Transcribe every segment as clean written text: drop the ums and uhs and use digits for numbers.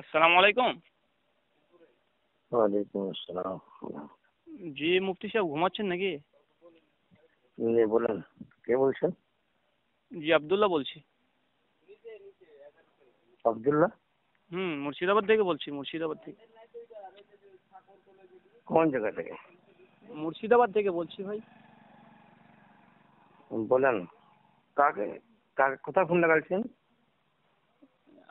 আসসালামু আলাইকুম। ওয়ালাইকুম আসসালাম। জি মুফতি সাহেব ঘুমাচ্ছেন নাকি? জি বলেন, কে বলছেন? জি আব্দুল্লাহ বলছি। আব্দুল্লাহ? মুর্শিদাবাদ থেকে বলছি, মুর্শিদাবাদ থেকে। কোন জায়গা থেকে? মুর্শিদাবাদ থেকে বলছি ভাই। বলেন, কাকে কাকে কোথায় ফোন লাগাইছেন?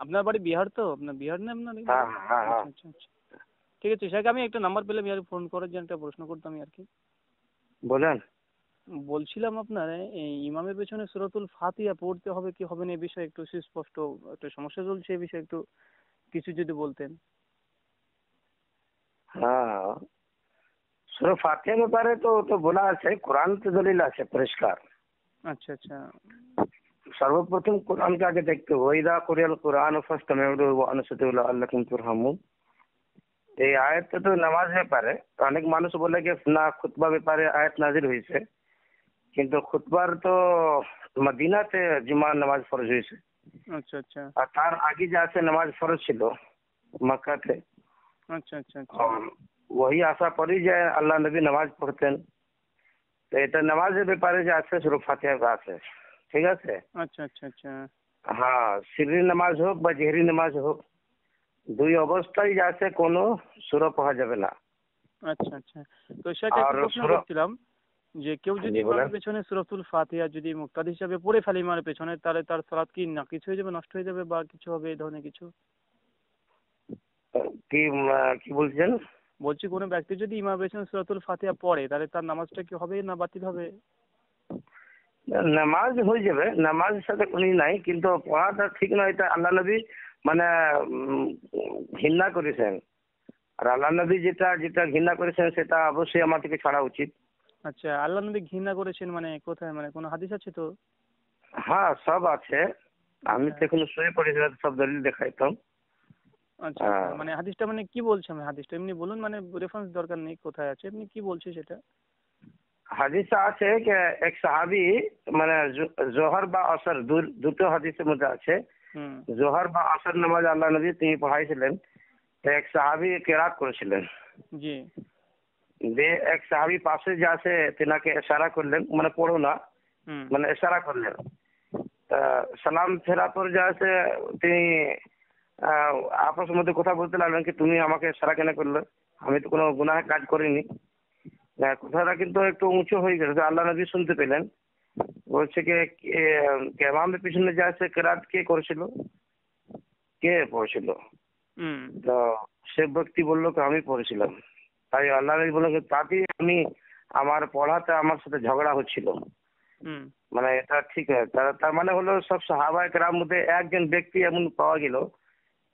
আপনার বাড়ি বিহার তো? আপনার বিহার না আপনার এই হ্যাঁ বাড়ি? হ্যাঁ হ্যাঁ। আচ্ছা আচ্ছা আচ্ছা, ঠিক আছে। স্যার আমি একটা নাম্বার পেলাম, ইয়ার ফোন করার জন্য একটা প্রশ্ন করতাম আর কি। বলেন। বলছিলাম আপনার এই ইমামের পেছনে সূরাতুল ফাতিহা পড়তে হবে কি হবে না, এই বিষয়ে একটু সুস্পষ্ট একটা সমস্যা চলছে, এই বিষয়ে একটু কিছু যদি বলতেন। হ্যাঁ, সূরা ফাতিহার ব্যাপারে তো তো বলা আছে, কোরআন তো দলিল আছে পরিষ্কার। আচ্ছা আচ্ছা সর্বপ্রথম কোরআনকে আগে দেখতে হবে। ওয়াইদা কুরিয়াল কোরআন ফাসতামিউ লাহু ওয়া আনসিতু লাআল্লাকুম তুরহামুন। এই আয়াতটা তো নামাজ ব্যাপারে। অনেক মানুষ বলে যে না, খুতবা ব্যাপারে আয়াত নাজিল হয়েছে, কিন্তু খুতবার তো মদিনাতে জুমার নামাজ ফরজ হয়েছে। আচ্ছা আচ্ছা আর তার আগে যে আছে নামাজ ফরজ ছিল মক্কাতে। আচ্ছা আচ্ছা আচ্ছা ওই আসা পরেই যে আল্লাহ নবী নামাজ পড়তেন। তো এটা নামাজের ব্যাপারে যে আছে সূরা ফাতিহা আছে, ঠিক আছে। আচ্ছা আচ্ছা আচ্ছা হ্যাঁ, সিররি নামাজ হোক বা জেহরি নামাজ হোক, দুই অবস্থায় যে আছে কোনো সূরা পড়া যাবে না। আচ্ছা আচ্ছা। তো সেটা আর একটা প্রশ্ন সূরা, করছিলাম যে কেউ যদি জি বলেন। ইমামের পেছনে সূরাতুল ফাতিহা যদি মুক্তাদি হিসাবে পড়ে ফেলে ইমামের পেছনে, তাহলে তার সালাত কি নাকিস হয়ে যাবে, নষ্ট হয়ে যাবে, বা কিছু হবে এই ধরনের কিছু? কি কি বলছেন? বলছি কোনো ব্যক্তি যদি ইমামের পেছনে সূরাতুল ফাতিহা পড়ে, তাহলে তার নামাজটা কি হবে না বাতিল হবে? নামাজ হয়ে যাবে, নামাজের সাথে কোনো নাই, কিন্তু পড়াটা ঠিক নয়। এটা আল্লাহ নবী মানে ঘৃণা করেছেন। আর আল্লাহ নবী যেটা যেটা ঘৃণা করেছেন সেটা অবশ্যই আমার থেকে ছাড়া উচিত। আচ্ছা, আল্লাহ নবী ঘৃণা করেছেন মানে কোথায়, মানে কোনো হাদিস আছে তো? হ্যাঁ, সব আছে। আমি আচ্ছা তো এখন শুয়ে পড়েছিলাম, সব দলিল দেখাইতাম। আচ্ছা আচ্ছা, মানে হাদিসটা মানে কি বলছে? আমি হাদিসটা এমনি বলুন, মানে রেফারেন্স দরকার নেই, কোথায় আছে এমনি কি বলছে সেটা। হাদিসে আছে যে এক সাহাবী মানে জোহর বা আসর দুটো হাদিসের মধ্যে আছে। হুম জোহর বা আসর নামাজ আল্লাহ নবী তিনি পড়াইছিলেন। তো এক সাহাবী কেরাত করেছিলেন। জি যে এক সাহাবী পাশে যে আছে তিনাকে ইশারা করলেন, মানে পড়ো না, হুম মানে ইশারা করলেন। তা সালাম ফেরা পর যে আছে তিনি আপসের মধ্যে কথা বলতে লাগলেন কি তুমি আমাকে ইশারা কেন করলে, আমি তো কোনো গুনাহের কাজ করিনি। কথাটা কিন্তু একটু উঁচু হয়ে গেছে, তো আল্লাহ নবী শুনতে পেলেন। বলছে কি ইমামের পিছনে যে আছে কেরাত কে করেছিল, কে পড়েছিল? হুম তো সে ব্যক্তি বললো কি আমি পড়েছিলাম। তাই আল্লাহ নবী বললেন কি তাতে আমি আমার পড়াতে আমার সাথে ঝগড়া হচ্ছিল। হুম মানে এটা ঠিক আছে। তার মানে হলো সব সাহাবায়ে কেরাম মধ্যে একজন ব্যক্তি এমন পাওয়া গেল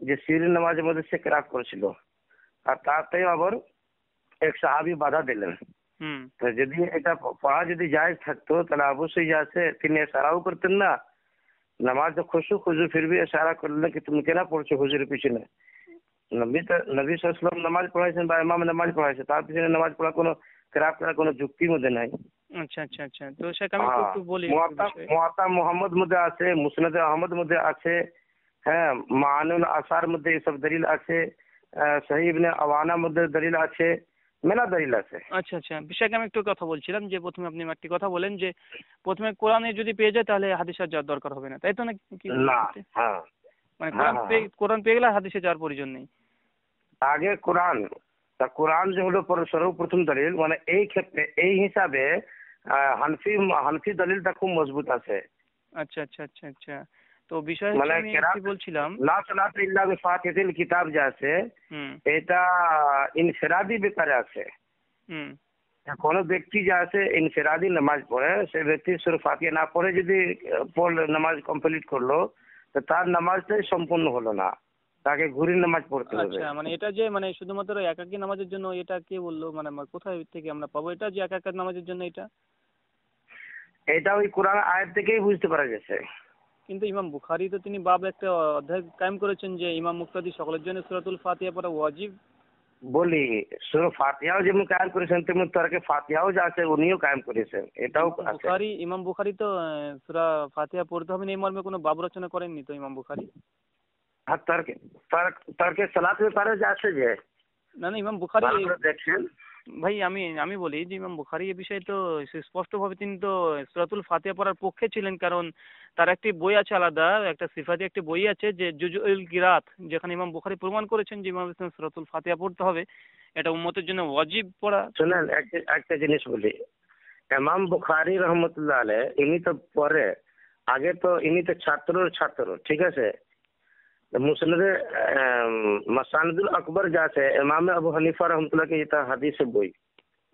যে সিরির নামাজের মধ্যে সে কেরাত করেছিল। আর তাতেই আবার এক সাহাবী বাধা দিলেন। হুম তো যদি এটা পড়া যদি জায়েজ থাকতো তাহলে অবশ্যই যে আছে তিনি ইশারাও করতেন না। নামাজ খুশু ফির भी ইশারা করলেন কি তুমি কেন পড়ছো হুজুরের পিছনে। নবী সাল্লাল্লাহু আলাইহি ওয়াসাল্লাম নামাজ পড়াইছেন বা ইমাম নামাজ পড়াইছে, তার পিছনে নামাজ পড়া কোনো কেরাত করার কোনো যুক্তির মধ্যে নাই। আচ্ছা আচ্ছা আচ্ছা। তো সেটা আমি একটু হ্যাঁ, একটু বলি একটু মুয়াত্তা বিষয়ে। মুয়াত্তা মুহাম্মদ মধ্যে আছে, মুসনাদে আহমদ মধ্যে আছে, হ্যাঁ, মাআনুল আসার মধ্যে এসব দলিল আছে, সহিহ ইবনে আওয়ানা মধ্যে দলিল আছে, মেলা দলিল আছে। আচ্ছা আচ্ছা, বিষয়কে আমি একটু কথা বলছিলাম যে প্রথমে আপনি একটি কথা বলেন যে প্রথমে কোরআনে যদি পেয়ে যায় তাহলে হাদিসে আর যাওয়ার দরকার হবে না, তাই তো নাকি কি না, বলছেন আপনি? হ্যাঁ মানে হ্যাঁ হ্যাঁ হ্যাঁ। কোরআন পেয়ে গেলে হাদিসে যাওয়ার প্রয়োজন নেই। আগে কোরআন, তা কোরআন যে হলো সর্বপ্রথম দলিল, মানে এই ক্ষেত্রে এই হিসাবে হানফি হানফি দলিলটা খুব মজবুত আছে। আচ্ছা আচ্ছা আচ্ছা আচ্ছা। তো বিষয় হচ্ছে মানে আমি কি কেরাত বলছিলাম। লা সালাতা ইল্লা বিফাতিহাতিল কিতাব যে আছে, হুম এটা ইনফিরাদি ব্যাপারে আছে। হুম কোনো ব্যক্তি যে আছে ইনফিরাদি নামাজ পড়ে, সে ব্যক্তি সূরা ফাতিহা না পড়ে যদি নামাজ কমপ্লিট করলো, তো তার নামাজটাই সম্পূর্ণ হলো না, তাকে ঘুরি নামাজ পড়তে হবে। আচ্ছা, মানে এটা যে মানে শুধুমাত্র একাকী নামাজের জন্য, এটা কে বললো? মানে আমার কোথায় থেকে আমরা পাবো এটা যে একাকী নামাজের জন্য এটা? এটা ওই কোরআন আয়াত থেকেই বুঝতে পারা গেছে। কিন্তু ইমাম বুখারী তো তিনি বাব একটা অধ্যায় কায়েম করেছেন যে ইমাম মুক্তাদি সকলের জন্য সূরাতুল ফাতিহা পড়া ওয়াজিব। বলি, সূরা ফাতিহাও যেমন কায়েম করেছেন তেমনি তরকে ফাতিহাও যা আছে উনিও কায়েম করেছেন, এটাও আছে। ইমাম বুখারী তো সূরা ফাতিহা পড়তে হবে না এই মর্মে কোনো বাব রচনা করেননি তো ইমাম বুখারী। আর তারকে সালাত ব্যাপারে যা আছে যে না না, ইমাম বুখারী ভালো করে দেখছেন। ভাই আমি আমি বলি যে ইমাম বুখারী এ বিষয়ে তো স্পষ্টভাবে তিনি তো সূরাতুল ফাতিহা পড়ার পক্ষে ছিলেন, কারণ তার একটি বই আছে আলাদা, একটা সিফাতি একটি বই আছে যে জুজউল কিরাত, যেখানে ইমাম বুখারী প্রমাণ করেছেন যে ইমাম ইসলাম সূরাতুল ফাতিহা পড়তে হবে, এটা উম্মতের জন্য ওয়াজিব পড়া। শুনেন একটা জিনিস বলি, ইমাম বুখারী রহমতুল্লাহ আলাইহ ইনি তো পরে, আগে তো ইনি তো ছাত্রর ছাত্র, ঠিক আছে। মুসনাদে মাসানিদুল আকবর যা আছে ইমাম আবু হানিফা রহমতুল্লাহ কে, এটা হাদিসের বই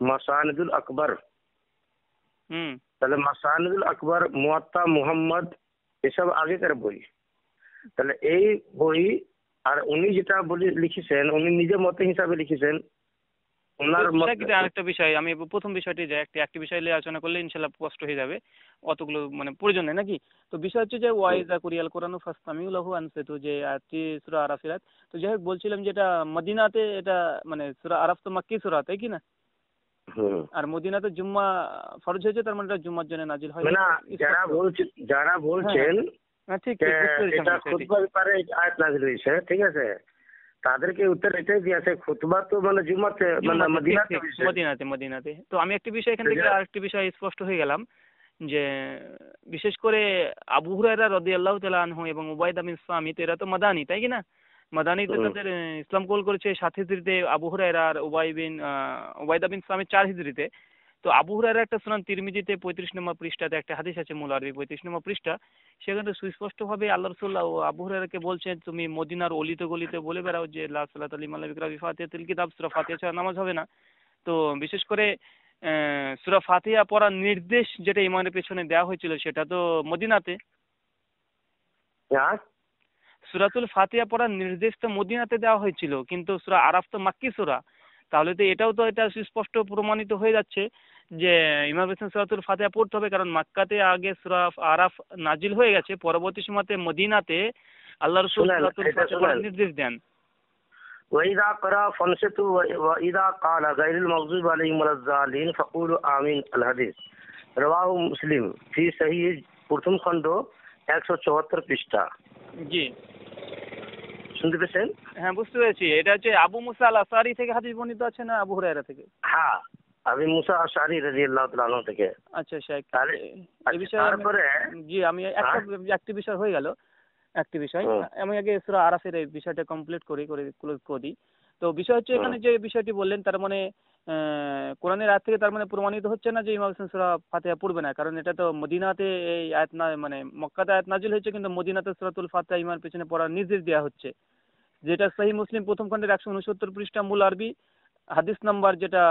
মাসানিদুল আকবর। হুম। তাহলে মাসানিদুল আকবর, মুয়াত্তা মুহাম্মদ, এসব আগেকার বই। তাহলে এই বই, আর উনি যেটা বলি লিখেছেন, উনি নিজের মতে হিসাবে লিখেছেন, ওনার মত। আরেকটা বিষয়, আমি প্রথম বিষয়টি যে একটি বিষয় নিয়ে আলোচনা করলে ইনশাল্লাহ স্পষ্ট হয়ে যাবে, অতগুলো মানে প্রয়োজন নেই নাকি। তো বিষয় হচ্ছে যে ওয়াইজা কুরিয়াল কোরআন ফাসতামিউ লাহু আনসিতু, যে আয়াতটি সূরা আরাফের আয়াত। তো যাই হোক বলছিলাম যেটা মদিনাতে, এটা মানে সূরা আরাফ তো মাক্কি সূরা, তাই কি না? আর মদিনাতে জুম্মা ফরজ হয়েছে, তার মানে এটা জুম্মার জন্য নাজিল হয় না, যারা বলছেন হ্যাঁ ঠিক এটা খুতবার ব্যাপারে আয়াত নাযিল হয়েছে, ঠিক আছে, তাদেরকে উত্তর এটাই দিয়েছে, খুতবা তো মানে জুম্মাতে, মানে মদিনাতে হয়েছে। মদিনাতে। তো আমি একটি বিষয় এখান থেকে আরেকটি বিষয় স্পষ্ট হয়ে গেলাম, যে বিশেষ করে আবু হুরায়রা রাদিয়াল্লাহু তাআলা আনহু এবং উবাইদা বিন সামিত, এরা তো মাদানী, তাই কি না? মাদানীতে তাদের ইসলাম কবুল করেছে 7 হিজরিতে, আবু হুরায়রা আর উবাইদা বিন সামিত 4 হিজরিতে। তো আবু হুরায়রা একটা সুনান তিরমিজিতে 35 নম্বর পৃষ্ঠাতে একটা হাদিস আছে, মূল আরবি 35 নম্বর পৃষ্ঠা, সেখানে সুস্পষ্টভাবে আল্লাহ রাসূল আবু হুরায়রাকে বলছেন, তুমি মদিনার অলিতে গলিতে বলে বেড়াও যে লা সালাতা লিমান লাম ইয়াকরা বিফাতিহাতিল কিতাব, সূরা ফাতিহা ছাড়া নামাজ হবে না। তো বিশেষ করে সূরা ফাতিহা পড়ার নির্দেশ যেটা ইমামের পেছনে দেওয়া হয়েছিল সেটা তো মদিনাতে। সূরাতুল ফাতিহা পড়ার নির্দেশ তো মদিনাতে দেওয়া হয়েছিল, কিন্তু সূরা আরাফ তো মাক্কি সূরা। তাহলে তো এটাও তো এটা সুস্পষ্ট প্রমাণিত হয়ে যাচ্ছে যে ইমাম হোসেন সূরাতুল ফাতিহা পড়তে হবে, কারণ মক্কাতে আগে সূরা আরাফ নাজিল হয়ে গেছে, পরবর্তী সময়তে মদিনাতে আল্লাহ রাসূল সূরাতুল ফাতিহা পড়ার নির্দেশ দেন। وإذا قرأ فانصتوا وإذا قال غير المغضوب عليهم ولا الضالين فقولوا آمين الحديث رواه মুসলিম ফি সহিহ প্রথম খণ্ড 174 পৃষ্ঠা। জি শুনতে পেয়েছেন? হ্যাঁ বুঝতে পেরেছি। এটা হচ্ছে আবু মুসা আল আশআরী থেকে হাদিস বর্ণিত আছে না আবু হুরায়রা থেকে? হ্যাঁ, আবু মুসা আশআরী রাদিয়াল্লাহু তাআলা আনহু থেকে। আচ্ছা শেখ, তাহলে এই বিষয়ে তারপরে জি আমি একটি বিষয় হয়ে গেল, একটি বিষয় আমি আগে সূরা আরাফের এই বিষয়টা কমপ্লিট ক্লোজ করে দিই। তো বিষয় হচ্ছে এখানে যে বিষয়টি বললেন, তার মানে কোরআনের আয়াত থেকে তার মানে প্রমাণিত হচ্ছে না যে ইমাম হোসেন সূরা ফাতিহা পড়বে না, কারণ এটা তো মদিনাতে এই আয়াত না, মানে মক্কাতে আয়াত নাজিল হয়েছে, কিন্তু মদিনাতে সূরাতুল ফাতিহা ইমামের পেছনে পড়ার নির্দেশ দেওয়া হচ্ছে, যেটা সহিহ মুসলিম প্রথম খণ্ডের 169 পৃষ্ঠা মূল আরবি হাদিস নাম্বার যেটা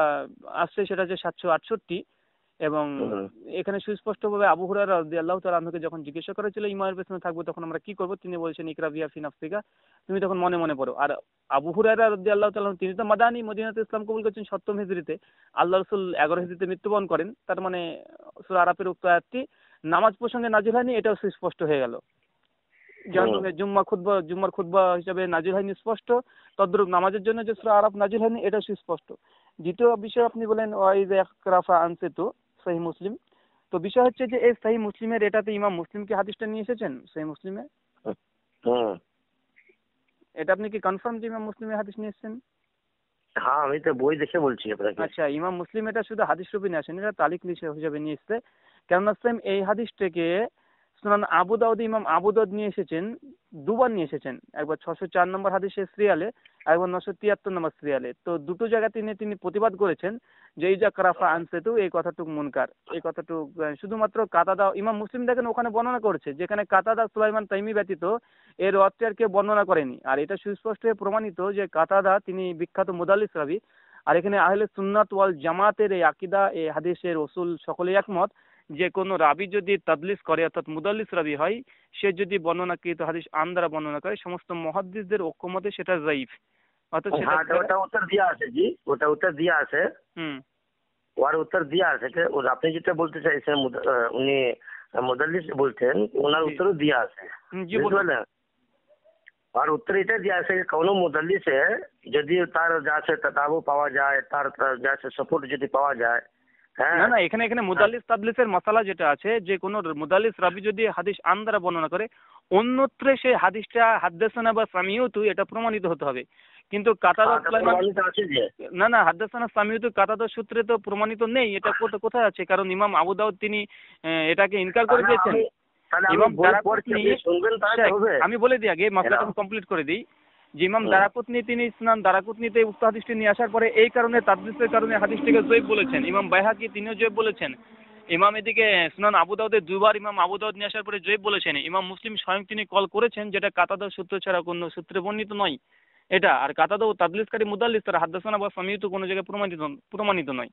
আসছে সেটা হচ্ছে 768। এবং এখানে সুস্পষ্টভাবে আবু হুরায়রা রাদিয়াল্লাহু তাআলা আনহুকে যখন জিজ্ঞাসা করেছিল ইমামের পেছনে থাকবো তখন আমরা কি করব, তিনি বলছেন ইকরা বিহা ফি নাফসিকা, তুমি তখন মনে মনে পড়ো। আর আবু হুরায়রা রাদিয়াল্লাহু তাআলা তিনি তো মাদানী, মদিনাতে ইসলাম কবুল করেছেন 7ম হিজরিতে, আল্লাহ রাসূল 11 হিজরিতে মৃত্যুবরণ করেন, তার মানে সূরা আরাফের উক্ত আয়াতটি নামাজ প্রসঙ্গে নাজিল হয়নি, এটাও সুস্পষ্ট হয়ে গেল। যেমন জুম্মার খুতবা হিসাবে নাজিল হয়নি স্পষ্ট, তদ্রূপ নামাজের জন্য যে সূরা আরাফ নাজিল হয়নি এটা সুস্পষ্ট। দ্বিতীয় বিষয় আপনি বলেন ওয়াইযা ইকরাফা আনসিতু সহিহ মুসলিম। তো বিষয় হচ্ছে যে এই সহিহ মুসলিমের এটাতে ইমাম মুসলিম কি হাদিসটা নিয়ে এসেছেন সহিহ মুসলিমে? এটা আপনি কি কনফার্ম যে ইমাম মুসলিমের হাদিস নিয়ে এসেছেন? হ্যাঁ, আমি তো বই দেখে বলছি আপনাকে। আচ্ছা, ইমাম মুসলিম এটা শুধু হাদিস রূপে নিয়ে আসেন, এটা তালিক হিসেবে নিয়ে এসেছে। কেননা সেম এই হাদিসটাকে সুনান আবু দাউদ ইমাম আবু দাউদ নিয়ে এসেছেন, দুবার নিয়ে এসেছেন, একবার 604 নম্বর হাদিসের সিরিয়ালে, একবার 973 নম্বর সিরিয়ালে। তো দুটো জায়গায় তিনি প্রতিবাদ করেছেন যে এই যা কারাফা আনসেতু, এই কথাটুক মুনকার, এই কথাটুক শুধুমাত্র কাতাদা ইমাম মুসলিম দেখেন ওখানে বর্ণনা করেছে, যেখানে কাতাদা সুলাইমান তাইমি ব্যতীত এর অর্থে আর কেউ বর্ণনা করেনি। আর এটা সুস্পষ্ট প্রমাণিত যে কাতাদা তিনি বিখ্যাত মুদাল্লিস রাবি। আর এখানে আহলে সুন্নাত ওয়াল জামাতের এই আকীদা, এই হাদিসের উসুল সকলেই একমত যে কোনো রাবি যদি তাদলিস করে অর্থাৎ মুদাল্লিস রাবি হয়, সে যদি বর্ণনাকৃত হাদিস আন দ্বারা বর্ণনা করে, সমস্ত মুহাদ্দিসদের ঐক্যমতে সেটা যায়িফ। অর্থাৎ ওটা উত্তর দেওয়া আছে জি, ওটা উত্তর দেওয়া আছে। ওর উত্তর দেওয়া আছে, আপনি যেটা বলতে চাইছেন উনি মুদাল্লিস বলছেন, ওনার উত্তরও দেওয়া আছে, বুঝলেন? আর উত্তর এটা দেওয়া আছে কোনো মুদাল্লিসে যদি তার যা আছে তাবু পাওয়া যায়, তার যা আছে সাপোর্ট যদি পাওয়া যায়। না না, এখানে মুদাল্লিস তাদলিসের মাসালা যেটা আছে, যে কোনো মুদাল্লিস রাবি যদি হাদিস আন দ্বারা বর্ণনা করে, অন্যত্রে সেই হাদিসটা হাদ্দাসানা বা সামিউতু এটা প্রমাণিত হতে হবে, কিন্তু কাতাদা না না হাদ্দাসানা সামিউতু কাতাদা সূত্রে তো প্রমাণিত নেই, এটা কোথায় আছে? কারণ ইমাম আবু দাউদ তিনি এটাকে ইনকার করে দিয়েছেন। ইমাম দারাকুতনি, আমি বলে দিই আগে মাসলাটা কমপ্লিট করে দিই, যে ইমাম দারাকুতনি তিনি সুনান দারাকুতনিতে উক্ত হাদিসটি নিয়ে আসার পরে এই কারণে তাদলিসের কারণে হাদিসটিকে জয়ীফ বলেছেন। ইমাম বাইহাকি তিনিও জয়ীফ বলেছেন। ইমাম এদিকে সুনান আবু দাউদে দুবার ইমাম আবু দাউদ নিয়ে আসার পরে জয়ীফ বলেছেন। ইমাম মুসলিম স্বয়ং তিনি কল করেছেন, যেটা কাতাদা সূত্র ছাড়া কোনো সূত্রে বর্ণিত নয় এটা। আর কাতাদা ও তাদলিসকারী মুদাল্লিস তারা হাদ্দাসানা বা সামিউতু কোনো জায়গায় প্রমাণিত নয়।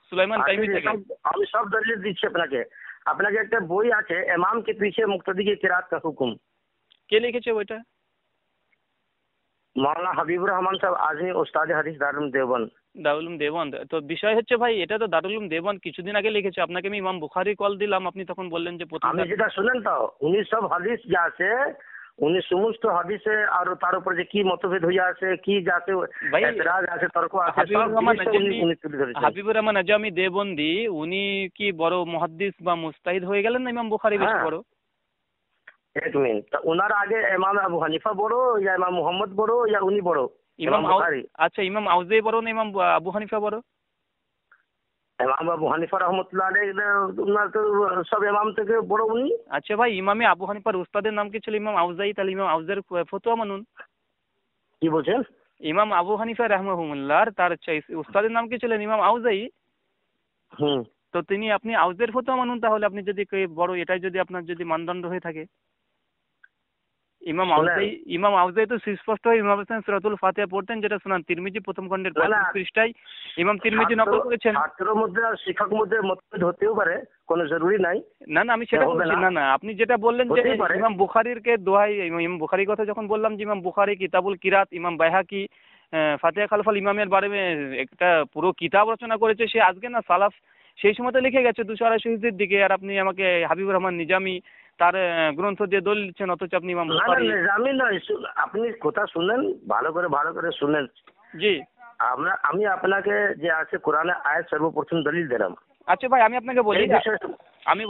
সুলাইমান তাইমি থেকে আমি সব দলিল দিচ্ছি আপনাকে। আপনাকে একটা বই আছে ইমাম কে পিছে মুক্তদি কি কিরাত কা হুকুম, কে লিখেছে ওইটা? মাওলানা হাবিবুর রহমান সাহেব আজমি ওস্তাদ হাদিস দারুল দেওবন্দ। দারুল দেওবন্দ। তো বিষয় হচ্ছে ভাই, এটা তো দারুল দেওবন্দ কিছুদিন আগে লিখেছে। আপনাকে আমি ইমাম বুখারী কল দিলাম, আপনি তখন বললেন যে প্রথম। আমি যেটা শুনেন তো উনি সব হাদিস যা আছে উনি সমস্ত হাদিসে আর তার উপরে যে কি মতভেদ হয়ে আছে, কি যাতে এতরাজ আছে, তর্ক আছে, হাবিবুর রহমান আজমি দেওবন্দি উনি কি বড় মুহাদ্দিস বা মুস্তাহিদ হয়ে গেলেন না ইমাম বুখারী বেশি বড়? এক মিনিট, ওনার আগে ইমাম আবু হানিফা বড়, ইয়া ইমাম মুহাম্মদ বড়, ইয়া উনি বড়? ইমাম আচ্ছা, ইমাম আউজাই বড় না ইমাম আবু হানিফা বড়? ইমাম আবু হানিফা রাহমাতুল্লাহ আলাইহি ওনার তো সব ইমাম থেকে বড় উনি। আচ্ছা ভাই, ইমামে আবু হানিফার উস্তাদের নাম কি ছিল? ইমাম আউজাই। তাহলে ইমাম আউজাইয়ের ফতোয়া মানুন। কি বলছেন? ইমাম আবু হানিফা রাহমাহুল্লাহর তার উস্তাদের নাম কি ছিলেন? ইমাম আউজাই। তো তিনি আপনি আউজাইয়ের ফতোয়া মানুন। তাহলে আপনি যদি বড়, এটাই যদি আপনার যদি মানদণ্ড হয়ে থাকে, ইমাম আউজাই তো সুস্পষ্ট ইমাম হোসেন সূরাতুল ফাতিহা পড়তেন, যেটা সুনান তিরমিজি প্রথম খণ্ডের 35 পৃষ্ঠায় ইমাম তিরমিজি নকল করেছেন। ছাত্রের মধ্যে আর শিক্ষকের মধ্যে মতভেদ হতেও পারে, কোনো জরুরি নাই। না না, আমি সেটা বলছি না। না, আপনি যেটা বললেন যে ইমাম বুখারীর কে দোহাই, ইমাম বুখারীর কথা যখন বললাম যে ইমাম বুখারী কিতাবুল কিরাত, ইমাম বাইহাকি ফাতিহা খালফাল ইমামের বারে একটা পুরো কিতাব রচনা করেছে সে আজকে না, সালাফ সেই সময় তো লিখে গেছে 280 হিজরির দিকে। আর আপনি আমাকে হাবিবুর রহমান নিজামী তার গ্রন্থ দিয়ে দলিল দিচ্ছেন, অথচ আপনি ইমাম বুখারী। নিজামী নয়, আপনি কথা শুনেন ভালো করে শুনেন। জি, আমি আপনাকে যে আছে কোরআনে আয়াত সর্বপ্রথম দলিল দিলাম। আচ্ছা ভাই, আমি আপনাকে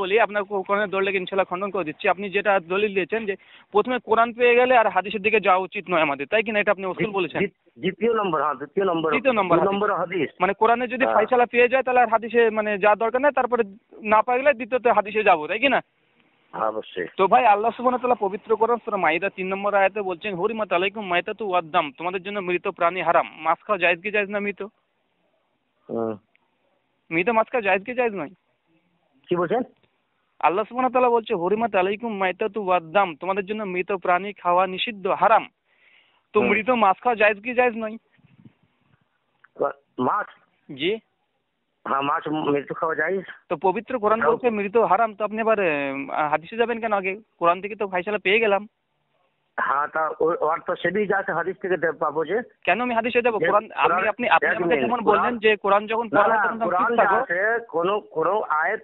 বলি, আপনার কোরআনের দলিলকে ইনশাআল্লাহ খণ্ডন করে দিচ্ছি। আপনি যেটা দলিল দিয়েছেন যে প্রথমে কোরআন পেয়ে গেলে আর হাদিসের দিকে যাওয়া উচিত নয় আমাদের, তাই কিনা? এটা আপনি উসুল বলেছেন। দ্বিতীয় নম্বর হাদিস মানে কোরআনে যদি ফায়সালা পেয়ে যায় তাহলে আর হাদিসে মানে যাওয়ার দরকার নেই, তারপরে না পাওয়া গেলে দ্বিতীয়তে হাদিসে যাবো, তাই কিনা? অবশ্যই। তো ভাই আল্লাহ সুবহানাহু ওয়া তাআলা পবিত্র কোরআন সূরা মাইদা 3 নম্বর আয়াতে বলছেন, হুরিমাত আলাইকুম মাইতাতু ওয়াদ-দাম, তোমাদের জন্য মৃত প্রাণী হারাম। মাছ খাওয়া জায়েজ কি জায়েজ না? মৃত মাছ খাওয়া জায়েজ কি জায়েজ নয়? কি বলছেন? আল্লাহ সুবহানাহু ওয়া তাআলা বলছে হুরিমাত আলাইকুম মাইতাতু ওয়াদ-দাম, তোমাদের জন্য মৃত প্রাণী খাওয়া নিষিদ্ধ, হারাম। তো মৃত মাছ খাওয়া জায়েজ কি জায়েজ নয়? মাছ? জি হ্যাঁ, মাছ মৃত খাওয়া যায়। তো পবিত্র কোরআন বলছে মৃত হারাম, তো আপনি আবার হাদিসে যাবেন কেন? আগে কোরআন থেকে তো ফায়সালা পেয়ে গেলাম। হ্যাঁ, তা ওর তো সেদিকে যাচ্ছে হাদিস থেকে পাবো যে। কেন আমি হাদিসে যাব? কোরআন আপনি আমাকে যেমন বললেন যে কোরআন যখন পড়া কোরআন আছে, কোন আয়াত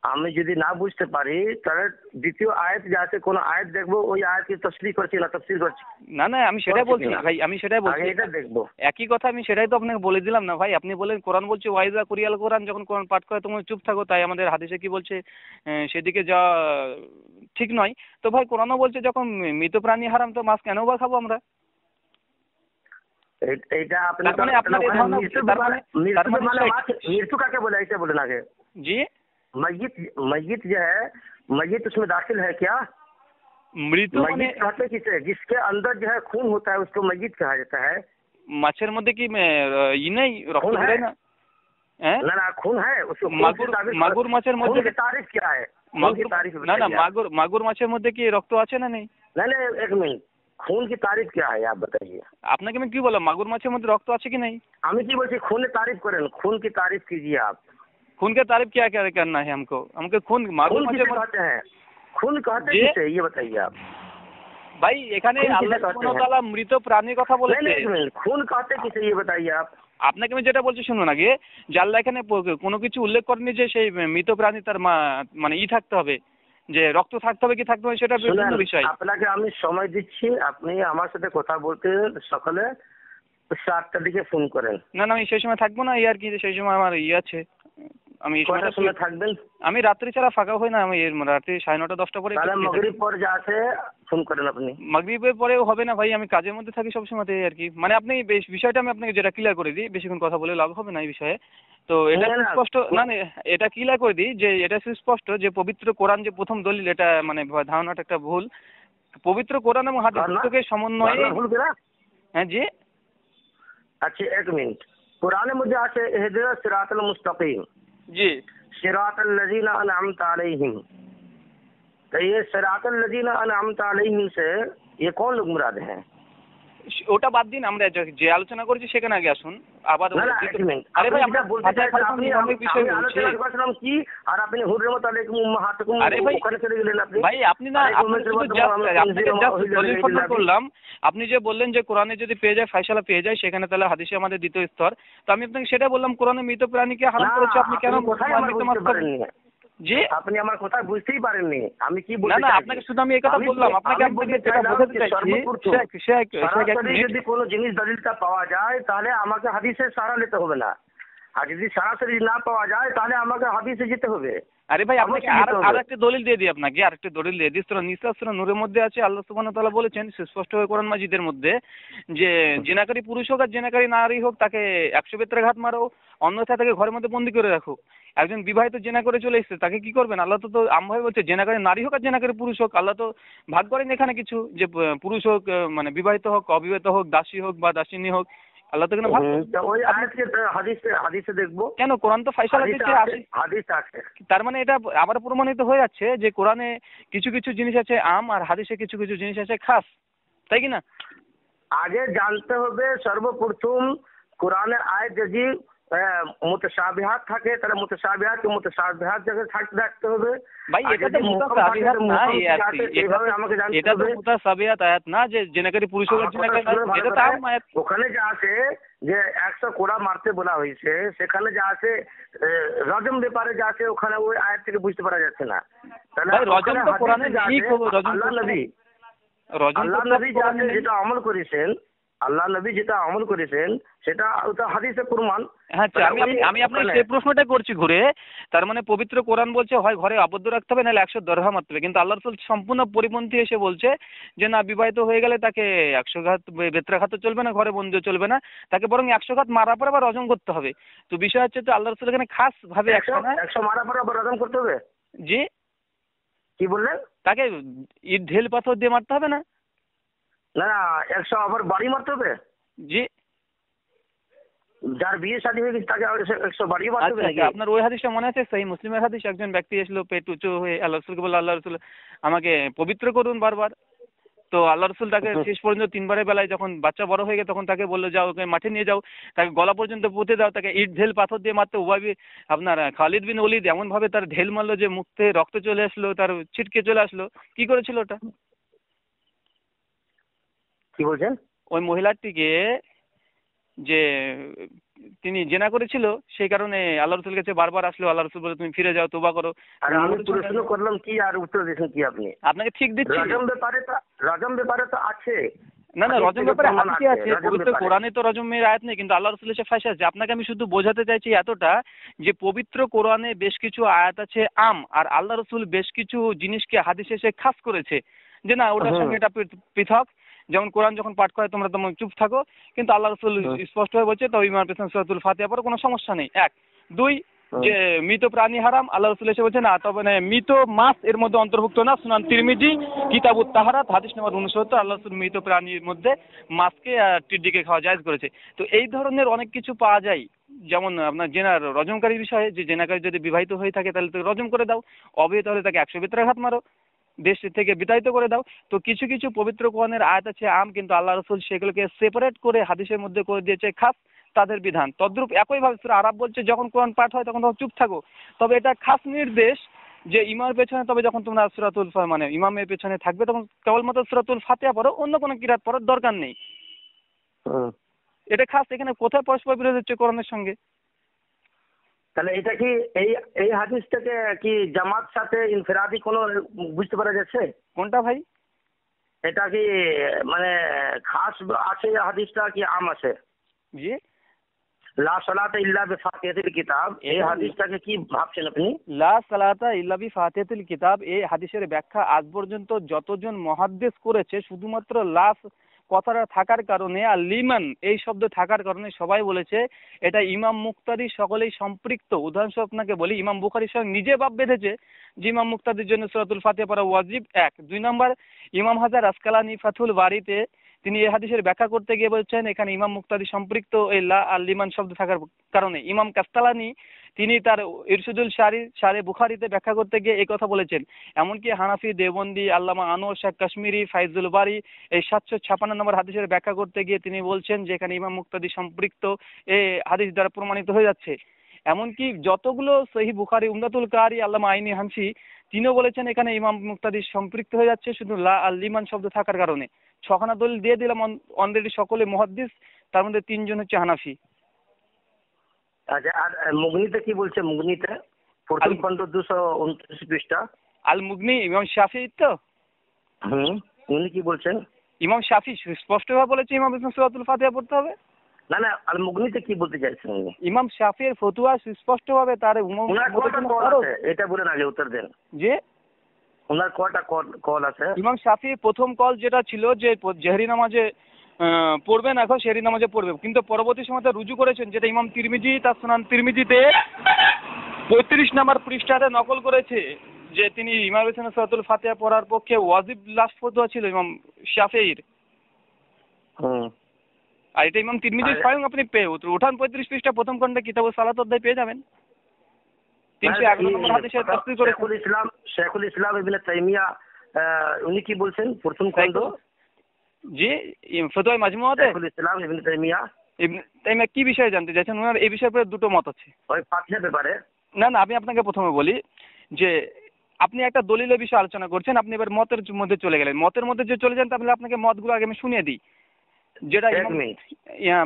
আমি যদি না বুঝতে পারি তাহলে দ্বিতীয় আয়াত যে আছে কোন আয়াত দেখবো, ওই আয়াতকে তাফসীর করছি না তাফসীর করছি। না না, আমি সেটাই বলছি ভাই, আমি সেটাই বলছি, এটা দেখবো। একই কথা, আমি সেটাই তো আপনাকে বলে দিলাম না ভাই। আপনি বলেন কোরআন বলছে ওয়াইজা কুরিয়াল কোরআন, যখন কোরআন পাঠ করে তোমরা চুপ থাকো, তাই আমাদের হাদিসে কি বলছে সেদিকে যাওয়া ঠিক নয়। তো ভাই কোরআনও বলছে যখন মৃত প্রাণী হারাম, তো মাছ কেন বা খাবো আমরা? এইটা মৃত্যু কাকে বলে এইটা বলেন আগে। জি, मय्यत जो है, मय्यत उसमें दाखिल है क्या? मृत कहते किसे? जिसके अंदर जो है खून होता है उसको मय्यत कहा जाता है। মাছের মধ্যে কি नहीं রক্ত বেরোয় না? না खून है उसको। মাগুর মাছের মধ্যে तारीफ क्या है? না না, মাগুর মাছের মধ্যে কি রক্ত আছে না নেই? नहीं, एक मिनट, खून की तारीफ क्या है आप बताइए। আপনাকে আমি কি বললাম, মাগুর মাছের মধ্যে রক্ত আছে কি নেই? আমি কি বলছি खून तारीफ करें, खून की तारीफ कीजिए आप। खून की तारीफ क्या क्या करना है हमको? खून मागुर माছের कहते हैं, खून कहते किसे ये बताइए आप भाई। এখানে আল্লাহ সুবহানাহু ওয়া তাআলা মৃত প্রাণীর কথা বলেছে। खून कहते किसे ये बताइए आप। আপনাকে আমি যেটা বলছি শুনুন আগে, যে আল্লাহ এখানে কোনো কিছু উল্লেখ করেনি যে সেই মৃত প্রাণী তার মানে থাকতে হবে, যে রক্ত থাকতে হবে কি থাকতে হবে সেটা বিভিন্ন বিষয়। আপনাকে আমি সময় দিচ্ছি, আপনি আমার সাথে কথা বলতে সকালে 7টার দিকে ফোন করেন। না না, আমি সেই সময় থাকবো না, আর কি সেই সময় আমার আছে, আমি এই কটার সময় থাকবেন? আমি রাত্রি ছাড়া ফাঁকা হই না, আমি রাত্রি 9:30 10টা পরে। তাহলে মাগরিব পর যা আছে ফোন করেন আপনি। মাগরিবের পরেও হবে না ভাই, আমি কাজের মধ্যে থাকি সবসময় আর কি। মানে আপনি বিষয়টা আমি আপনাকে যেটা ক্লিয়ার করে দিই, বেশিক্ষণ কথা বলে লাভ হবে না এই বিষয়ে। তো এটা সুস্পষ্ট না, এটা ক্লিয়ার করে দিই যে এটা সুস্পষ্ট যে পবিত্র কোরআন যে প্রথম দলিল, এটা মানে ধারণাটা একটা ভুল। পবিত্র কোরআন এবং হাদিস দুটোকে সমন্বয়ে। হ্যাঁ জি, আচ্ছা 1 মিনিট। কোরআনের মধ্যে আছে ইহদিনাস সিরাতাল মুস্তাকিম, জি सिरातल लजीना अनअमता अलैहिम। तो ये सिरातल लजीना अनअमता अलैहिम से ये कौन लोग मुराद हैं? ওটা বাদ দিন, আমরা যে আলোচনা করেছি সেখানে আগে আসুন। আবার আরে ভাই আমরা বলতে চাইছি আপনি অনেক বিষয় আলোচনা করছিলাম কি, আর আপনি হুররিমাত আলাইকুম উম্মাহাতুকুম ওখানে চলে গেলেন আপনি। ভাই আপনি না, আপনাকে বললাম, আপনি যে বললেন যে কোরআনে যদি পেয়ে যায় ফায়সালা পেয়ে যায়, সেখানে তাহলে হাদিসে আমাদের দ্বিতীয় স্তর। তো আমি আপনাকে সেটা বললাম, কোরআনে মৃত প্রাণীকে হারাম করেছে, আপনি কেন মৃত মাছ খাবেন? জি আপনি আমার কথা বুঝতেই পারেননি আমি কি বলতে না চাইছি। আপনাকে শুধু আমি এই কথা বললাম, আপনাকে যেটা বোঝাতে চাইছি, যদি কোনো জিনিস দলিলটা পাওয়া যায় তাহলে আমাকে হাদিসের সাহারা নিতে হবে না, আর যদি সরাসরি না পাওয়া যায় তাহলে আমাকে হাদিসে যেতে হবে। আরে ভাই আপনাকে আর একটা দলিল দিয়ে দিই, আপনাকে আরেকটা দলিল দিয়ে দিই। সূরা নিসা সূরা নূরের মধ্যে আছে, আল্লাহ সুবহানাহু ওয়া তাআলা বলেছেন সুস্পষ্টভাবে কোরআন মাজিদের মধ্যে যে জিনাকারী পুরুষ হোক আর জিনাকারী নারী হোক তাকে 100 বেত্রাঘাত মারো, অন্যথায় তাকে ঘরের মধ্যে বন্দী করে রাখো। একজন বিবাহিত জেনা করে চলে এসেছে, তাকে কি করবেন? আল্লাহ তো আমভাবে বলছে জেনাকারী নারী হোক আর জেনাকারী পুরুষ হোক, আল্লাহ তো ভাগ করেন এখানে কিছু, যে পুরুষ হোক মানে বিবাহিত হোক, অবিবাহিত হোক, দাসী হোক বা দাসিনী হোক, আল্লাহ তো এখানে ভাগ। ওই আয়াতকে হাদিসে দেখবো কেন? কোরআন তো ফায়সালা দিচ্ছে, হাদিস আছে। তার মানে এটা আবার প্রমাণিত হয়ে যাচ্ছে যে কোরআনে কিছু কিছু জিনিস আছে আম আর হাদিসে কিছু কিছু জিনিস আছে খাস, তাই কি না? আগে জানতে হবে সর্বপ্রথম কোরআনের আয়াত যদি মুতাশাবিহাত থাকে তাহলে মুতাশাবিহাত জায়গায় থাকতে হবে। ভাই এটা তো মুতাশাবিহাত না, এইভাবে আমাকে জানতে হবে। এটা তো মুতাশাবিহাত আয়াত না যে জেনাকারী পুরুষ হোক জেনাকারী নারী, এটা তো আম আয়াত। ওখানে যা আছে যে 100 কোড়া মারতে বলা হয়েছে, সেখানে যা আছে রজম ব্যাপারে যা আছে ওখানে ওই আয়াত থেকে বুঝতে পারা যাচ্ছে না। তাহলে রজম তো কোরআনে নেই। আল্লাহ নবী যেটা আমল করেছেন, আল্লাহ নবী যেটা আমল করেছেন সেটা ওটা হাদিসে প্রমাণ। হ্যাঁ আমি আপনাকে সেই প্রশ্নটা করছি ঘুরে। তার মানে পবিত্র কোরআন বলছে হয় ঘরে আবদ্ধ রাখতে হবে নাহলে 100 দরহা মারতে হবে, কিন্তু আল্লাহ রাসূল সম্পূর্ণ পরিপন্থী এসে বলছে যে না, বিবাহিত হয়ে গেলে তাকে 100 ঘাত বেত্রাঘাতও চলবে না, ঘরে বন্দিও চলবে না, তাকে বরং 100 ঘাত মারার পর আবার রজম করতে হবে। তো বিষয় হচ্ছে তো আল্লাহ রাসূল এখানে খাস ভাবে 100 মারার পর আবার রজম করতে হবে। জি কি বললেন? তাকে ইট ঢেল পাথর দিয়ে মারতে হবে না? না 100 আবার বাড়ি মারতে হবে। জি যার বিয়ে শাদী হয়ে গেছে তাকে 100 বাড়ি মারতে হবে নাকি? আপনার ওই হাদিসটা মনে আছে? সহিহ মুসলিমের হাদিস, একজন ব্যক্তি এসেছিল পেট উঁচু হয়ে আল্লাহ রাসূলকে বলল, আল্লাহ রাসূল আমাকে পবিত্র করুন বারবার। তো আল্লাহ রাসূল তাকে শেষ পর্যন্ত 3 বারের বেলায় যখন বাচ্চা বড় হয়ে গেছে তখন তাকে বললো যাও ওকে মাঠে নিয়ে যাও, তাকে গলা পর্যন্ত পুঁতে দাও, তাকে ইট ঢেল পাথর দিয়ে মারতে। উবাই আপনার খালিদ বিন ওলীদ এমন ভাবে তার ঢেল মারলো যে মুখ থেকে রক্ত চলে আসলো, তার ছিটকে চলে আসলো। কি করেছিল ওটা? কি বলছেন? ওই মহিলাটিকে যে তিনি জেনা করেছিল সেই কারণে আল্লাহ রাসূলের কাছে বারবার আসলো, আল্লাহ রাসূল বলে তুমি ফিরে যাও, তওবা করো। আর আমি প্রশ্ন করলাম কি আর উত্তর দিয়েছেন কি আপনি? আপনাকে ঠিক দিচ্ছি। রজম ব্যাপারে তো আছে। না রজম ব্যাপারে হাদিসে আছে, পবিত্র কোরআনে তো রজমের আয়াত নেই, কিন্তু আল্লাহ রাসূলের সে ফায়সালা আছে। আপনাকে আমি শুধু বোঝাতে চাইছি এতটা যে পবিত্র কোরআনে বেশ কিছু আয়াত আছে আম, আর আল্লাহ রাসূল বেশ কিছু জিনিসকে হাদিসে এসে খাস করেছে যে না ওটার সঙ্গে এটা পৃথক। যেমন কোরআন যখন পাঠ করে তোমরা তেমন চুপ থাকো, কিন্তু আল্লাহ রাসূল স্পষ্টভাবে বলছে তো ইমার পেছনে সূরাতুল ফাতিহা পড়ো, কোনো সমস্যা নেই। 1 2 যে মৃত প্রাণী হারাম, আল্লাহ রাসূল এসে বলছে না, তবে মৃত মাছ এর মধ্যে অন্তর্ভুক্ত না। সুনান তিরমিজি কিতাবুত তাহারাত হাদিস নম্বর 69, আল্লাহ রাসূল মৃত প্রাণীর মধ্যে মাছকে আর টিড্ডিকে খাওয়া জায়েজ করেছে। তো এই ধরনের অনেক কিছু পাওয়া যায়, যেমন আপনার জেনার রজমকারী বিষয়ে, যে জেনাকারী যদি বিবাহিত হয়ে থাকে তাহলে তাকে রজম করে দাও, অবিবাহিত হলে তাকে 100 বেত্রাঘাত মারো, দেশ থেকে বিতাড়িত করে দাও। তো কিছু কিছু পবিত্র কোরআনের আয়াত আছে আম, কিন্তু আল্লাহ রাসূল সেগুলোকে সেপারেট করে হাদিসের মধ্যে করে দিয়েছে খাস তাদের বিধান। তদ্রূপ একইভাবে সূরা আরাব বলছে যখন কোরআন পাঠ হয় তখন চুপ থাকো, তবে এটা খাস নির্দেশ যে ইমামের পেছনে, তবে যখন তোমরা সূরাতুল মানে ইমামের পেছনে থাকবে তখন কেবলমাত্র সূরাতুল ফাতিহা পড়ো, অন্য কোনো কিরাত পড়ার দরকার নেই। এটা খাস। এখানে কোথায় পরস্পর বিরোধ হচ্ছে কোরআনের সঙ্গে? তাহলে এটা কি এই হাদিসটাকে কি জামাত সাথে ইনফিরাদি কোনো বুঝতে পারা যাচ্ছে? কোনটা ভাই? এটা কি মানে খাস আছে হাদিসটা কি আম আছে? জি লা সালাতা ইল্লা বিফাতিহাতিল কিতাব, এই হাদিসটাকে কি ভাবছেন আপনি? লা সালাতা ইল্লা বিফাতিহাতিল কিতাব, এই হাদিসের ব্যাখ্যা আজ পর্যন্ত যতজন মুহাদ্দিস করেছে শুধুমাত্র লা কথাটা থাকার কারণে আর লিমান এই শব্দ থাকার কারণে সবাই বলেছে এটা ইমাম মুক্তাদি সকলেই সম্পৃক্ত। উদাহরণস্বরূপ আপনাকে বলি, ইমাম বুখারী স্বয়ং নিজে বাপ বেঁধেছে যে ইমাম মুক্তাদির জন্য সূরাতুল ফাতিহা পড়া ওয়াজিব, এক। 2 নম্বর, ইমাম হাজার আসকালানি ফাথুল বারিতে তিনি এই হাদিসের ব্যাখ্যা করতে গিয়ে বলছেন এখানে ইমাম মুক্তাদি সম্পৃক্ত এই লা আর লিমান শব্দ থাকার কারণে। ইমাম কাস্তালানি তিনি তার ইরশুদুল শারে বুখারীতে ব্যাখ্যা করতে গিয়ে এই কথা বলেছেন। এমনকি হানাফি, দেওবন্দি, আল্লামা আনোয়ার শাহ কাশ্মীরি, ফাইজুল বারি এই 756 নম্বর হাদিসের ব্যাখ্যা করতে গিয়ে তিনি বলছেন যে এখানে ইমাম মুক্তাদি সম্পৃক্ত এই হাদিস দ্বারা প্রমাণিত হয়ে যাচ্ছে। এমনকি যতগুলো সহিহ বুখারী, উমদাতুল কারি, আল্লামা আইনি হানফি তিনিও বলেছেন এখানে ইমাম মুক্তাদি সম্পৃক্ত হয়ে যাচ্ছে শুধু লা আর লিমান শব্দ থাকার কারণে। 6খানা দলিল দিয়ে দিলাম অলরেডি, সকলে মুহাদ্দিস, তার মধ্যে 3 জন হচ্ছে হানাফি। আচ্ছা, আর মুগনিতে কি বলছে? মুগনিতে প্রথম খণ্ড 229 পৃষ্ঠা আল মুগনি ইমাম শাফিঈ তো। উনি কি বলছেন? ইমাম শাফিঈ স্পষ্টভাবে বলেছে ইমাম সূরাতুল ফাতিহা পড়তে হবে। না না, আল মুগনিতে কি বলতে চাইছেন উনি? ইমাম শাফিঈর ফতোয়া সুস্পষ্টভাবে তার ওনার কয়টা কল আছে এটা বলেন, আগে উত্তর দেন। যে ওনার কয়টা কল আছে? ইমাম শাফিঈর প্রথম কল যেটা ছিল যে জেহরি নামাজে পড়বে না, এখন শেহরি নামাজে পড়বে, কিন্তু পরবর্তী সময় রুজু করেছেন যেটা ইমাম তিরমিজি তার সুনান তিরমিজিতে 35 নম্বর পৃষ্ঠাতে নকল করেছে যে তিনি ইমাম হোসেন সূরাতুল ফাতিহা পড়ার পক্ষে ওয়াজিব লাস্ট ফতোয়া ছিল ইমাম শাফিঈর। আর এটা ইমাম তিরমিজি স্বয়ং আপনি উঠান 35 পৃষ্ঠা প্রথম খণ্ডে কিতাবুস সালাত অধ্যায় পেয়ে যাবেন। 311 নম্বর হাদিসে তাফসীর করে শেখুল ইসলাম ইবনে তাইমিয়া উনি কি বলছেন প্রথম খণ্ড? জি, ফতোয়া মাজমুআতে শেখুল ইসলাম ইবনে তাইমিয়া কি বিষয়ে জানতে চাইছেন? ওনার এই বিষয়ে পুরো দুটো মত আছে। ওই ফাতিহার ব্যাপারে? না না, আমি আপনাকে প্রথমে বলি যে আপনি একটা দলিলের বিষয়ে আলোচনা করছেন, আপনি এবার মতের মধ্যে চলে গেলেন। মতের মধ্যে যে চলে যান তাহলে আপনাকে মতগুলো আগে আমি শুনিয়ে দিই। যেটা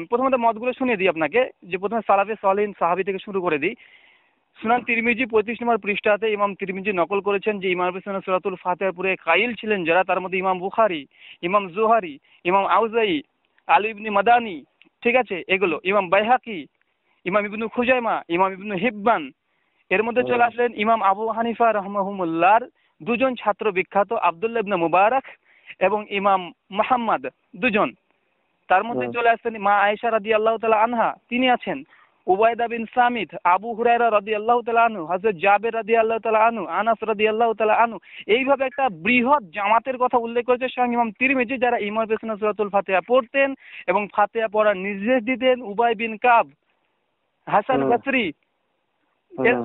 প্রথমত মতগুলো শুনিয়ে দিই আপনাকে, যে প্রথমে সালাফে সালিহিন সাহাবী থেকে শুরু করে দিই। সুনান তিরমিজি 35 নম্বর পৃষ্ঠাতে ইমাম তিরমিজি নকল করেছেন যে ইমাম হোসেন সূরাতুল ফাতিহার পুরে কাইল ছিলেন যারা, তার মধ্যে ইমাম বুখারী, ইমাম জুহারি, ইমাম আউজাই, আলী ইবনে মাদানি, ঠিক আছে, এগুলো ইমাম বাইহাকি, ইমাম ইবনু খুজাইমা, ইমাম ইবনু হিব্বান। এর মধ্যে চলে আসলেন ইমাম আবু হানিফা রাহমাহুমুল্লাহর 2 জন ছাত্র বিখ্যাত আব্দুল্লাহ ইবনে মুবারক এবং ইমাম মুহাম্মদ 2 জন। তার মধ্যে চলে আসছেন মা আয়েশা রাদিয়াল্লাহু তাআলা আনহা, তিনি আছেন। উবাইদা বিন সামিত, আবু হুরায়রা রাদিয়াল্লাহু তাআলা আনহু, হযরত জাবের রাদিয়াল্লাহু তাআলা আনহু, আনাস রাদিয়াল্লাহু তাআলা আনহু। এইভাবে একটা বৃহৎ জামাতের কথা উল্লেখ করেছে স্বয়ং ইমাম তিরমিজি, যারা ইমাম হোসেন সূরাতুল ফাতিহা পড়তেন এবং ফাতিহা পড়ার নির্দেশ দিতেন। উবাই বিন কাব, হাসান বসরি,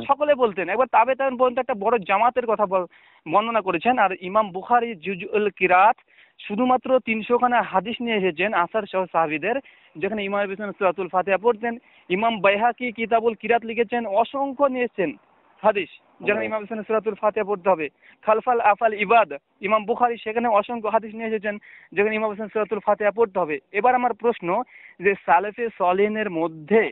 সকলে বলতেন। একবার তাবে তাবেঈন পর্যন্ত একটা বড় জামাতের কথা বর্ণনা করেছেন। আর ইমাম বুখারী জুজউল কিরাত শুধুমাত্র 300 খানা হাদিস নিয়ে এসেছেন আসার সহ সাহাবীদের, যেখানে ইমাম হোসেন সূরাতুল ফাতিহা পড়তেন। ইমাম বাইহাকি কিতাবুল কিরাত লিখেছেন, অসংখ্য নিয়েছেন হাদিস যেখানে ইমাম হোসেন সূরাতুল ফাতিহা পড়তে হবে। খালফাল আফাল ইবাদ, ইমাম বুখারী সেখানে অসংখ্য হাদিস নিয়ে এসেছেন যেখানে ইমাম হোসেন সূরাতুল ফাতিহা পড়তে হবে। এবার আমার প্রশ্ন যে সালেফে সালিহিনের মধ্যে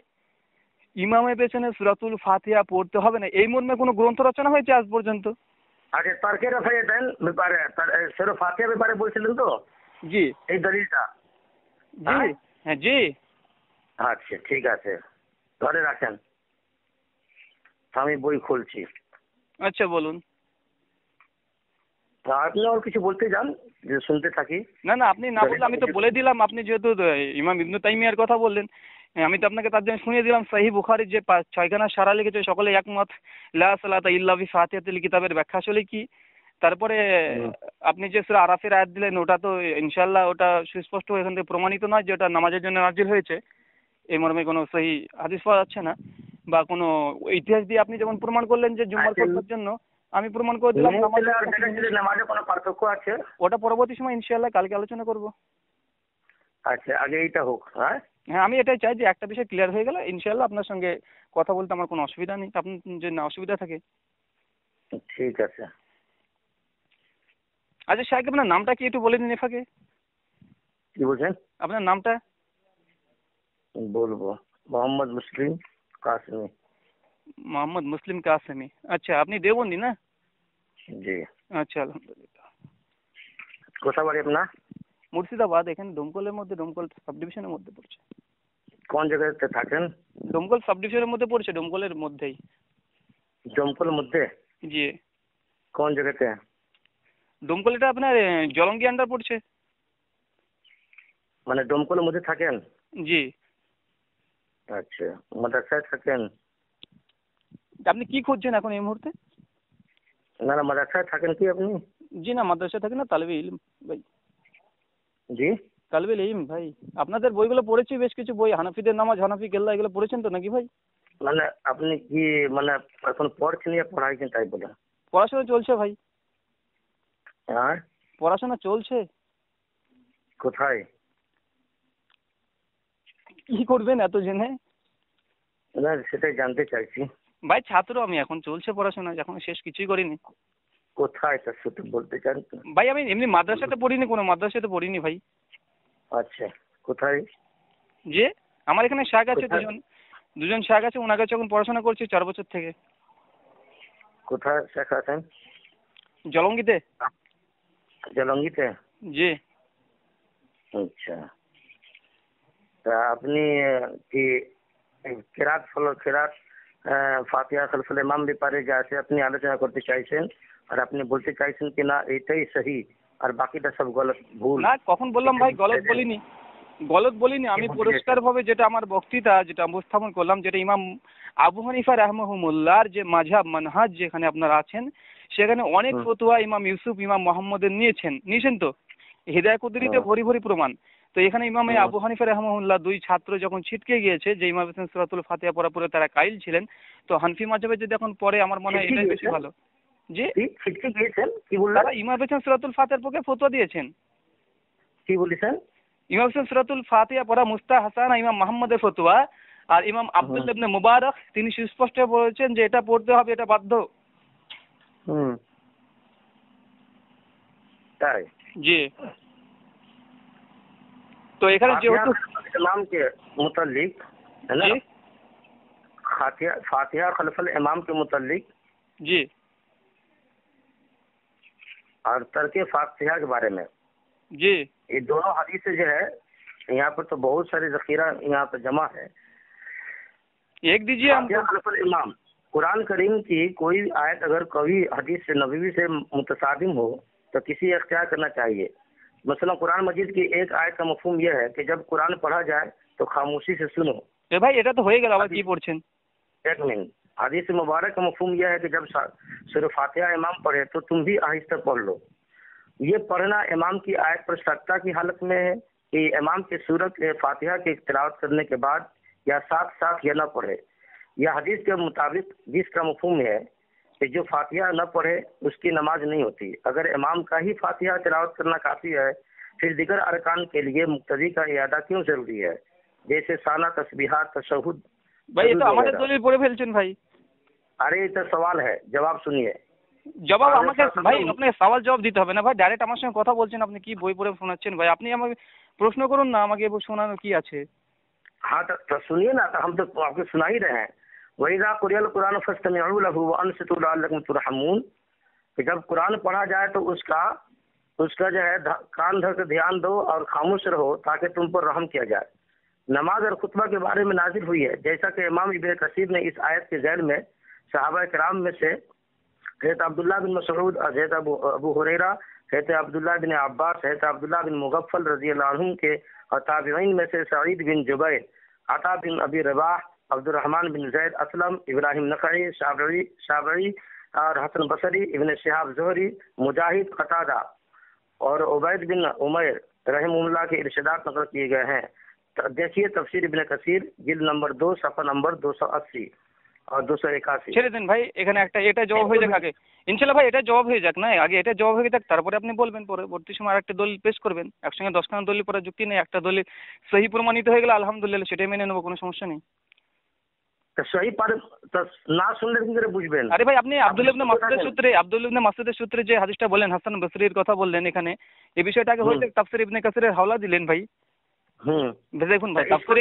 ইমামের পেছনে সূরাতুল ফাতিহা পড়তে হবে না, এই মর্মে কোনো গ্রন্থ রচনা হয়েছে আজ পর্যন্ত? আচ্ছা, তারকের ব্যাপারে সূরা ফাতিহার ব্যাপারে বলছিলেন তো? জি, এই দলিলটা? জি হ্যাঁ জি। আচ্ছা ঠিক আছে, ধরে রাখেন, আমি বই খুলছি। আচ্ছা বলুন। আপনি আর কিছু বলতে যান যে শুনতে থাকি? না না, আপনি না বললে আমি তো বলে দিলাম। আপনি যেহেতু ইমাম ইবনু তাইমিয়ার কথা বললেন, আমি তো আপনাকে তার জন্য শুনিয়ে দিলাম সহিহ বুখারীর যে 6খানা সারা লিখেছে সকলে একমত লা সালাতা ইল্লা বি ফাতিহাতিল কিতাবের ব্যাখ্যা আসলে কি। তারপরে আপনি যে সূরা আরাফের আয়াত দিলেন ওটা তো ইনশাআল্লাহ ওটা সুস্পষ্ট এখান থেকে প্রমাণিত নয় যে ওটা নামাজের জন্য নাযিল হয়েছে, এই মর্মে কোনো সহিহ হাদিস পাওয়া যাচ্ছে না। বা কোনো ইতিহাস দিয়ে আপনি যেমন প্রমাণ করলেন যে জুম্মার খোতবার জন্য, আমি প্রমাণ করে দিলাম নামাজে কোনো পার্থক্য আছে। ওটা পরবর্তী সময় ইনশাআল্লাহ কালকে আলোচনা করব। আচ্ছা, আগে এইটা হোক। হ্যাঁ হ্যাঁ, আমি এটাই চাই যে একটা বিষয় ক্লিয়ার হয়ে গেলে ইনশাআল্লাহ আপনার সঙ্গে কথা বলতে আমার কোনো অসুবিধা নেই। আপনার যদি না অসুবিধা থাকে। ঠিক আছে। আচ্ছা শাইখ, আপনার নামটা কি একটু বলে দিন এফাকে? কি বলছেন? আপনার নামটা বলবো, মোহাম্মদ মুসলিম কাসেমি। মোহাম্মদ মুসলিম কাসেমি। আচ্ছা, আপনি দেওবন্দি না? জি। আচ্ছা, আলহামদুলিল্লাহ। কোথা বাড়ি আপনার? মুর্শিদাবাদ, এখানে ডোমকলের মধ্যে, ডোমকল সাব ডিভিশনের মধ্যে পড়ছে। কোন জায়গাতে থাকেন? ডোমকল সাব ডিভিশনের মধ্যে পড়ছে, ডোমকলের মধ্যেই। জমকলের মধ্যে? জি। কোন জায়গাতে? ডোমকল এটা আপনার জলঙ্গি আন্ডার পড়ছে। মানে ডোমকলের মধ্যে থাকেন? জি। আচ্ছা, মাদ্রাসায় থাকেন? আপনি কি খুঁজছেন এখন এই মুহূর্তে? না না, মাদ্রাসায় থাকেন কি আপনি? জি না, মাদ্রাসায় থাকি না, তালেবে ইলম ভাই। জি, তালেবে ইলম ভাই। আপনাদের বইগুলো পড়েছি, বেশ কিছু বই, হানাফিদের নামাজ, হানাফি কেল্লা, এগুলো পড়েছেন তো নাকি ভাই? মানে আপনি কি মানে এখন পড়ছেন ইয়া পড়াইছেন তাই বলে? পড়াশোনা চলছে ভাই, হ্যাঁ, পড়াশোনা চলছে। কোথায়? কি করবেন এত জেনে? না সেটাই জানতে চাইছি। ভাই ছাত্র আমি, এখন চলছে পড়াশোনা, এখন শেষ কিছুই করিনি। কোথায় তা শুধু বলতে চান তো? ভাই আমি এমনি মাদ্রাসাতে পড়িনি, কোনো মাদ্রাসাতে পড়িনি ভাই। আচ্ছা, কোথায়? যে আমার এখানে শাখ আছে কোথায়? দুজন শাখ আছে, ওনার কাছে এখন পড়াশোনা করছি 4 বছর থেকে। কোথায় শেখা আছেন? জলঙ্গিতে। জলঙ্গিতে? জি। আচ্ছা, তা আপনি কি কেরাত ফলো কেরাত ফাতিহা খালফুল ইমাম ব্যাপারে যা আছে আপনি আলোচনা করতে চাইছেন, আর আপনি বলতে চাইছেন কি না এটাই সহি আর বাকিটা সব গলত ভুল? না, কখন বললাম ভাই গলত বলিনি, গলত বলিনি। আমি পরিষ্কারভাবে যেটা আমার বক্তৃতা যেটা উপস্থাপন করলাম, যেটা ইমাম আবু হানিফা রাহমাহুমুল্লাহর যে মাযহাব মানহাজ যেখানে আপনারা আছেন, সেখানে অনেক ফতোয়া ইমাম ইউসুফ, ইমাম মোহাম্মদের নিয়েছেন তো হিদায়াত কুদরিতে ভরি ভরি প্রমাণ। তো এখানে ইমাম আবু হানিফা রাহমাহুল্লাহ দুই ছাত্র যখন ছিটকে গিয়েছে, যে ইমাম হোসেন সূরাতুল ফাতিহা পড়া পড়ে তারা কাইল ছিলেন, তো হানফি মাযহাবে যদি এখন পড়ে আমার মনে হয় এটাই বেশি ভালো। জি, ছিটকে গিয়েছেন কি বললেন? তারা ইমাম হোসেন সূরাতুল ফাতিহার পক্ষে ফতোয়া দিয়েছেন। কি বলেছেন? ইমাম হোসেন সূরাতুল ফাতিহা পড়া মুস্তা হাসান ইমাম মোহাম্মদের ফতোয়া, আর ইমাম আব্দুল্লাহ ইবনে মুবারক তিনি সুস্পষ্ট বলেছেন যে এটা পড়তে হবে, এটা বাধ্য। তাই? জি। তো এখানে যেহেতু ইমাম के मुतालिक है ना, फातिहा खलफल इमाम के मुतालिक जी और तर्के फातिहा के बारे में जी ये दोनों हदीस जो है यहाँ पर तो बहुत सारे जखीरा यहाँ पर जमा है। एक दीजिए फातिहा खलफल इमाम, कुरान करीम की कोई आयत अगर कभी हदीस से नबवी से मुतसादिम हो तो किसी इख्तियार करना चाहिए। मसलन कुरान मजीद की एक आयत का मफहूम यह है कि जब कुरान पढ़ा जाए तो खामोशी से सुनो। भाई এটা তো হয়ে গেল, আবার কি পড়ছেন? एक मिनट, हदीस मुबारक का मफहूम यह है कि जब सूरह फातिहा इमाम पढ़े तो तुम भी आहिस्ता पढ़ लो। ये पढ़ना इमाम की आयत पर सख्ता की हालत में है कि इमाम की सूरत फातिहा की तिलावत करने के बाद या साथ साथ यह न पढ़े। यह हदीस के मुताबिक जिसका मफहूम है कि जो फातिहा न पढ़े उसकी नमाज नहीं होती। अगर इमाम का ही फातिहा तिलावत करना काफी है, फिर दिगर अरकान के लिए मुक्तदी का इयादा क्यों जरूरी है, जैसे साना, तस्बीहात, तशहुद। भाई ये तो আমাদের দলিল পড়ে ফেলছেন ভাই। আরে এটা সওয়াল है, জবাব শুনিয়ে। জবাব আমাকে ভাই, আপনাকে সওয়াল জবাব দিতে হবে না ভাই, ডাইরেক্ট আমার সঙ্গে কথা বলছেন, আপনি কি বই পড়ে শোনাচ্ছেন ভাই? আপনি আমাকে প্রশ্ন করুন না, আমাকে শোনানোর কি আছে? हाँ तो सुनिए ना, तो हम तो आपको सुना ही रहे हैं। वहीदा कुरियल कुरान फस्तमिउ लहु व अनसितु लअल्लकुम तुरहमून, कि जब कुरान पढ़ा जाए तो उसका जो है कान धर के ध्यान दो और खामोश रहो ताकि तुम पर रहम किया जाए। नमाज और खुतबा के बारे में नाजिल हुई है, जैसा कि इमाम इब्न कसीर ने इस आयत के ज़ैल में सहाबा किराम में से हज़रत अब्दुल्लाह बिन मसऊद, हज़रत अबू हुरैरा, हज़रत अब्दुल्लाह बिन अब्बास, हज़रत अब्दुल्लाह बिन मुगफ्फल रज़ियल्लाहु अन्हुम के और ताबिईन में से सईद बिन जुबैर, अता बिन अबी रबाह, अब्दुर्रहमान बिन ज़ैद असलम, इब्राहिम नखई, शाबई और हसन बसरी, इब्न शिहाब ज़ुहरी, मुजाहिद, कतादा और उबैद बिन उमैर रहमुल्लाह के इरशादात नकल किए गए हैं। देखिए तफसीर इब्न कसीर जिल्द नंबर 2 सफ़ा नंबर 280 और 281। ছেড়ে দেন ভাই, এখানে একটা এটা জবাব হয়ে যাক আগে, ইনশাআল্লাহ ভাই এটা জবাব হয়ে যাক না, আগে এটা জবাব হয়ে যাক, তারপরে আপনি বলবেন, পরবর্তী সময় আরেকটা দলিল পেশ করবেন। একসঙ্গে 10খানা দলিল পড়ার যুক্তি নেই, একটা দলিল সহি প্রমাণিত হয়ে গেলে আলহামদুলিল্লাহ সেটাই মেনে নেবো, কোনো সমস্যা নেই। তো সহি পারে তো না শুনলে কি করে বুঝবেন? আরে ভাই আপনি আব্দুল্লাহ ইবনে মাসউদের সূত্রে যে হাদিসটা বললেন, হাসান বসরির কথা বললেন, এখানে এই বিষয়টা আগে হয়ে যাক, তাফসীর ইবনে কাসিরের হাওলা দিলেন ভাই। দেখুন ভাই, তাফসীর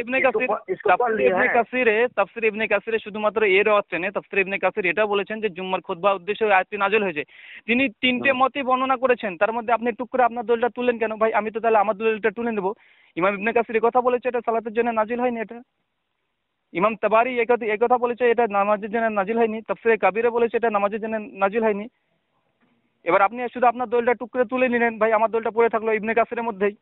ইবনে কাসিরে শুধুমাত্র এর অর্থে নেই। তাফসীর ইবনে কাসির এটা বলেছেন যে জুম্মার খুতবা উদ্দেশ্যে ওই আয়াতটি নাযিল হয়েছে। তিনি তিনটে মতই বর্ণনা করেছেন, তার মধ্যে আপনি টুক করে আপনার দলিলটা তুললেন কেন ভাই? আমি তো তাহলে আমার দলিলটা তুলে নেব। ইমাম ইবনে কাসির কথা বলেছে এটা সালাতের জন্য নাযিল হয়নি। এটা ইমাম তাবারি এই কথা বলেছে এটা নামাজের জন্য নাযিল হয়নি। তাফসীরে কাবিরে বলেছে এটা নামাজের জন্য নাযিল হয়নি। এবার আপনি শুধু আপনার দলিলটা টুক করে তুলে নিলেন ভাই, আমার দলিলটা পড়ে থাকলো ইবনে কাসিরের মধ্যেই।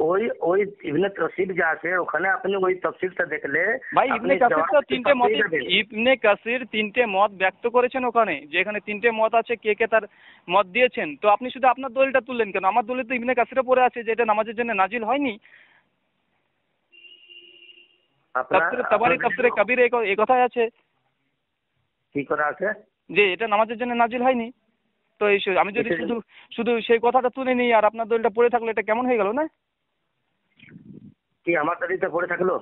ওই ওই ইবনে কাসির যা আছে ওখানে আপনি ওই তাফসীরটা দেখলে ভাই ইবনে কাসির তো ইবনে কাসির তিনটে মত ব্যক্ত করেছেন ওখানে, যে এখানে তিনটে মত আছে, কে কে তার মত দিয়েছেন। তো আপনি শুধু আপনার দলিলটা তুললেন কেন? আমার দলিল তো ইবনে কাসিরে পড়ে আছে যে এটা নামাজের জন্য নাজিল হয়নি। তাফসীরে তাবারি, তাফসীরে কাবিরে এই কথাই আছে। কি করা আছে? যে এটা নামাজের জন্য নাজিল হয়নি। তো এই আমি যদি শুধু শুধু সেই কথাটা তুলে নিই আর আপনার দলিলটা পড়ে থাকলো, এটা কেমন হয়ে গেল না? কি আমার দলিলটা পড়ে থাকলো?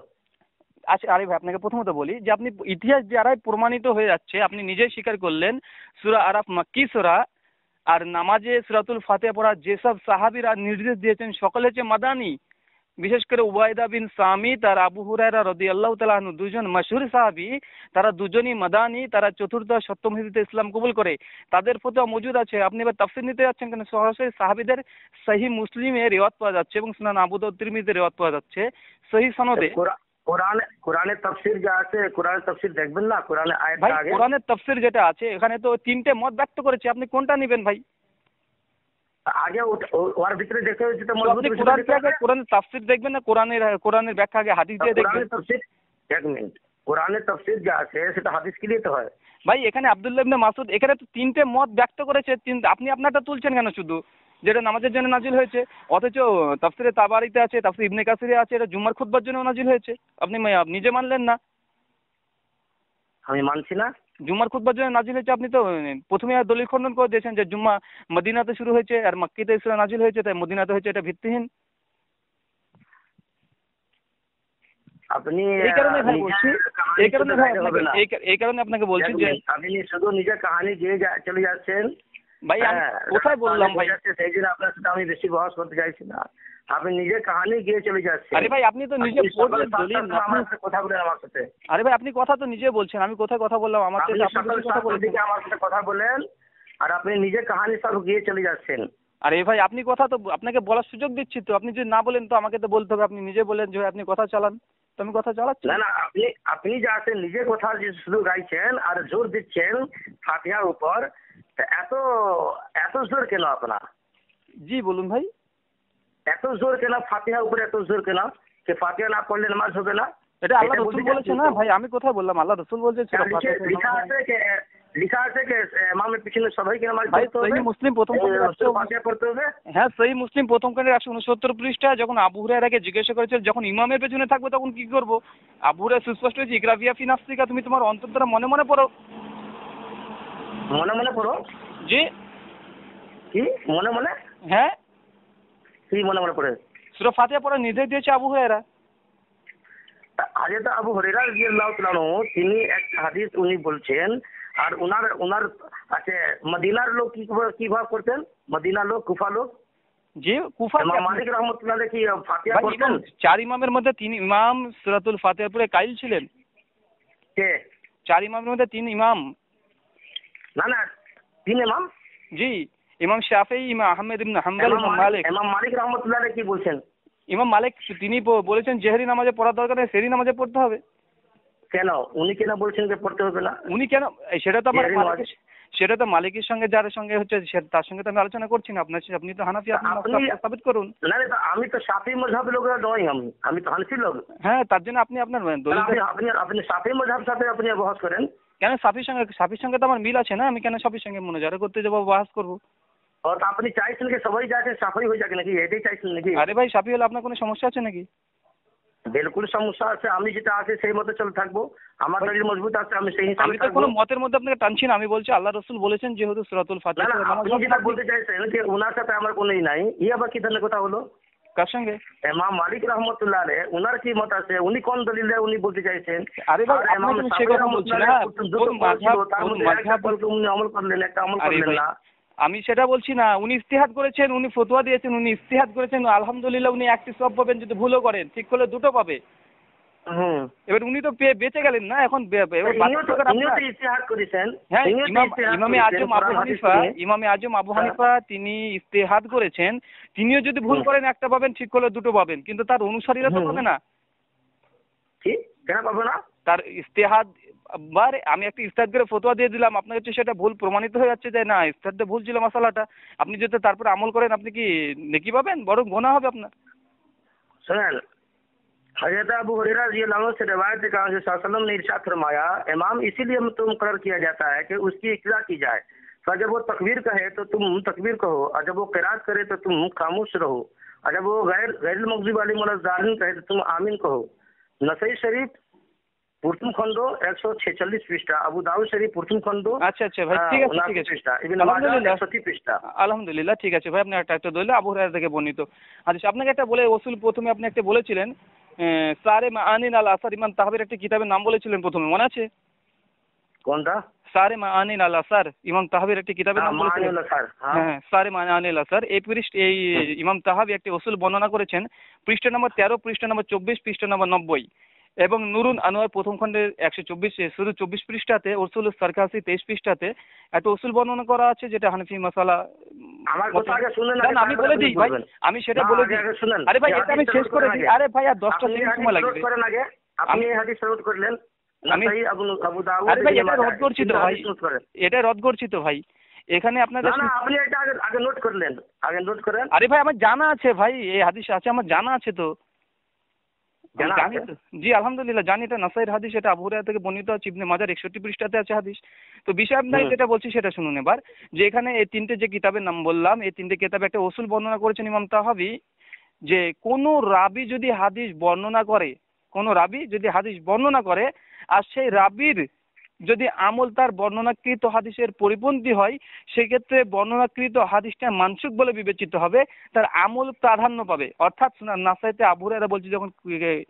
আচ্ছা আরে ভাই, আপনাকে প্রথমত বলি যে আপনি ইতিহাস দ্বারাই প্রমাণিত হয়ে যাচ্ছে, আপনি নিজেই স্বীকার করলেন সূরা আরাফ মাক্কি সূরা, আর নামাজে সূরাতুল ফাতিহা পড়া যেসব সাহাবীরা নির্দেশ দিয়েছেন সকলে হচ্ছে মাদানী। বিশেষ করে উবাইদা বিন সামিত আর আবু হুরায়রা রাদিয়াল্লাহু তাআলা আনহু, দুজন মাশহুর সাহাবী, তারা দুজনই মাদানী, তারা চতুর্থ সপ্তম হিজরিতে ইসলাম কবুল করে। তাদের ফতোয়া মজুদ আছে। আপনি এবার তাফসীর নিতে যাচ্ছেন কেন? সরাসরি সাহাবীদের সহিহ মুসলিমে রিওয়ায়াত পাওয়া যাচ্ছে এবং সুনান আবু দাউদ তিরমিজিতে রিওয়ায়াত পাওয়া যাচ্ছে সহিহ সনদে। কোরআনের তাফসীর যা আছে, কোরআনের তাফসীর দেখবেন না? কোরআনের আয়াতটা আগে, কোরআনের তাফসীর যেটা আছে এখানে তো তিনটে মত ব্যক্ত করেছে, আপনি কোনটা নেবেন ভাই? আগে ওর ভিতরে দেখতে হচ্ছে তো আপনি কোরআনের তাফসীর দেখবেন না কোরআনের ব্যাখ্যা আগে হাদিস দিয়ে দেখবেন? এক মিনিট, কোরআনের তাফসীর যা আছে সেটা হাদিস কি দিয়ে তো হয় ভাই। এখানে আব্দুল্লাহ ইবনে মাসউদ এখানে তো তিনটে মত ব্যক্ত করেছে, আপনি আপনারটা তুলছেন কেন শুধু? যেটা নামাজের জন্য নাজিল হয়েছে, অথচ তাফসীরে তাবারিতে আছে, তাফসীর ইবনে কাসিরে আছে এটা জুম্মার খুতবার জন্য নাজিল হয়েছে। আপনি নিজে মানলেন না। আমি মানছি না। জুম্মার খুতবার জন্য নাজিল হয়েছে, আপনি তো প্রথমে দলিল খণ্ডন করে দিয়েছেন যে জুম্মা মদিনাতে শুরু হয়েছে আর মক্কিতে সূরা নাজিল হয়েছে, তাই মদিনাতে হয়েছে, এটা ভিত্তিহীন। আপনি এই কারণে ভাই বলছি, এই কারণে আপনাকে বলছি যে আপনি শুধু নিজের কাহিনী দিয়ে চলে যাচ্ছেন ভাই। আমি কোথায় বললাম ভাই? সেই জন্য আপনার সাথে আমি বেশি বহস করতে চাইছি না। আপনি নিজের কাহিনী গিয়ে চলে যাচ্ছেন। আরে ভাই আপনি তো নিজে পড়লেন দলিল, আমার সাথে কথা বলেন আমার সাথে। আরে ভাই আপনি কথা তো নিজে বলছেন, আমি কোথায় কথা বললাম? আমার সাথে কথা বলেন, আমার সাথে কথা বলেন, আর আপনি নিজের কাহিনী সব গিয়ে চলে যাচ্ছেন। আরে ভাই আপনি কথা তো আপনাকে বলার সুযোগ দিচ্ছি তো, আপনি যদি না বলেন তো আমাকে তো বলতে হবে। আপনি নিজে বলেন যে আপনি কথা চালান, তো আমি কথা চালাচ্ছি না। না, আপনি যা আছেন নিজের কথা যে শুধু গাইছেন আর জোর দিচ্ছেন ফাতিহার উপর, এত এত জোর কেন আপনার? জি বলুন ভাই। এত জোর কেন ফাতিহার উপরে? এত জোর কেন যে ফাতিহা না পড়লে নামাজ হবে না? এটা আল্লাহ রাসূল বলেছে না ভাই, আমি কোথায় বললাম? আল্লাহ রাসূল বলেছে। লিখা আছে যে ইমামের পিছনে সবাইকে নামাজ পড়তে হবে। সহিহ মুসলিম প্রথম ফাতিহা পড়তে হবে। হ্যাঁ, সহিহ মুসলিম প্রথম খণ্ডের 169 পৃষ্ঠায় যখন আবু হুরায়রাকে জিজ্ঞাসা করেছিল যখন ইমামের পেছনে থাকবে তখন কি করব, আবু হুরায়রা সুস্পষ্ট হয়েছে ইকরা ফি নাফসিকা, তুমি তোমার অন্তর দ্বারা মনে মনে পড়ো। মনে মনে পড়ো? জি। কি মনে মনে? হ্যাঁ, কি মনে মনে পড়ে? সূরা ফাতিহা পড়ার নির্দেশ দিয়েছে আবু হুরায়রা। আগে তো আবু হুরায়রা রাদিয়াল্লাহু তাআলা আনহু তিনি এক হাদিস উনি বলছেন, আর উনার আছে মদিনার লোক কিভাবে করতেন? মদিনার লোক, কুফা লোক। জি, কুফা ইমাম মালিক রাহমাতুল্লাহ আলাইহি কি ফাতিহা পড়তেন? চার ইমামের মধ্যে তিন ইমাম সূরাতুল ফাতিহা পড়ে কাইল ছিলেন। কে? চার ইমামের মধ্যে তিন ইমাম। না না, তিন ইমাম? জি, ইমাম শাফিঈ, ইমাম আহমদ ইবনে হাম্বল, ইমাম মালিক। ইমাম মালিক রাহমাতুল্লাহ আলাইহি কি বলছেন? ইমাম মালিক তিনি বলেছেন জেহরি নামাজে পড়ার দরকার নেই, সেহরি নামাজে পড়তে হবে। কেন উনি কেন বলছেন যে পড়তে হবে না? উনি কেন? সেটা তো মালিকের সঙ্গে যার সঙ্গে হচ্ছে তার সঙ্গে তো আমি আলোচনা করছি না। আপনি তো হানাফি, আপনি সাবিত করুন। না আমি তো শাফি মাযহাবের লোক নই, আমি তো হানাফি লোক। হ্যাঁ, তার জন্য আপনি আপনার আপনি শাফি মাযহাব সাথে আপনি বহস করেন কেন? শাফির সঙ্গে তো আমার মিল আছে না, আমি কেন শাফির সঙ্গে মুনাজারা করতে যাবো, বহস করবো? আপনি চাইছেন কি সবাই যাচ্ছে শাফি হয়ে যাক নাকি? এটাই চাইছেন নাকি? আরে ভাই, শাফি হলে আপনার কোনো সমস্যা আছে নাকি? বিলকুল সমস্যা আছে। আমি যেটা আছে সেই মতো চলে থাকবো। আমার দলিল মজবুত আছে, আমি সেই হিসাবে আমি তো কোনো মতের মধ্যে আপনাকে টানছি না। আমি বলছি আল্লাহ রাসূল বলেছেন যেহেতু সূরাতুল ফাতিহা। আপনি যেটা বলতে চাইছেন যে ওনার সাথে আমার কোনোই নাই, আবার কি ধরনের কথা হলো? কার সঙ্গে? ইমাম মালিক রাহমাতুল্লাহ আলাইহি ওনার কি মত আছে? উনি কোন দলিলে উনি বলতে চাইছেন? আরে ভাই আপনি সে কথা বলছেন না, কোন মাযহাব উনি আমল করলেন, একটা আমল করলেন না। আমি সেটা বলছি না, উনি ইস্তেহাদ করেছেন, উনি ফতোয়া দিয়েছেন, উনি ইস্তেহাদ করেছেন, আলহামদুলিল্লাহ উনি একটি সব পাবেন, যদি ভুলও করেন, ঠিক করলে দুটো পাবে। হুম। এবার উনি তো বেঁচে গেলেন না, এখন এবার ইনিও তো ইস্তেহাদ করেছেন। হ্যাঁ, ইনিও তো ইস্তেহাদ ইমামে করেছেন আজম আবু কোরআন হাদিস হানিফা, নিয়ে। ইমামে আজম আবু হানিফা তিনি ইস্তেহাদ করেছেন, তিনিও যদি ভুল করেন একটা পাবেন, ঠিক করলে দুটো পাবেন, কিন্তু তার অনুসারীরা তো পাবে না। কি কেন পাবো না? তার ইস্তেহাদ আমি একটা ইস্তেহাদ করে ফতোয়া দিয়ে দিলাম, আপনার হচ্ছে সেটা ভুল প্রমাণিত হয়ে যাচ্ছে যে না ইস্তেহাদে ভুল ছিল মশালাটা, আপনি যদি তারপরে আমল করেন আপনি কি নেকি পাবেন, বরং গোনা হবে আপনার। सुनें, हजरत अबू हुरैरा रज़ियल्लाहु अन्हु से रिवायत है कि सल्लल्लाहु अलैहि वसल्लम ने इरशाद फरमाया, इमाम इसीलिए तो मुकर्रर किया जाता है कि उसकी इक्तदा की जाए। तो जब वो तकबीर कहे तो तुम तकबीर कहो, और जब वो क़िरात करे तो तुम खामोश रहो, और जब वो गैर मग़ज़ूब अलैहिम वलज़्ज़ालिमीन कहे तो तुम आमीन कहो। नसई शरीफ প্রথম খণ্ড 146 পৃষ্ঠা, আবু দাউদ শরীফ প্রথম খণ্ড। আচ্ছা আচ্ছা ভাই, ঠিক আছে ঠিক আছে, পৃষ্ঠা, ইবনে মাজাহ 130 পৃষ্ঠা। আলহামদুলিল্লাহ ঠিক আছে ভাই, আপনি একটা দলিল আবু হুরায়রা থেকে বর্ণিত হাদিস। আপনাকে একটা বলে ওসুল প্রথমে আপনি একটা বলেছিলেন সারে মাআনিন আল আসার, ইমাম তাহাবির একটা কিতাবের নাম বলেছিলেন প্রথমে, মনে আছে? কোনটা? সারে মাআনিন আল আসার, ইমাম তাহাবির একটা কিতাবের নাম বলেছিলেন। হ্যাঁ, সারে মাআনিন আল আসার। এই ইমাম তাহাবি একটি ওসুল বর্ণনা করেছেন, পৃষ্ঠা নম্বর 13, পৃষ্ঠা নম্বর 24, পৃষ্ঠা নম্বর 90 এবং নুরুন আনোয়ার প্রথম খণ্ডের 124 শুধু 24 পৃষ্ঠাতে, ওসুল সারকাসি 23 পৃষ্ঠাতে একটা ওসুল বর্ণনা করা আছে, যেটা হানাফি মাসালা। আমার কথা আগে শুনুন, আমি বলে দিই ভাই, আমি সেটা বলে দিই। আরে ভাই এটা আমি শেষ করে দিই, আরে ভাই আর 10টা সেকেন্ড সময় লাগবে। আপনি হাদিস রদ করলেন, আমি আবু দাউদ। আরে ভাই এটা রদ করছি তো ভাই, এটা রদ করছি তো ভাই, এখানে আপনাদের না আপনি এটা আগে নোট করলেন, আগে নোট করেন। আরে ভাই আমার জানা আছে ভাই, এই হাদিস আছে আমার জানা আছে তো, জানি তো। জি আলহামদুলিল্লাহ জানি, এটা নাসাইর হাদিস, এটা আবু হুরায়রা থেকে বর্ণিত আছে, ইবনে মাজাহ 61 পৃষ্ঠাতে আছে হাদিস। তো বিষয় আপনাকে যেটা বলছি সেটা শুনুন এবার, যে এখানে এই তিনটে যে কিতাবের নাম বললাম, এই তিনটে কিতাবে একটা ওসুল বর্ণনা করেছেন ইমাম তাহাবি, যে কোনো রাবি যদি হাদিস বর্ণনা করে, কোনো রাবি যদি হাদিস বর্ণনা করে আর সেই রাবির যদি আমল তার বর্ণনাকৃত হাদিসের পরিপন্থী হয়, সেক্ষেত্রে বর্ণনাকৃত হাদিসটা মানসুখ বলে বিবেচিত হবে, তার আমল প্রাধান্য পাবে। অর্থাৎ নাসাইতে আবু হুরায়রা বলছে যখন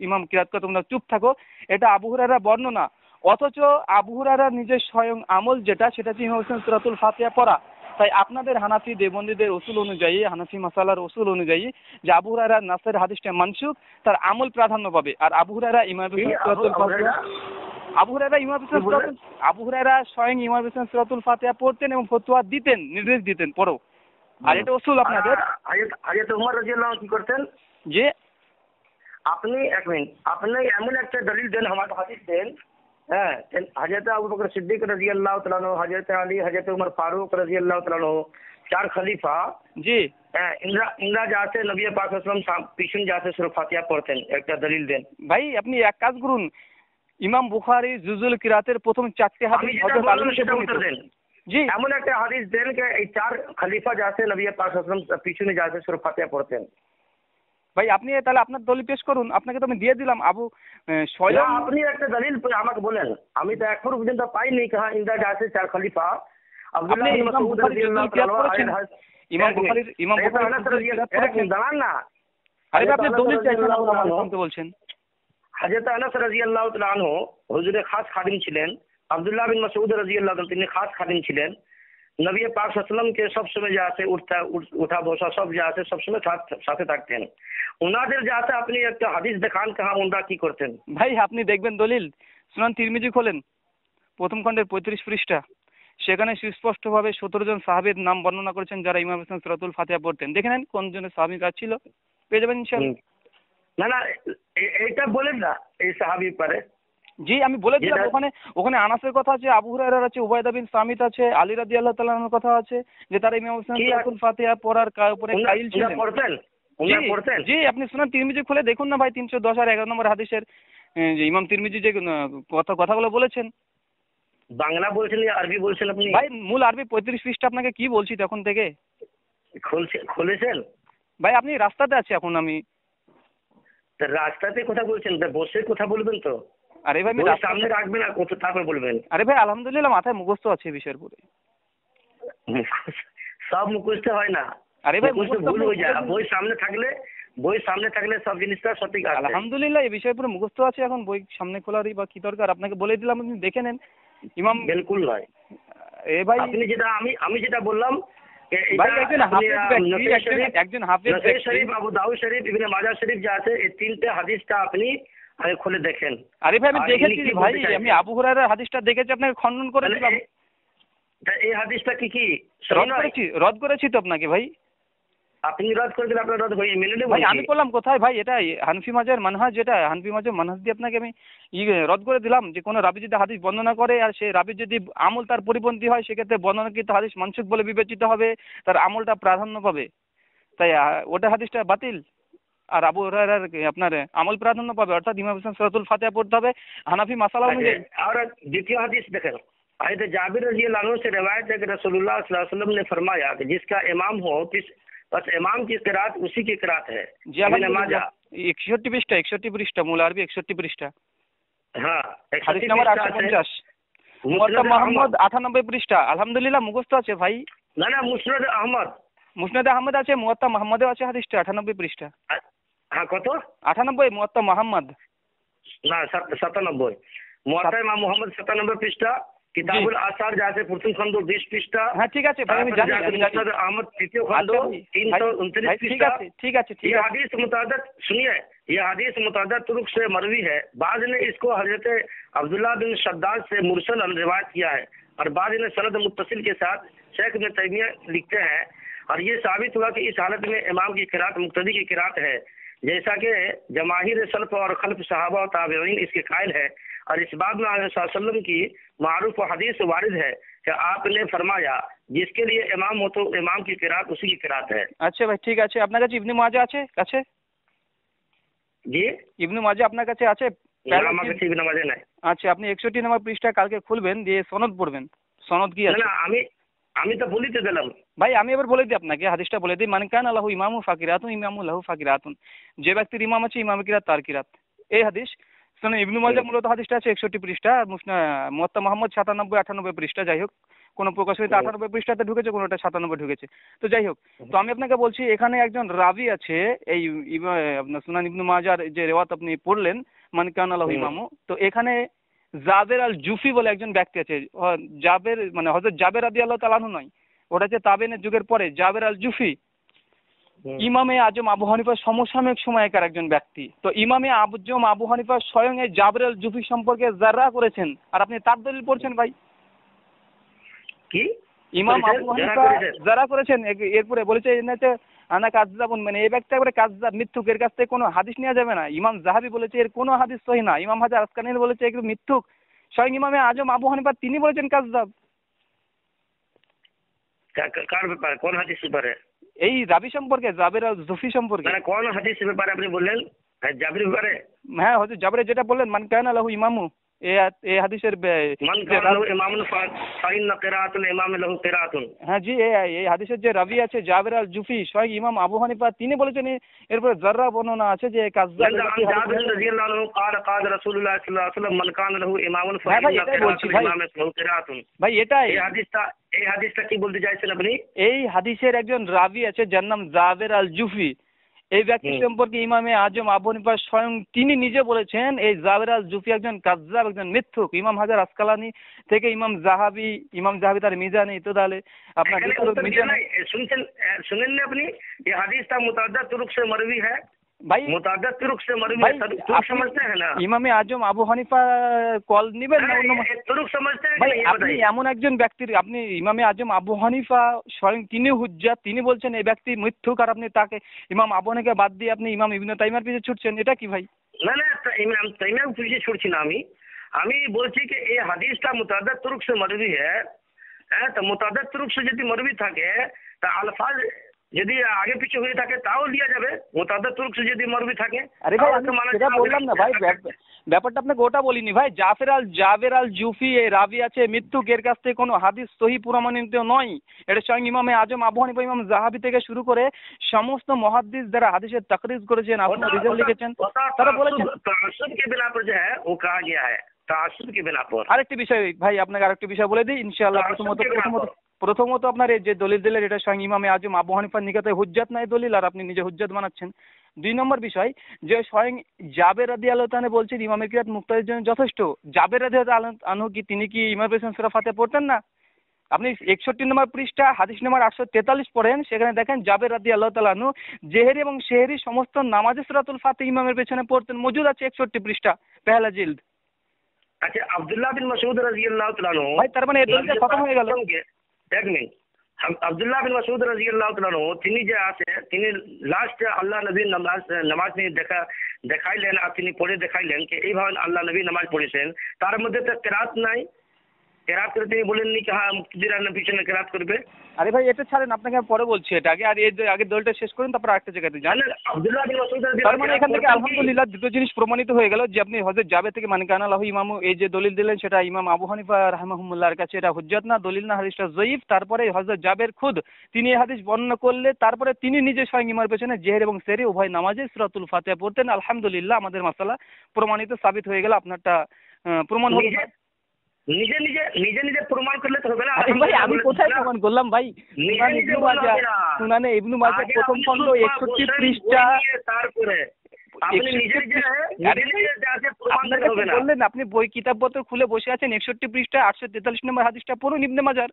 ইমাম কিরাত করে তোমরা চুপ থাকো, এটা আবু হুরায়রা বর্ণনা, অথচ আবু হুরায়রা নিজের স্বয়ং আমল যেটা, সেটা হচ্ছে ইমাম হোসেন সূরাতুল ফাতিহা পড়া। তাই আপনাদের হানাফি দেবন্দীদের উসুল অনুযায়ী, হানাফি মাসালার উসুল অনুযায়ী, যে আবু হুরায়রা নাসের হাদিসটা মানসুখ, তার আমল প্রাধান্য পাবে। আর আবু হুরায়রা ইমাম সূরাতুল ফাতিহা, আবু হুরায়রা স্বয়ং ইমাম হোসেন সূরাতুল ফাতিহা পড়তেন এবং ফতোয়া দিতেন, নির্দেশ দিতেন পড়ো। আর এটা উসুল আপনাদের। হযরত ওমর রাদিয়াল্লাহু আনহু কি করতেন? যে আপনি এক মিনিট, আপনি এমন একটা দলিল দেন, আমার হাদিস দেন, হ্যাঁ, হযরত আবু বকর সিদ্দিক রাদিয়াল্লাহু তাআলা আনহু, হযরত আলী, হযরত উমর ফারুক রাদিয়াল্লাহু তাআলা আনহু, চার খলিফা, জি ইনরা যাতে নবী পাক সাল্লাল্লাহু আলাইহি ওয়াসাল্লাম পিছন যাতে সূরা ফাতিহা পড়তেন, একটা দলিল দেন ভাই। আপনি এক কাজ করুন, ইমাম বুখারী জুজুল কিরাতের প্রথম 4টে হাদিস হযরত আলী থেকে দেন। জি এমন একটা হাদিস দেন যে এই চার খলিফা যাতে নবী পাক সাল্লাল্লাহু আলাইহি ওয়াসাল্লাম পিছনে যাতে সূরা ফাতিহা পড়তেন। ভাই আপনি তাহলে আপনার দলিল পেশ করুন, আপনাকে তো আমি দিয়ে দিলাম। স্বয়ং আপনি একটা দলিল আমাকে বলেন, আমি তো এখন পর্যন্ত পাইনি কাহা ইনরা যাতে চার খলিফা। আব্দুল্লাহ ইবনে মাসউদ রাদিয়াল্লাহু তাআলা ইমাম বুখারী দাঁড়ান না, আরে আপনি দলিল চাইছেন, আপনি বলছেন হযরত আনাস রাদিয়াল্লাহু তাআলা আনহু হুজুরের খাস খাদিম ছিলেন, আব্দুল্লাহ বিন মাসউদ রাদিয়াল্লাহু তাআলা তিনি খাস খাদিম ছিলেন, নবী পাক সাল্লাল্লাহু আলাইহি ওয়াসাল্লাম কে সব সময় যা আছে উঠা বসা সব যা আছে সব সময় সাথে থাকতেন। ওনাদের যাতে আপনি একটা হাদিস দেখান কাহা ওনারা কি করতেন। ভাই আপনি দেখবেন দলিল সুনান তিরমিজি খোলেন, প্রথম খণ্ডের 35 পৃষ্ঠা, সেখানে সুস্পষ্টভাবে 17 জন সাহাবীর নাম বর্ণনা করেছেন যারা ইমাম হোসেন সূরাতুল ফাতিহা পড়তেন। দেখে নেন কোন জনের সাহাবী কাজ ছিল, পেয়ে যাবেন ইনশাআল্লাহ। না এইটা বলেন না এই সাহাবী পারে। জি আমি বলে দিলাম, ওখানে আনাসের কথা আছে, আবু হুরায়রা আছে, উবাইদা বিন সামিত আছে, আলী রাদিয়াল্লাহু তাআলা আনহুর কথা আছে, যে তারা ইমাম হোসেন সূরাতুল ফাতিহা পড়ার উপরে কাইল ছিলেন। পড়তেন। জি আপনি সুনান তিরমিজি খুলে দেখুন না ভাই, 310 আর 11 নম্বর হাদিসের যে ইমাম তিরমিজি যে কথাগুলো বলেছেন। বাংলা বলছেন না আরবি বলছেন আপনি? ভাই মূল আরবি 35 পৃষ্ঠা, আপনাকে কি বলছি তখন থেকে। খুলেছেন ভাই? আপনি রাস্তাতে আছে এখন, আমি রাস্তাতে কথা বলছেন, বসে কথা বলবেন তো। আরে ভাই সামনে রাখবেন আর কত তারপর বলবেন। আরে ভাই আলহামদুলিল্লাহ মাথায় মুখস্থ আছে এই বিষয়ের উপরে। সব মুখস্থ হয় না, আরে ভাই ভুল হয়ে যায়। বই সামনে থাকলে সব জিনিসটা সঠিক আছে। আলহামদুলিল্লাহ এই বিষয়ের উপরে মুখস্থ আছে, এখন বই সামনে খোলারই বা কি দরকার, আপনাকে বলে দিলাম, আপনি দেখে নেন। ইমাম বিলকুল নয় এ ভাই আপনি যেটা আমি যেটা বললাম ভাই একজন হাফেজ ব্যক্তি, একজন হাফেজ ব্যক্তি শরীফ, আবু দাউদ শরীফ, ইবনে মাজাহ শরীফ যা আছে এই তিনটে হাদিসটা আপনি আগে খুলে দেখেন। আরে ভাই আমি দেখেছি ভাই, আমি আবু হুরায়রার হাদিসটা দেখেছি, আপনাকে খণ্ডন করেছিলাম। এই হাদিসটা কি রদ করেছি তো আপনাকে ভাই। আপনি রদ করে দিলে আপনার রদ হয়ে মেনে ভাই আমি করলাম কোথায় ভাই? এটা হানফি মাজার মানহাজ, যেটা হানফি মাজার মানহাজ দিয়ে আপনাকে আমি রদ করে দিলাম যে কোনো রাবি যদি হাদিস বর্ণনা করে আর সে রাবির যদি আমল তার পরিপন্থী হয়, সেক্ষেত্রে বর্ণনাকৃত হাদিস মানসুখ বলে বিবেচিত হবে, তার আমলটা প্রাধান্য পাবে। তাই ওটা হাদিসটা বাতিল, আর আবু হুরায়রার আপনার আমল প্রাধান্য পাবে, অর্থাৎ ইমাম হোসেন সূরাতুল ফাতিহা পড়তে হবে হানাফি মাসালা অনুযায়ী। और द्वितीय हदीस देखें, हज़रत जाबिर रज़ियल्लाहु अन्हु से रिवायत है कि रसूलुल्लाह सल्लल्लाहु अलैहि वसल्लम ने फरमाया कि जिसका इमाम हो बस इमाम की किरात उसी की किरात है। জি আলহামদুলিল্লাহ, 61 পৃষ্ঠা, 61 পৃষ্ঠা, মূল আরবি 61 পৃষ্ঠা, हाँ হাদিস নাম্বার 850, মুওয়াত্তা মুহাম্মদ 98 পৃষ্ঠা। আলহামদুলিল্লাহ মুখস্থ আছে ভাই। না না, মুসনাদ আহমদ, মুসনাদ আহমদ আছে, মুওয়াত্তা মুহাম্মদেও আছে হাদিসটা 98 পৃষ্ঠা। হ্যাঁ কত? 98, মুওয়াত্তা মুহাম্মদ না 97, মুওয়াত্তা ইমাম মুহাম্মদ 97 পৃষ্ঠা, কিতাবুল আসার যা আছে প্রথম খণ্ড 20 পৃষ্ঠা। হ্যাঁ ঠিক আছে ভাই, আমি জানি মুসনাদ আহমদ তৃতীয় খণ্ড 329 পৃষ্ঠা। ঠিক আছে। ये हदीस मुतअद्दिद, सुनिए, ये हदीस मुतअद्दिद तुरुक से मरवी है। बाज़ ने इसको हजरत अब्दुल्लाह बिन शद्दाद से मुरसल रिवायत किया है और बाज़ ने सनद मुत्तसिल के साथ। शेख इब्न तैमिया लिखते हैं और ये साबित हुआ कि इस हालत में इमाम की किरात मुक्तदी की किरात है, जैसा कि जमाहिर सल्फ और खल्फ सहाबा और ताबईन इसके कायल है। और इस बात में आने सल्लम की मारूफ हदीस वारिद है कि आपने फरमाया जिसके लिए इमाम हो तो इमाम की किरात उसी की किरात है। আচ্ছা ভাই ঠিক আছে, আপনার কাছে ইবনে মাজাহ আছে কাছে? জি, ইবনে মাজাহ আপনার কাছে আছে? আমার কাছে ইবনে মাজাহ নাই। আচ্ছা, আপনি 61 নম্বর পৃষ্ঠা কালকে খুলবেন, দিয়ে সনদ পড়বেন। সনদ কি আছে? না আমি তো বলিতে দিলাম ভাই, আমি এবার বলে দিই আপনাকে, হাদিসটা বলে দিই। মান কানা লাহু ইমামু ফাকিরাতুন ইমামু লাহু ফাকিরাতুন, যে ব্যক্তির ইমাম আছে ইমামের কিরাত তার কিরাত। এই হাদিস শুনে ইবনে মাজাহ মূলত হাদিসটা আছে 61 পৃষ্ঠা, মুওয়াত্তা মুহাম্মদ 97 98 পৃষ্ঠা। যাই হোক, কোনো প্রকাশিত 98 পৃষ্ঠাতে ঢুকেছে, কোনোটা 97 ঢুকেছে। তো যাই হোক, তো আমি আপনাকে বলছি এখানে একজন রাবি আছে, এই আপনার সুনান ইবনে মাজাহর যে রিওয়ায়াত আপনি পড়লেন মান কানা লাহু ইমামু, তো এখানে জাবের আল জুফি বলে একজন ব্যক্তি আছে। জাবের মানে হযরত জাবের রাদিয়াল্লাহু তাআলা আনহু নয়, ওটা হচ্ছে তাবেনের যুগের পরে জাবের আল জুফি, ইমামে আজম আবু হানিফার সমসাময়িক সময়কার একজন ব্যক্তি। তো ইমামে আজম আবু হানিফা স্বয়ং এই জাবের আল জুফি সম্পর্কে যারা করেছেন, আর আপনি তার দলিল পড়ছেন ভাই। কি ইমাম আবু হানিফা যারা করেছেন, এরপরে বলেছে এনাতে আনা কাযযাবুন, মানে এই ব্যক্তি একবারে কাযযাব, মিথ্যুক, এর কাছ থেকে কোনো হাদিস নেওয়া যাবে না। ইমাম যাহাবি বলেছে এর কোনো হাদিস সহিহ না। ইমাম হাজার আসকালানী বলেছে এগুলো মিথ্যুক। স্বয়ং ইমামে আজম আবু হানিফা তিনি বলেছেন কাযযাব। কার ব্যাপারে, কোন হাদিস ব্যাপারে? এই রাবি সম্পর্কে, জাবের আল জুফি সম্পর্কে। মানে কোন হাদিস ব্যাপারে আপনি বললেন? জাবির ব্যাপারে? হ্যাঁ, হযরত জাবের যেটা বললেন মান কানা লাহু ইমামু, এই হাদিসের মান কানা লাহু ইমামুন ফাইন্না কিরাতুল ইমাম লাহু কিরাতুন। হ্যাঁ জি, এই হাদিসের যে রাবি আছে জাবের আল জুফি, স্বয়ং ইমাম আবু হানিফা তিনি বলেছেন। এরপরে যাররা বর্ণনা আছে যে কাযযাব। জাবের রাদিয়াল্লাহু আনহু قال قال رسول الله صلى الله عليه وسلم من كان له امام فإن قراءة الامام له قراءة। ভাই এটাই এই হাদিসটা কি বলতে চাইছেন আপনি? এই হাদিসের একজন রাবি আছে যার নাম জাবের আল জুফি। এই ব্যক্তি সম্পর্কে ইমামে আজম আবু হানিফা স্বয়ং তিনি নিজে বলেছেন এই জাবের আল জুফি একজন কাযযাব, একজন মিথ্যুক। ইমাম হাজার আসকালানি থেকে ইমাম জাহাবি তার মিজানে ইতদালে আপনার শুনেন না আপনি? এই হাদিসটা মুতাআদ্দিদ তুরুক সে মারवी है ভাই, মুতাআদ্দিদ তুরুক সে মারवी है, तुरुक समझते हैं ना? ইমামে আজম আবু হানিফা কল নিবেন না অন্য তুরুক समझते हैं ভাই? আপনি এমন একজন ব্যক্তির, আপনি ইমামে আজম আবু হানিফা স্বয়ং তিনি হুজ্জাত, তিনি বলছেন এই ব্যক্তি মিথ্যুক, আর আপনি তাকে ইমাম আবু হানিফাকে বাদ দিয়ে আপনি ইমাম ইবনে তাইমিয়ার পিছে ছুটছেন, এটা কি ভাই? না ইমাম তাইমিয়ার পিছে ছুটছি না আমি বলছি কি এই হাদিসটা মুতাআদ্দিদ তুরুক সে মারवी है। হ্যাঁ, তো মুতাআদ্দিদ তুরুক সে যদি মারवी থাকে তা আলফাজ যদি আগে পিছে হয়ে থাকে তাও লিয়া যাবে। মুতাআদ্দিদ তুরুক সে যদি মারवी থাকে। আরে ভাই আমি সেটা বললাম না ভাই, ব্যাপারটা আপনাকে ওটা বলিনি ভাই। জাবের আল জুফি এই রাবি আছে মিথ্যুক, এর কাছ থেকে কোনো হাদিস সহিহ প্রমাণিত নয়। এটা স্বয়ং ইমামে আজম আবু হানিফা, ইমাম জাহাবি থেকে শুরু করে সমস্ত মুহাদ্দিস যারা হাদিসের তাকরিজ করেছেন, আপনি রিজাল লিখেছেন, তারা বলেছেন তাআসসুব के बिना पर जो है वो कहा गया है, তাআসসুব के बिना पर। আরেকটি বিষয় ভাই, আপনাকে আরেকটি বিষয় বলে দিই ইনশাআল্লাহ। প্রথমত আপনার এই যে দলিল দিলেন এটা স্বয়ং ইমামে আজম আবু হানিফার নিকটে হুজ্জাত নাই দলিল, আর আপনি নিজে হুজ্জাত বানাচ্ছেন। 2 নম্বর বিষয় যে স্বয়ং জাবের রাদিয়াল্লাহু তাআলা বলছেন ইমামের কিরাত মুক্তাদির জন্য যথেষ্ট। জাবের রাদিয়াল্লাহু আনহু কি তিনি কি ইমাম হোসেন সূরা ফাতিহা পড়তেন না? আপনি 61 নম্বর পৃষ্ঠা হাদিস নম্বর 843 পড়েন, সেখানে দেখেন জাবের রাদিয়াল্লাহু তাআলা আনহু জেহেরি এবং সেহেরি সমস্ত নামাজে সূরাতুল ফাতিহা ইমামের পেছনে পড়তেন, মজুদ আছে 61 পৃষ্ঠা পেহলা জিলদ। আচ্ছা, আব্দুল্লাহ বিন মাসউদ রাদিয়াল্লাহু তাআলা আনহু, ভাই তার মানে এই দলিলটা খতম হয়ে গেল। এক মিনিট, আব্দুল্লাহ বিন মাসউদ রাদিয়াল্লাহু তাআলা আনহু তিনি যে আছে, তিনি লাস্ট আল্লাহ নবীর নামাজ নিয়ে দেখাইলেন, আর তিনি পড়ে দেখাইলেন যে এইভাবে আল্লাহ নবী নামাজ পড়েছেন, তার মধ্যে তো কেরাত নাই। কেরাত করে তিনি বলেননি কি হ্যাঁ মুক্তিদিনের পিছনে কেরাত করবে। আরে ভাই এটা ছাড়েন, আপনাকে আমি পরে বলছি এটা আগে, আর এই আগে দলটা শেষ করুন, তারপর আরেকটা জায়গাতে যান। আব্দুল্লাহ বিন মাসউদ তার মানে এখান থেকে আলহামদুলিল্লাহ দুটো জিনিস প্রমাণিত হয়ে গেল যে আপনি হযরত জাবের থেকে মানে কানা লাহু ইমামু এই যে দলিল দিলেন সেটা ইমাম আবু হানিফা রাহিমাহুল্লাহর কাছে এটা হুজ্জত না, দলিল না, হাদিসটা যঈফ। তারপরে হযরত জাবের খুদ তিনি এই হাদিস বর্ণনা করলে তারপরে তিনি নিজে স্বয়ং ইমামের পেছনে জেহের এবং সেরি উভয় নামাজে সূরাতুল ফাতিহা পড়তেন। আলহামদুলিল্লাহ আমাদের মাসালা প্রমাণিত সাবিত হয়ে গেল, আপনারটা প্রমাণ হলো। নিজে নিজে প্রমাণ করলে তো হবে না। ভাই আমি কোথায় প্রমাণ করলাম ভাই? সুনানে ইবনু মাজাহ প্রথম খণ্ড 61 পৃষ্ঠা। তারপরে আপনি নিজে বললেন আপনি বই কিতাবপত্র খুলে বসে আছেন, 61 পৃষ্ঠা 843 নম্বর হাদিসটা পড়ুন ইবনে মাজার।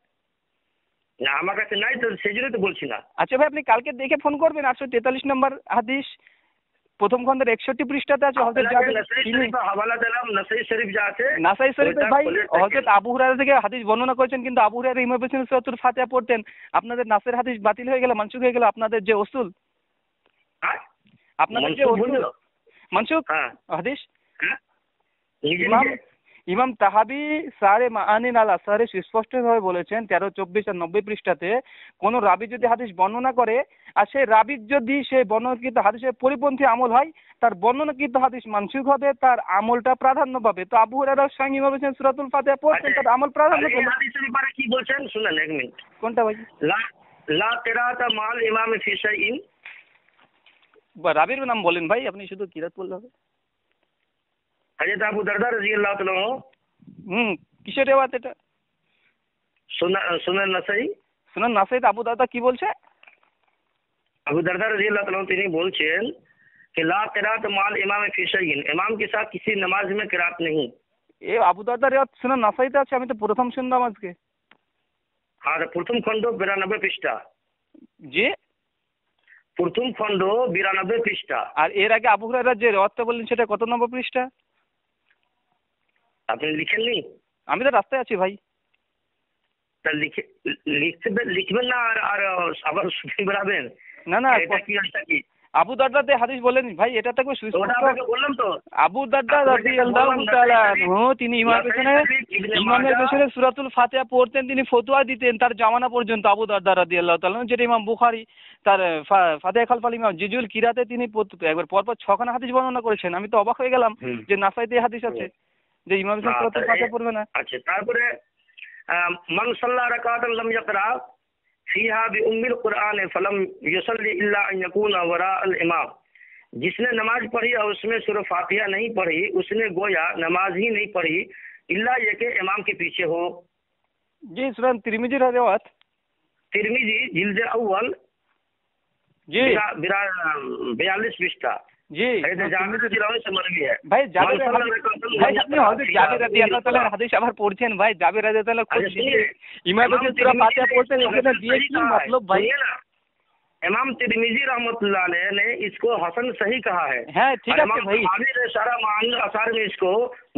না আমার কাছে নাই তো, সেজন্যই তো বলছি না। আচ্ছা ভাই আপনি কালকে দেখে ফোন করবেন, 843 নম্বর হাদিস প্রথম খণ্ডের 61 পৃষ্ঠাতে আছে হযরত জাবের হাওয়ালা দিলাম নাসাই শরীফ যা আছে, নাসাই শরীফে ভাই হযরত আবু হুরায়রা থেকে হাদিস বর্ণনা করেছেন, কিন্তু আবু হুরায়রা ইমামের পেছনে সূরাতুল ফাতিহা পড়তেন। আপনাদের নাসের হাদিস বাতিল হয়ে গেল, মানসুখ হয়ে গেল আপনাদের যে উসুল, আপনাদের যে উসুল মানসুখ হাদিস। ইমাম তাহাবি সারে মাআনিন আল আসারে সুস্পষ্টভাবে বলেছেন 13, 24 আর 90 পৃষ্ঠাতে, কোন রাবি যদি হাদিস বর্ণনা করে আর সেই রাবির যদি সেই বর্ণনাকৃত হাদিসের পরিপন্থী আমল হয়, তার বর্ণনাকৃত হাদিস মানসুখ হবে, তার আমলটা প্রাধান্য পাবে। তো আবু হুরায়রা স্বয়ং ইমাম বলেছেন সূরাতুল ফাতিহা পড়তেন, তার আমল প্রাধান্য পাবে। এই হাদিসের ব্যাপারে কি বলছেন শুনেন এক মিনিট। কোনটা ভাই? লা কিরাতা মাল ইমাম ফি শাইইন, রাবির নাম বলেন ভাই, আপনি শুধু কিরাত বললে হবে। হযরত আবু দারদা রাদিয়াল্লাহু তাআলা কিসের রেওয়ায়াত এটা? সুনান নাসাই। সুনান নাসাইতে আবু দারদা কি বলছে? আবু দারদা রাদিয়াল্লাহু তাআলা তিনি বলছেন कि ला किरात माल इमाम फी शैइन, इमाम के साथ किसी नमाज में किरात नहीं। এ আবু দারদা রেওয়ায়াত সুনান নাসাইতে আছে, আমি তো প্রথম শুনলাম আজকে। আর প্রথম খণ্ড 92 পৃষ্ঠা। জি প্রথম খণ্ড 92 পৃষ্ঠা। আর এর আগে আবু হুরায়রা যে রেওয়ায়াতটা বললেন সেটা কত নম্বর পৃষ্ঠা? আপনি লিখেননি? আমি তো রাস্তায় আছি ভাই। তা লিখবেন না আর আবার শুনে বেড়াবেন? না না এটা কি আবু দারদাতে হাদিস বলেন ভাই, এটা তো সুস্পষ্ট বললাম তো। আবু দারদা রাদিয়াল্লাহু তাআলা আনহু তিনি ইমামের পেছনে সূরাতুল ফাতিহা পড়তেন, তিনি ফতোয়া দিতেন তার জামানা পর্যন্ত। আবু দারদা রাদিয়াল্লাহু তাআলা আনহু, যেটা ইমাম বুখারী তার ফাতিহা খালফাল ইমাম জিজুল কিরাতে তিনি একবার পরপর 6খানা হাদিস বর্ণনা করেছেন। আমি তো অবাক হয়ে গেলাম যে নাসাইতে হাদিস আছে যে ইমাম সূরাতুল ফাতিহা পড়বে না। আচ্ছা, তারপরে মান সাল্লা রাকাতান লাম ইয়াকরা ফিহা বিউম্মিল कुरान फलम युसल्ली इल्ला अन यकूना वरा अल इमाम, जिसने नमाज पढ़ी और उसमें सूरह फातिहा नहीं पढ़ी उसने गोया नमाज ही नहीं पढ़ी इल्ला ये के इमाम के पीछे हो। जी सुनान तिरमिजी रिवायत, तिरमिजी जिल्द अव्वल जी 42 पृष्ठा। जी ভাই জাবের রাদিয়াল্লাহু তাআলার হাদিস আবার পড়ছেন ভাই, জাবের রাদিয়াল্লাহু তাআলা খুব ইমাম সূরা ফাতিহা পড়তেন, এখানে দিয়ে কি मतलब ভাই? इमाम तिरमिजी रहमतुल्लाह अलैह ने इसको हसन सही कहा है। হ্যাঁ ঠিক আছে ভাই, सारा मान आसार में इसको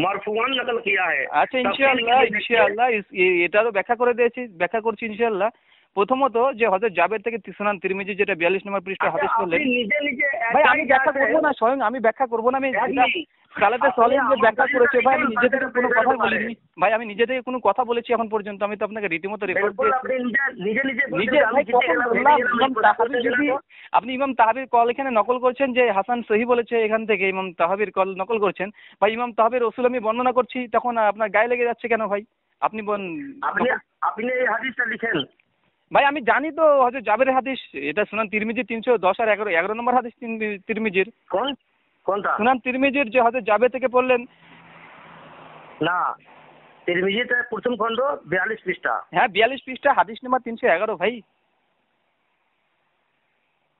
मरफुआन नकल किया है। আচ্ছা ইনশাআল্লাহ এটারও ব্যাখ্যা করে দিয়েছি, ব্যাখ্যা করছি ইনশাআল্লাহ। প্রথমত যে হযরত জাবের থেকে সুনান তিরমিজি যেটা 42 নম্বর পৃষ্ঠা হাদিস বললেন, ভাই আমি ব্যাখ্যা করব না, স্বয়ং আমি ব্যাখ্যা করব না। আমি সালাতে সলিম যে ব্যাখ্যা করেছে ভাই, আমি নিজে থেকে কোনো কথা বলিনি ভাই, আমি নিজে থেকে কোনো কথা বলেছি এখন পর্যন্ত? আমি তো আপনাকে রীতিমতো রেকর্ড দিয়েছি নিজে ভাই। কখন বললাম ইমাম তাহাবি যদি আপনি ইমাম তাহাবির কল এখানে নকল করছেন যে হাসান সহি বলেছে, এখান থেকে ইমাম তাহাবির কল নকল করছেন ভাই। ইমাম তাহাবির রসুল আমি বর্ণনা করছি, তখন আপনার গায়ে লেগে যাচ্ছে কেন ভাই? আপনি এই হাদিসটা লিখেন ভাই। আমি জানি তো হযরত জাবের হাদিস, এটা সুনান তিরমিজি 310 আর 11 নম্বর হাদিস তিরমিজির। কোনটা? সুনান তিরমিজির যে হযরত জাবের থেকে পড়লেন না, তিরমিজিতে প্রথম খণ্ড 42 পৃষ্ঠা। হ্যাঁ 42 পৃষ্ঠা হাদিস নাম্বার 311 ভাই,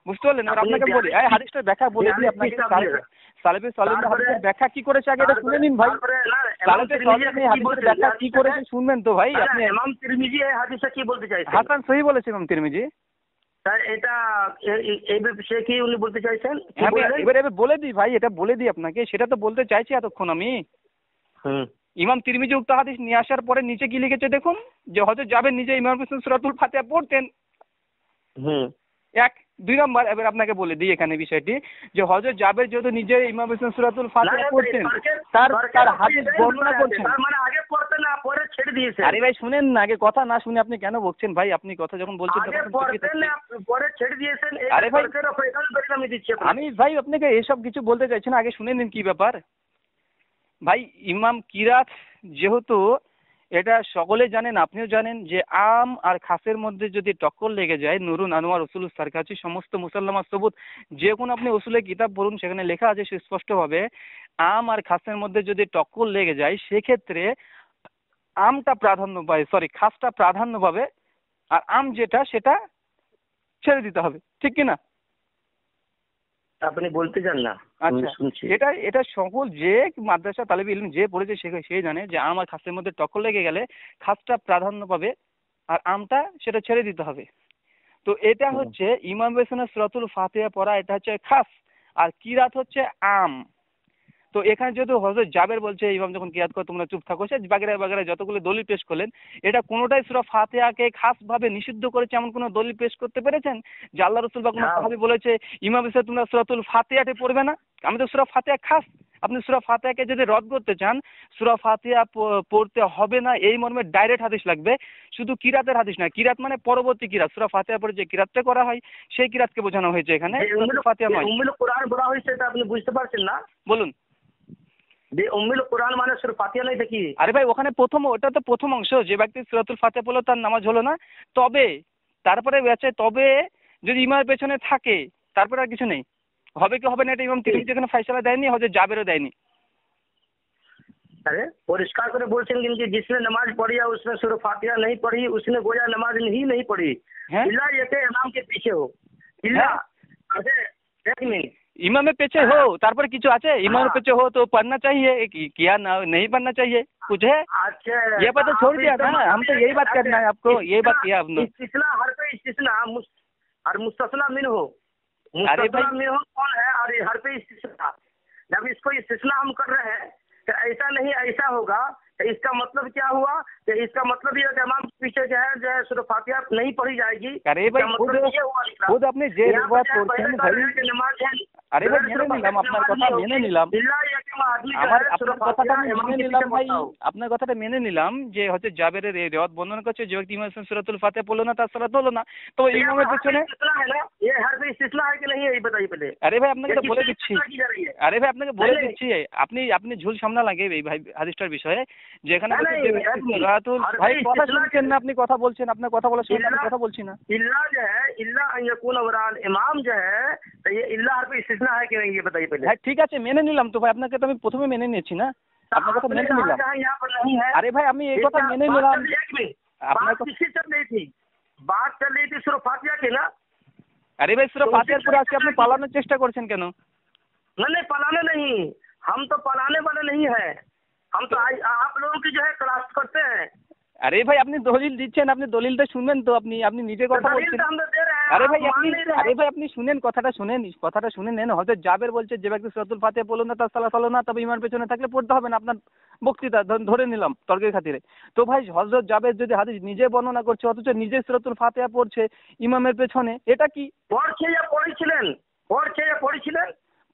বুঝতে পারলেন? আর আপনাকে বলি এই হাদিসটার ব্যাখ্যা বলে দিই আপনাকে। সালেফে সালেহিনদের হাদিসের ব্যাখ্যা কি করেছে আগে এটা শুনে নিন ভাই। তাহলে তো চলেন আপনি হাদিসের ব্যাখ্যা কি করেছে শুনবেন তো ভাই। আপনি ইমাম তিরমিজি এই হাদিসে কি বলতে চাইছেন? হাসান সহি বলেছেন ইমাম তিরমিজি। তাই এটা এই বিষয়ে কি উনি বলতে চাইছেন? কি হ্যাঁ বললেন? এবারে বলে দিই ভাই, এটা বলে দিই আপনাকে, সেটা তো বলতে চাইছি এতক্ষণ আমি। হুম। ইমাম তিরমিজি উক্ত হাদিস নিয়ে আসার পরে নিচে কি লিখেছে দেখুন, যে হযরত জাবের নিজে ইমাম হোসেন সূরাতুল ফাতিহা পড়তেন। হুম। এক, 2 নম্বর এবার আপনাকে বলে দিই এখানে বিষয়টি, যে হযরত জাবের যেহেতু নিজে ইমাম হোসেন সূরাতুল ফাতিহা পড়তেন, তার হাদিস বর্ণনা করছেন। তার মানে আগে পড়তেন না পরে ছেড়ে দিয়েছেন? আরে ভাই শুনেন না, আগে কথা না শুনে আপনি কেন বকছেন ভাই? আপনি কথা যখন বলছেন আগে তখন পড়তেন না পরে ছেড়ে দিয়েছেন? আরে ভাই আমি দিচ্ছি আপনাকে। আমি ভাই আপনাকে এসব কিছু বলতে চাইছি না, আগে শুনে নিন কি ব্যাপার। ভাই ইমাম কিরাত যেহেতু এটা সকলে জানেন, আপনিও জানেন, যে আম আর খাসের মধ্যে যদি টক্কর লেগে যায়, নুরুন আনোয়ার উসুল সারকাছি সমস্ত মুসাল্লামা সবুত যে কোনো আপনি উসুলের কিতাব পড়ুন, সেখানে লেখা আছে সুস্পষ্টভাবে, আম আর খাসের মধ্যে যদি টক্কর লেগে যায় সেক্ষেত্রে আমটা প্রাধান্য পায়, সরি খাসটা প্রাধান্য পাবে, আর আম যেটা সেটা ছেড়ে দিতে হবে, ঠিক কিনা? আপনি বলতে চান না? আচ্ছা, শুনছি। এটা সকল যে মাদ্রাসা তালেবে ইলম যে পড়েছে সে জানে যে আম আর খাসের মধ্যে টক্কর লেগে গেলে খাসটা প্রাধান্য পাবে আর আমটা সেটা ছেড়ে দিতে হবে। তো এটা হচ্ছে ইমাম হোসেনের সূরাতুল ফাতিহা পড়া, এটা হচ্ছে খাস, আর কিরাত হচ্ছে আম। তো এখানে যেহেতু হযরত জাবের বলছে ইমাম যখন কিরাত করে তোমরা চুপ থাকো, সে বাগেরা বাগেরা যতগুলো দলিল পেশ করলেন, এটা কোনোটাই সূরা ফাতিহাকে খাস ভাবে নিষিদ্ধ করেছে এমন কোনো দলিল পেশ করতে পেরেছেন যে আল্লাহ রাসূল বা কোনো সাহাবী বলেছে ইমাম হোসেন তোমরা সূরাতুল ফাতিহাতে পড়বে না? আমি তো সূরা ফাতিহা খাস, আপনি সূরা ফাতিহাকে যদি রদ করতে চান, সূরা ফাতিহা পড়তে হবে না এই মর্মে ডাইরেক্ট হাদিস লাগবে, শুধু কিরাতের হাদিস না। কিরাত মানে পরবর্তী কিরাত, সূরা ফাতিহা পরে যে কিরাতটা করা হয় সেই কিরাতকে বোঝানো হয়েছে এখানে, সূরা ফাতিহা নয়। উম্মুল কোরআন বলা হয়েছে, এটা আপনি বুঝতে পারছেন না? বলুন। যে উম্মুল কোরআন মানে শুধু ফাতিহা নাই দেখি? আরে ভাই ওখানে ওটা তো প্রথম অংশ, যে ব্যক্তি সূরাতুল ফাতিহা পড়লো তার নামাজ হলো না, তবে তারপরে আছে তবে যদি ইমামের পেছনে থাকে তারপরে আর কিছু নেই। হবে কি হবে না এটা ইমাম তিরমিজি এখানে ফয়সালা দেয়নি, হযরত জাবেরও দেয়নি। अरे परिष्कार করে বলছেন কিন্তু जिसने नमाज पढ़ी है उसने सूरह फातिहा नहीं पढ़ी, उसने गोया नमाज ही नहीं पढ़ी, इल्ला ये के इमाम के पीछे हो, इल्ला। अरे एक मिनट, इमाम पीछे हो तारपर किछु আছে, इमाम पीछे हो तो पढ़ना चाहिए, किया ना नहीं पढ़ना चाहिए, कुछ है? अच्छा ये बात तो छोड़ दिया था ना, हम तो यही बात करना है आपको, यही बात किया आपने। इस्तिस्ना हर पे इस्तिस्ना और मुस्तस्ना मिन हो, अरे भाई मुस्तस्ना मिन हो कौन है? और हर पे इस्तिस्ना, जब इसको इस्तिस्ना हम कर रहे हैं तो ऐसा नहीं ऐसा होगा, तो इसका मतलब क्या हुआ? तो इसका मतलब ये कि इमाम के पीछे जो है सूरह फातिहा नहीं पढ़ी जाएगी। अरे भाई खुद अपने जे बात করছেন ভাই, नमाज है। আরে ভাই মেনে নিলাম আপনার কথা, মেনে নিলাম আমার আপনার কথাটা আমি মেনে নিলাম ভাই, আপনার কথাটা মেনে নিলাম যে হচ্ছে জাবেরের এই রিওয়ায়াত বর্ণনা করছে যে ব্যক্তি ইমাম সূরাতুল ফাতিহা পড়লো না তার সালাত হলো না, তো ইমামের পেছনে ये हर पे इस्तिस्ना है कि नहीं है ये बताइए पहले। আরে ভাই আপনাকে তো বলে দিচ্ছি, আরে ভাই আপনাকে বলে দিচ্ছি, আপনি ঝুল সামনা লাগে এই ভাই হাদিসটার বিষয়ে, যে এখানে সূরাতুল ভাই কথা শুনছেন না, আপনি কথা বলছেন, আপনার কথা বলার সময় আমি কথা বলছি না। इल्ला जो है इल्ला अन यकून वरान इमाम जो है, तो ये इल्ला हर पे इस्तिस्ना है कि नहीं ये बताइए पहले। হ্যাঁ ঠিক আছে মেনে নিলাম তো ভাই, আপনাকে তো আমি প্রথমে মেনে নিয়েছি না, আপনার কথা মেনে নিলাম। यहाँ पर नहीं है। আরে ভাই আমি এই কথা মেনে নিলাম। बात किसकी चल रही थी? बात चल रही थी सूरह फातिहा की ना। আরে ভাই सूरह फातिहाর পুরো আজকে আপনি পালানোর চেষ্টা করছেন কেন? नहीं पलाने नहीं, हम तो पलाने वाले नहीं है, हम तो आप लोगों की जो है क्लास करते हैं। আরে ভাই আপনি দলিল দিচ্ছেন, আপনি দলিলটা শুনবেন তো, আপনি নিজে কথা বলছেন। আরে ভাই আপনি শুনেন, কথাটা শুনে নেন। হয়তো জাবের বলছে যে ব্যক্তি সূরাতুল ফাতিহা পড়লো না তার সালাত হলো না, তবে ইমামের পেছনে থাকলে পড়তে হবে না, আপনার বক্তৃতা ধরে নিলাম তর্কের খাতিরে। তো ভাই হযরত জাবের যদি হাদিস নিজে বর্ণনা করছে অথচ নিজে সূরাতুল ফাতিহা পড়ছে ইমামের পেছনে, এটা কি?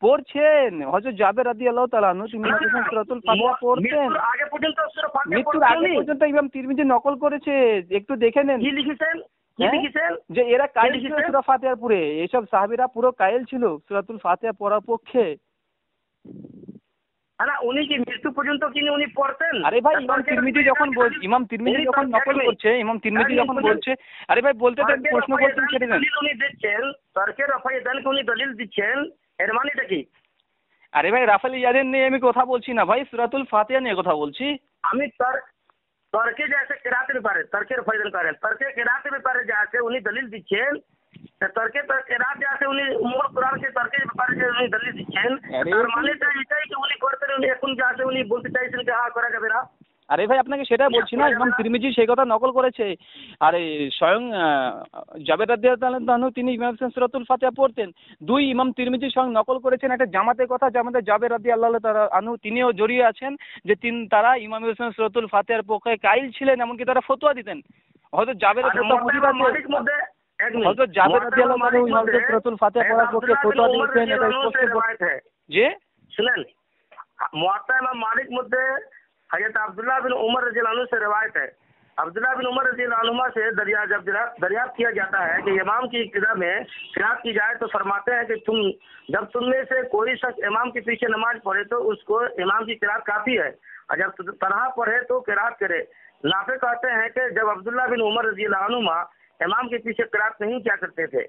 পড়ছেন হযরত জাবের রাদিয়াল্লাহু তাআলা আনহু তিনি সূরাতুল ফাতিহা পড়তেন, মৃত্যুর আগে পর্যন্ত ইমাম তিরমিজি নকল করেছে, একটু দেখে নেন। কি লিখেছেন? যে এরা কায়েল ছিল সূরা ফাতিহার পুরে, এইসব সাহাবীরা পুরো কায়েল ছিল সূরাতুল ফাতিহা পড়ার পক্ষে। উনি কি মৃত্যু পর্যন্ত কি উনি পড়তেন? আরে ভাই ইমাম তিরমিজি যখন নকল করছে, ইমাম তিরমিজি যখন বলছে, আরে ভাই বলতে দেন, প্রশ্ন করছেন ছেড়ে দেন। উনি দিচ্ছেন তর্কের রফায়েদানকে উনি দলিল দিচ্ছেন, এর মানেটা কি? আরে ভাই রাফাল ইয়াদের নিয়ে আমি কথা বলছি না ভাই, সূরাতুল ফাতিহা নিয়ে কথা বলছি আমি। তর্কে जैसे किरातेর ব্যাপারে তর্কের ফায়দান করেন, তর্কে কিরাতের ব্যাপারে যাচ্ছে উনি দলিল দিচ্ছেন, তর্কে কিরাত যাচ্ছে উনি মূল কোরআন के তর্কের ব্যাপারে যে উনি দলিল দিচ্ছেন, তার মানেটা এটাই যে উনি করতেন এখন যে আছে উনি বলতে চাইছেন যে হ্যাঁ করা যাবে না। আরে ভাই আপনাকে সেটাই বলছি না, ইমাম তিরমিজি সেই কথা নকল করেছে। আরে স্বয়ং জাবের রাদিয়াল্লাহু তাআলা তিনি ইমাম হোসেন সূরাতুল ফাতিহা পড়তেন। দুই, ইমাম তিরমিজি স্বয়ং নকল করেছেন একটা জামাতের কথা, জামাতে জাবের রাদিয়াল্লাহু তাআলা আনহু তিনিও জড়িয়ে আছেন যে তারা ইমাম হোসেন সূরাতুল ফাতিহার পক্ষে কাইল ছিলেন, এমনকি তারা ফতোয়া দিতেন। হয়তো জাবের হয়তো জাবের রাদিয়াল্লাহু তাআলা ইমাম হোসেন সূরাতুল ফাতিহা পড়ার পক্ষে ফতোয়া দিয়েছেন, এটা স্পষ্ট যে শুনেন মুয়াত্তা ইমাম মালিক মধ্যে हजरत अब्दुल्ला बिन उमर रज़ियल्लाहु अन्हु से रिवायत है। अब्दुल्ला बिन उमर रज़ियल्लाहु अन्हुमा से दरियाफ्त किया जाता है कि इमाम की इब्तिदा में क़िराअत की जाए तो फरमाते हैं कि जब तुम में से कोई शख्स इमाम के पीछे नमाज पढ़े तो उसको इमाम की क़िराअत काफ़ी है, और जब तन्हा पढ़े तो क़िराअत करे। नाफे कहते हैं कि जब अब्दुल्ला बिन उमर रज़ियल्लाहु अन्हुमा इमाम के पीछे क़िराअत नहीं किया करते थे,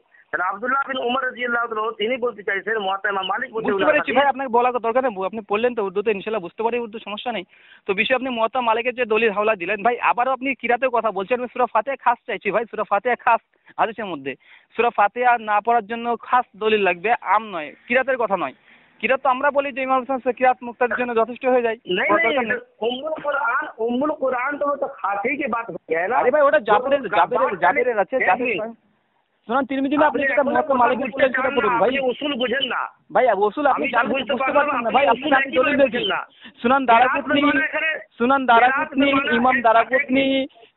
আব্দুল্লাহ বিন উমর রাদিয়াল্লাহু তাআলা তিনি বলতে চাইছেন মুয়াত্তা ইমাম মালিক বুঝতে পেরেছি ভাই, আপনাকে বলার দরকার নেই, আপনি পড়লেন তো উর্দুতে, ইনশাআল্লাহ বুঝতে পারি উর্দু, সমস্যা নেই। তো বিষয় আপনি মুয়াত্তা মালিকের যে দলিল হাওলা দিলেন ভাই, আবারও আপনি কিরাতের কথা বলছেন। আমি সূরা ফাতিহা খাস চাইছি ভাই, সূরা ফাতিহা খাস হাদিসের মধ্যে সূরা ফাতিহা না পড়ার জন্য খাস দলিল লাগবে, আম নয়, কিরাতের কথা নয়। কিরাত তো আমরা বলি যে ইমাম হোসেন से কিরাত মুক্তার জন্য যথেষ্ট হয়ে যায়। উম্মুল কুরআন তো খাসি की बात हो गया है ना। আরে ভাই ওটা জাবেরের আছে, জাবের সুনান তিরমিজি না, আপনি যেটা মুয়াত্তা মালিকের বলেন সেটা পড়ুন ভাই। উসুল বুঝেন না ভাই, উসুল আপনি বুঝতে পারছেন না ভাই, আপনি দলিল দেখেন না। সুনান দারাকুতনি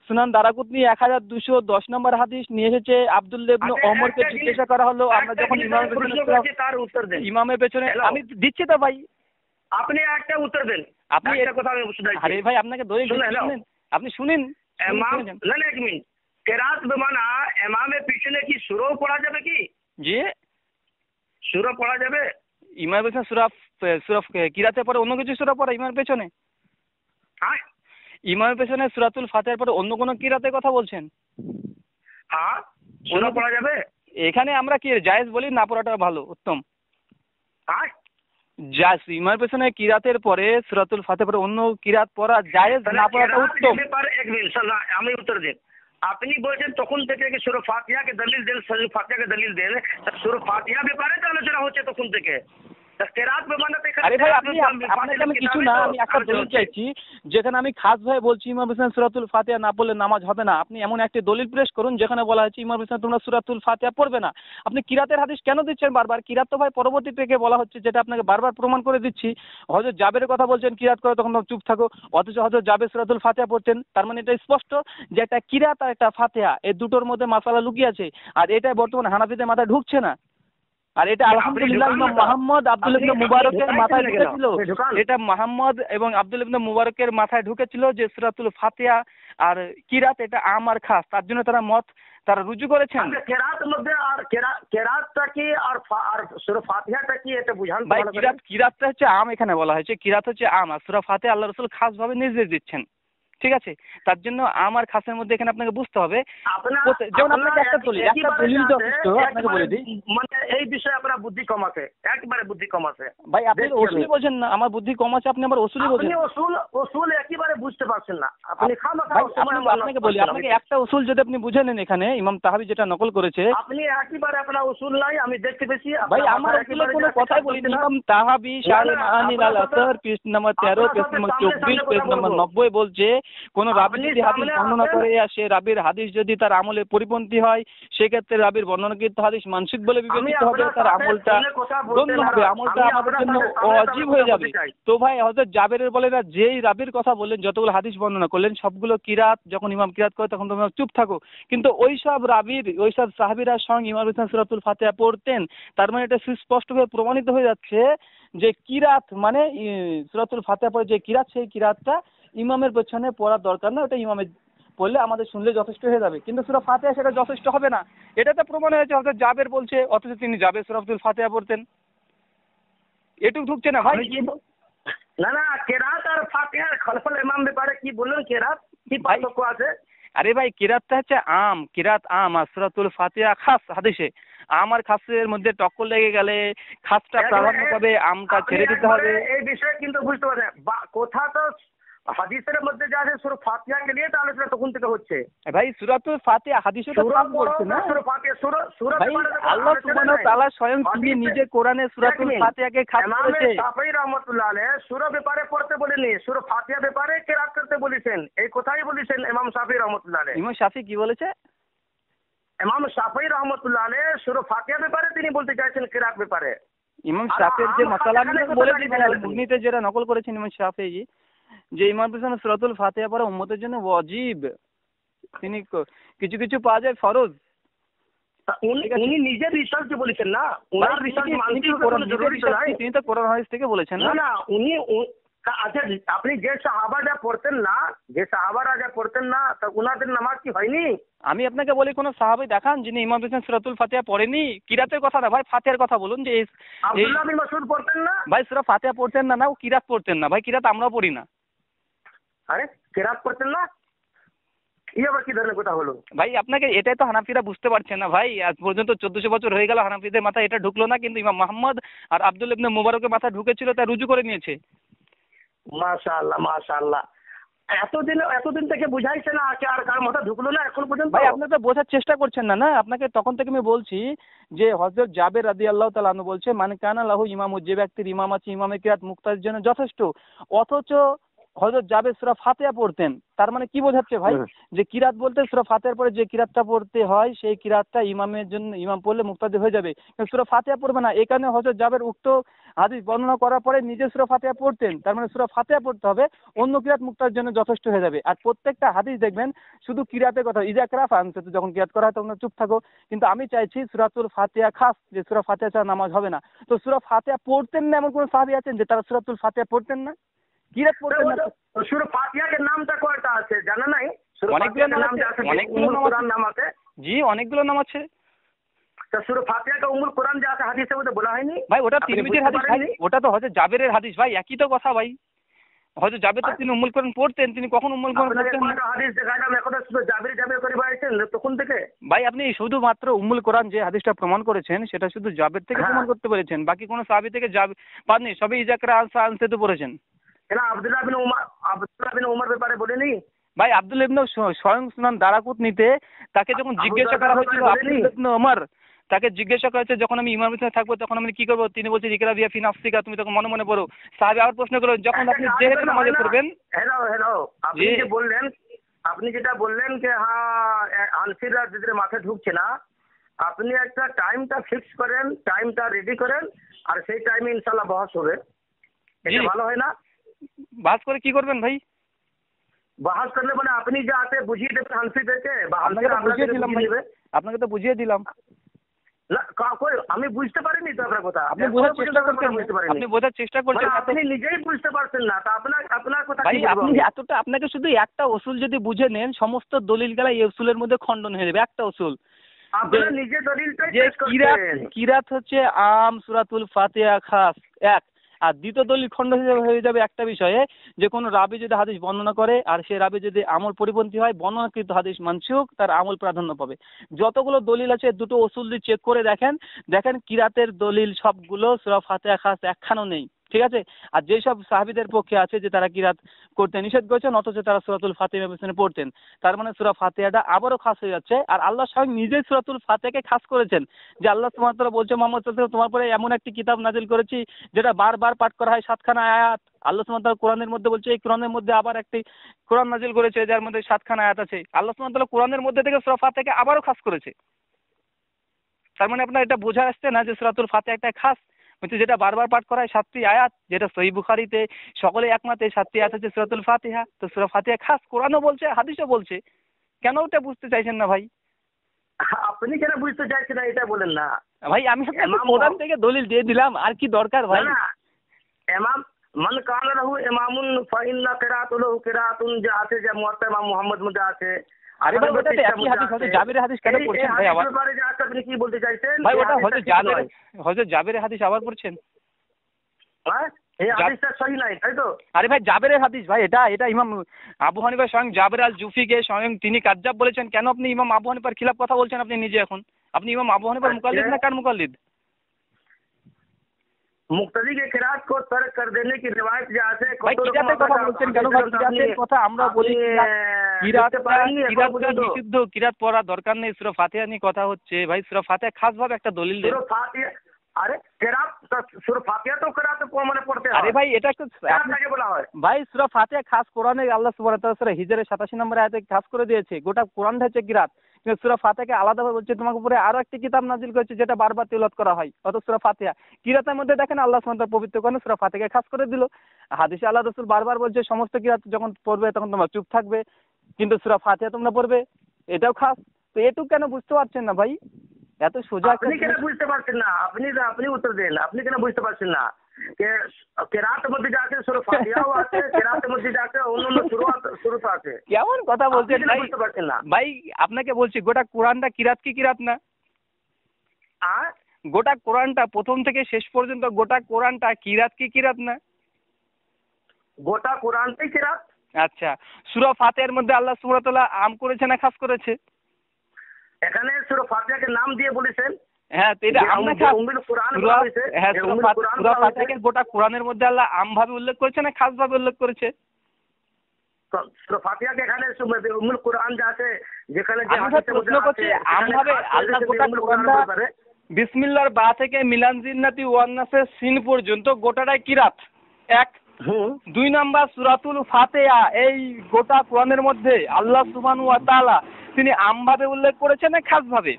সুনান দারাকুতনি 1210 নম্বর হাদিস নিয়ে এসেছে। আব্দুল্লাহ ইবনে ওমরকে জিজ্ঞাসা করা হলো, আমরা যখন তার উত্তর দেন, ইমামের পেছনে আমি দিচ্ছি তো ভাই, আপনি একটা উত্তর দেন। আপনি একটা কথা আমি বুঝতে চাইছি। আরে ভাই আপনাকে দলিল শুনেন, আপনি শুনেন। ইমাম না এক মিনিট, কেরাত বেমানা ইমামের পিছনে কি সূরা পড়া যাবে কি? জি সূরা পড়া যাবে। ইমামের পেছনে সূরা কিরাতের পরে অন্য কিছু সূরা পড়া ইমামের পেছনে? হ্যাঁ, ইমামের পেছনে সূরাতুল ফাতিহার পরে অন্য কোনো কিরাতের কথা বলছেন? হ্যাঁ, সূরা পড়া যাবে। এখানে আমরা কি জায়েজ বলি, না পড়াটা ভালো উত্তম? হ্যাঁ, জায়েজ। ইমামের পেছনে কিরাতের পরে সূরাতুল ফাতিহার পরে অন্য কিরাত পড়া জায়েজ, না পড়াটা উত্তম। এক মিনিট আমি উত্তর দিই। আপনি বলছেন তখন থেকে কি সূরা ফাতিহাকে দলিল দেন, সূরা ফাতিহাকে দলিল দেন, সূরা ফাতিহা ব্যাপারে তো আলোচনা হচ্ছে তখন থেকে। কেরাত বেমানা তো এখানে। আরে ভাই আপনাকে আমি কিছু না, আমি একটা দলিল চাইছি যেখানে আমি খাস ভাই বলছি ইমাম হোসেন সূরাতুল ফাতিহা না পড়লে নামাজ হবে না। আপনি এমন একটা দলিল পেশ করুন যেখানে বলা হয়েছে ইমাম হোসেন তোমরা সূরাতুল ফাতিহা পড়বে না। আপনি কিরাতের হাদিস কেন দিচ্ছেন বারবার? কিরাত তো ভাই পরবর্তী থেকে বলা হচ্ছে, যেটা আপনাকে বারবার প্রমাণ করে দিচ্ছি। হযরত জাবেরের কথা বলছেন কিরাত করে, তখন চুপ থাকো, অথচ হযরত জাবের সূরাতুল ফাতিহা পড়তেন। তার মানে এটা স্পষ্ট যে একটা কিরাত আর একটা ফাতিহা এই দুটোর মধ্যে মাসালা লুকিয়ে আছে, আর এটা বর্তমানে হানাফিদের মাথায় ঢুকছে না। আর এটা আলহামদুলিল্লাহ ইমাম মুহাম্মদ আব্দুল্লাহ ইবনে মুবারকের মাথায় ঢুকেছিল, এটা মুহাম্মদ এবং আব্দুল্লাহ ইবনে মুবারকের মাথায় ঢুকেছিল যে সূরাতুল ফাতিহা আর কিরাত এটা আম আর খাস, তার জন্য তারা রুজু করেছেন। কেরাত মধ্যে আর কেরাতটা কি আর সূরা ফাতিহাটা কি এটা বুঝান ভাই। কিরাতটা হচ্ছে আম, এখানে বলা হয়েছে কিরাত হচ্ছে আম, আর সূরা ফাতিহা আল্লাহ রাসূল খাস ভাবে নির্দেশ দিচ্ছেন, ঠিক আছে? তার জন্য আম আর খাসের মধ্যে এখানে আপনাকে বুঝতে হবে। যেমন আপনাকে একটা দলিল যথেষ্ট, আপনাকে বলে দিই, মানে এই বিষয়ে আপনার বুদ্ধি কম আছে, একেবারে বুদ্ধি কম আছে ভাই। আপনি ওসুলি বলছেন না, আমার বুদ্ধি কম আছে, আপনি আবার ওসুলি বলছেন। ওসুল একেবারে বুঝতে পারছেন না আপনি। আপনাকে বলি, আপনাকে একটা উসুল যদি আপনি বুঝে নেন, এখানে ইমাম তাহাবি যেটা নকল করেছে, আপনি একেবারে আপনার উসুল নাই, আমি দেখতে পেয়েছি ভাই। আমার উসুলের কোনো কথাই বলিনি। ইমাম তাহাবি শারে মাআনিল আসর পৃষ্ঠা নম্বর 13, পৃষ্ঠা নম্বর 24, পৃষ্ঠা নম্বর 90 বলছে, কোন রাবি যদি হাদিস বর্ণনা করে সে রাবির হাদিস যদি তার আমলে পরিপন্থী হয়, সেক্ষেত্রে রাবির বর্ণনাকৃত হাদিস মানসিক বলে বিবেচিত হবে, তার আমলটা গণ্য হবে, আমলটা আমাদের জন্য অজীব হয়ে যাবে। তো ভাই হযরত জাবেরের বলে না, যেই রাবির কথা বললেন, যতগুলো হাদিস বর্ণনা করলেন সবগুলো কিরাত, যখন ইমাম কিরাত করে তখন তোমরা চুপ থাকো। কিন্তু ওইসব সাহাবীরা স্বয়ং ইমাম হোসেন সূরাতুল ফাতিহা পড়তেন। তার মানে এটা সুস্পষ্টভাবে প্রমাণিত হয়ে যাচ্ছে যে কিরাত মানে সূরাতুল ফাতিহা পড়ে যে কিরাত, সেই কিরাতটা ইমামের পেছনে পড়ার দরকার না, ওটা ইমামের পড়লে আমাদের শুনলে যথেষ্ট হয়ে যাবে। কিন্তু সূরা ফাতিহা সেটা যথেষ্ট হবে না, এটা তো প্রমাণ হয়েছে হযরত জাবের বলছে, অথচ তিনি জাবের সূরাতুল ফাতিহা পড়তেন। এটুকু ঢুকছে না ভাই। না কেরাত আর ফাতিহার খলফুল ইমাম ব্যাপারে কি বললেন, কেরাত কি পার্থক্য আছে? আরে ভাই কিরাতটা হচ্ছে আম, কিরাত আম, আর সূরাতুল ফাতিহা খাস। হাদিসে আম আর খাসের মধ্যে টক্কর লেগে গেলে খাসটা প্রাধান্য পাবে, আমটা ছেড়ে দিতে হবে। এই বিষয়ে কিন্তু বুঝতে পারেন কথা তো হাদিসের মধ্যে যা আছে সূরা ফাতিহাকে নিয়ে তো আলোচনা তখন থেকে হচ্ছে। ভাই সূরাতুল ফাতিহা হাদিসে তো সূরা পাঠ করছে না সূরা ফাতিহা সূরা ভাই। আল্লাহ সুবহানাহু ওয়া তাআলা স্বয়ং তিনি নিজে কোরআনে সূরাতুল ফাতিহাকে খাস করেছে। শাফিঈ রাহমাতুল্লাহ আলাইহি সূরা ব্যাপারে পড়তে বলেনি, সূরা ফাতিহা ব্যাপারে কিরাত করতে বলেছেন। এই কথাই বলেছেন ইমাম শাফিঈ রাহমাতুল্লাহ আলাইহি। ইমাম শাফি কি বলেছে? ইমাম শাফিঈ রাহমাতুল্লাহ আলাইহি সূরা ফাতিহা ব্যাপারে তিনি বলতে চাইছেন কিরাত ব্যাপারে। ইমাম শাফিঈর যে মাসালা আমি বলে দিয়েছি মুগনিতে যেটা নকল করেছেন ইমাম শাফিঈ, যে ইমাম হোসেন সূরাতুল ফাতিহা পড়া উম্মতের জন্য ওয়াজিব। তিনি কিছু কিছু পাওয়া যায় ফরজ। উনি নিজের রিসার্চ বলেছেন না, ওনার রিসার্চ মানতে কোনো জরুরি নাই। তিনি তো কোরআন হাদিস থেকে বলেছেন না না উনি আচ্ছা আপনি যে সাহাবারা পড়তেন না, যে সাহাবারা যা পড়তেন না তা উনাদের নামাজ কি হয়নি? আমি আপনাকে বলি কোন সাহাবী দেখান যিনি ইমাম হোসেন সূরাতুল ফাতিহা পড়েনি। কিরাতের কথা না ভাই, ফাতিহার কথা বলুন। যে আব্দুল্লাহ বিন মাসউদ পড়তেন না ভাই? সূরা ফাতিহা পড়তেন না, না ও কিরাত পড়তেন না ভাই। কিরাত আমরাও পড়ি না। আরে কিরাত পড়তেন না, এই আবার কি ধরনের কথা হলো ভাই? আপনাকে এটাই তো হানাফিরা বুঝতে পারছেন না ভাই। আজ পর্যন্ত 1400 বছর হয়ে গেল হানাফিদের মাথায় এটা ঢুকলো না, কিন্তু ইমাম মুহাম্মদ আর আব্দুল ইবনে মুবারকের মাথায় ঢুকেছিল, তা রুজু করে নিয়েছে। মাশাআল্লাহ মাশাআল্লাহ। এতদিন থেকে বুঝাইছে না আর কার মাথা ঢুকলো না এখন পর্যন্ত? ভাই আপনি তো বোঝার চেষ্টা করছেন না। না আপনাকে তখন থেকে আমি বলছি যে হযরত জাবের রাদিয়াল্লাহু তাআলা আনহু বলছে মান কানা লাহু ইমামু, যে ব্যক্তির ইমাম আছে, ইমামে কিরাত মুক্তাদির জন্য যথেষ্ট। অথচ হযরত জাবের সূরা ফাতিহা পড়তেন। তার মানে কি বোঝাচ্ছে ভাই? যে কিরাত বলতে সূরা ফাতিহার পরে যে কিরাতটা পড়তে হয় সেই কিরাতটা ইমামের জন্য, ইমাম পড়লে মুক্তাদি হয়ে যাবে, কিন্তু সূরা ফাতিহা পড়বে না। এই কারণে হযরত জাবের উক্ত হাদিস বর্ণনা করার পরে নিজে সূরা ফাতিহা পড়তেন। তার মানে সূরা ফাতিহা পড়তে হবে, অন্য কিরাত মুক্তাদির জন্য যথেষ্ট হয়ে যাবে। আর প্রত্যেকটা হাদিস দেখবেন শুধু কিরাতের কথা, ইজা কিরাত আনছে, তো যখন কিরাত করা হয় তখন চুপ থাকো। কিন্তু আমি চাইছি সূরাতুল ফাতিহা খাস, যে সূরা ফাতিহা ছাড়া নামাজ হবে না। তো সূরা ফাতিহা পড়তেন না এমন কোন সাহাবী আছেন যে তারা সূরাতুল ফাতিহা পড়তেন না, কিরাত পড়তেন না? সূরা ফাতিহার নামটা কয়টা আছে জানা নাই? অনেকগুলো নাম আছে। জি অনেকগুলো নাম আছে। তা সূরা ফাতিহাকে উম্মুল কোরআন যে আছে হাদিসের মধ্যে বলা হয়নি ভাই? ওটা তিরমিজির হাদিস ভাই, ওটা তো হযরত জাবেরের হাদিস ভাই, একই তো কথা ভাই। হযরত জাবের তো তিনি উম্মুল কোরআন পড়তেন, তিনি কখন উম্মুল কোরআন পড়তেন না? হাদিস দেখাইলাম এখন শুধু জাবের করে বাইছেন তখন থেকে। ভাই আপনি শুধুমাত্র উম্মুল কোরআন যে হাদিসটা প্রমাণ করেছেন সেটা শুধু জাবের থেকে প্রমাণ করতে পেরেছেন, বাকি কোনো সাহাবী থেকে পাননি। সবই ইজাকরা আনসে তো পড়েছেন। এরা আব্দুল্লাহ বিন উমর ব্যাপারে বলেনি ভাই? আব্দুল ইবনে স্বয়ং সুনান দারাকুতনিতে তাকে যখন জিজ্ঞাসা করা হয়েছিল, আব্দুল ইবনে ওমর তাকে জিজ্ঞাসা করেছে যখন আমি ইমামের পিছনে থাকবো তখন আমি কি করবো? তিনি বলছে ইকরা বিয়া ফি নাফসিকা, তুমি তখন মনে মনে পড়ো। সাহাবী আবার প্রশ্ন করলেন, যখন আপনি যেহেতু নামাজে পড়বেন। হ্যালো আপনি যে বললেন, আপনি যেটা বললেন যে হ্যাঁ আনসিরা যদি মাথায় ঢুকছে না, আপনি একটা টাইমটা ফিক্স করেন, টাইমটা রেডি করেন, আর সেই টাইমে ইনশাআল্লাহ বহস হবে। এটা ভালো হয় না? বাস করে কি করবেন ভাই? বাহাস করলে মানে আপনি যে আতে বুঝিয়ে দেবেন হানফিদেরকে, বা আপনাকে তো বুঝিয়ে দিলাম ভাই, আপনাকে তো বুঝিয়ে দিলাম। না আমি বুঝতে পারিনি তো আপনার কথা। আপনি বোঝার চেষ্টা করছেন, আপনি বোঝার চেষ্টা করছেন, আপনি নিজেই বুঝতে পারছেন না, তা আপনার কথা ভাই। আপনি এতটা, আপনাকে শুধু একটা উসুল যদি বুঝে নেন সমস্ত দলিলগুলো এই উসুলের মধ্যে খণ্ডন হয়ে যাবে। একটা উসুল, আপনার নিজে দলিলটাই যে পেশ করছেন। কিরাত হচ্ছে আম, সূরাতুল ফাতিহা খাস, এক। আর দ্বিতীয় দলিল খণ্ড হয়ে যাবে একটা বিষয়ে, যে কোনো রাবি যদি হাদিস বর্ণনা করে আর সে রাবি যদি আমল পরিপন্থী হয়, বর্ণনাকৃত হাদিস মানসুখ, তার আমল প্রাধান্য পাবে। যতগুলো দলিল আছে দুটো উসুল দিয়ে চেক করে দেখেন কিরাতের দলিল সবগুলো সূরা ফাতিহা খাস একখানও নেই, ঠিক আছে? আর যেসব সাহাবীদের পক্ষে আছে যে তারা কিরাত করতে নিষেধ করেছেন অথচ তারা সূরাতুল ফাতিহা পেছনে পড়তেন, তার মানে সূরা ফাতিহাটা আবারও খাস হয়ে যাচ্ছে। আর আল্লাহ স্বয়ং নিজেই সূরাতুল ফাতিহাকে খাস করেছেন, যে আল্লাহ সুবহানাহু ওয়া তাআলা বলছে মুহাম্মদ সাল্লাল্লাহু আলাইহি ওয়াসাল্লাম তোমার পরে এমন একটি কিতাব নাজিল করেছি যেটা বারবার পাঠ করা হয় 7খানা আয়াত। আল্লাহ সুবহানাহু ওয়া তাআলা কোরআনের মধ্যে বলছে এই কোরআনের মধ্যে আবার একটি কোরআন নাজিল করেছে যার মধ্যে 7খানা আয়াত আছে। আল্লাহ সুবহানাহু ওয়া তাআলা কোরআনের মধ্যে থেকে সূরা ফাতিহাকে আবারও খাস করেছে। তার মানে আপনার এটা বোঝা আসছে না যে সূরাতুল ফাতিহা একটা খাস, কিন্তু যেটা বারবার পাঠ করা হয় 7টি আয়াত, যেটা সহিহ বুখারীতে সকলে একমত এই 7টি আয়াত হচ্ছে সূরাতুল ফাতিহা। তো সূরা ফাতিহা খাস, কোরআনও বলছে হাদিসও বলছে, কেন ওটা বুঝতে চাইছেন না ভাই? আপনি কেন বুঝতে চাইছেন না এটা বলেন না ভাই। আমি আপনাকে কোরআন থেকে দলিল দিয়ে দিলাম, আর কি দরকার ভাই? ইমাম মান কানা লাহু ইমামুন ফাইন্না কিরাতুহু কিরাতুন, যে আছে যে মুয়াত্তা ইমাম মুহাম্মদ মধ্যে আছে। আরে ভাই ওটা তো একই হাদিস, হযরত জাবেরের হাদিস কেন পড়ছেন ভাই আবার? আপনি কি বলতে চাইছেন ভাই? ওটা হযরত জাবেরের হাদিস আবার পড়ছেন? হ্যাঁ এই হাদিসটা সহি নাই তাই তো? আরে ভাই জাবেরের হাদিস ভাই, এটা ইমাম আবু হানিফা স্বয়ং জাবের আল জুফিকে স্বয়ং তিনি কাজ্জাব বলেছেন। কেন আপনি ইমাম আবু হানিফার খিলাফ কথা বলছেন আপনি নিজে? এখন আপনি ইমাম আবু হানিফার মুকাল্লিদ না কার মুকাল্লিদ? মুক্তাদিকে কিরাত को तर्क कर देने की रिवायत जो আছে ভাই কিরাতের কথা বলছেন কেন ভাই? কিরাতের কথা আমরা বলি, কিরাত নিষিদ্ধ, কিরাত পড়া দরকার নেই, সূরা ফাতিহা নিয়ে কথা হচ্ছে ভাই। সূরা ফাতিহা খাস ভাবে একটা দলিল দেন। সূরা ফাতিহা, আরে কিরাত, সূরা ফাতিহা তো কিরাত মানে পড়তে হয়। আরে ভাই এটা একটু আপনাকে বলা হয় ভাই, সূরা ফাতিহা খাস কোরআনে আল্লাহ সুবহানাহু ওয়া তাআলা সূরা হিজরের 87 নম্বর আয়াতে খাস করে দিয়েছে। গোটা কোরআনটা হচ্ছে কিরাত, কিন্তু সূরা ফাতিহাকে আলাদাভাবে বলছে তোমাকে উপরে আরো একটি কিতাব নাজিল করেছে যেটা বারবার তেলাওয়াত করা হয়। অত সূরা ফাতিহা কিরাতের মধ্যে দেখেন আল্লাহ সুবহানাহু ওয়া তাআলা পবিত্র কোরআনে সূরা ফাতিহাকে খাস করে দিল। হাদিসে আল্লাহ রাসূল বারবার বলছে সমস্ত কিরাত যখন পড়বে তখন তোমরা চুপ থাকবে, কিন্তু সূরা ফাতিহা তোমরা পড়বে, এটাও খাস। তো এটুকু কেন বুঝতে পারছেন না ভাই? এত সোজা আপনি কেন বুঝতে পারছেন না? আপনি উত্তর দেন, আপনি কেন বুঝতে পারছেন না? কেরাতের মধ্যে যা আছে সূরা ফাতিহাও আছে, কেরাতের মধ্যে যা আছে অন্যান্য সূরা আছে। কেমন কথা বলছেন ভাই? বুঝতে পারছেন না ভাই আপনাকে বলছি গোটা কোরআনটা কিরাত কি কিরাত না? গোটা কোরআনটা প্রথম থেকে শেষ পর্যন্ত গোটা কোরআনটা কিরাত কি কিরাত না? গোটা কোরআনটাই কিরাত। আচ্ছা, সূরা ফাতিহার মধ্যে আল্লাহ সুবহানাহু ওয়া তাআলা আম করেছে না খাস করেছে? এখানে সূরা ফাতিহাকে নাম দিয়ে বলেছেন। হ্যাঁ, তো এটা আম না খাস? হ্যাঁ, সূরা ফাতিহাকে গোটা কোরআনের মধ্যে আল্লাহ আম ভাবে উল্লেখ করেছে না খাস ভাবে উল্লেখ করেছে? সূরা ফাতিহাকে এখানে উম্মুল কোরআন যা আছে, যেখানে যে আমি প্রশ্ন করছি আম ভাবে আল্লাহ গোটা কোরআনটা বিসমিল্লাহর বা থেকে মিলান জিন্নাতি ওয়ান নাসের সিন পর্যন্ত গোটাটাই কিরাত। এক। 2 নাম্বার সূরাতুল ফাতিহা, এই গোটা কোরআনের মধ্যে আল্লাহ সুবহানাহু ওয়া তাআলা তিনি আম ভাবে উল্লেখ করেছেন না খাস ভাবে?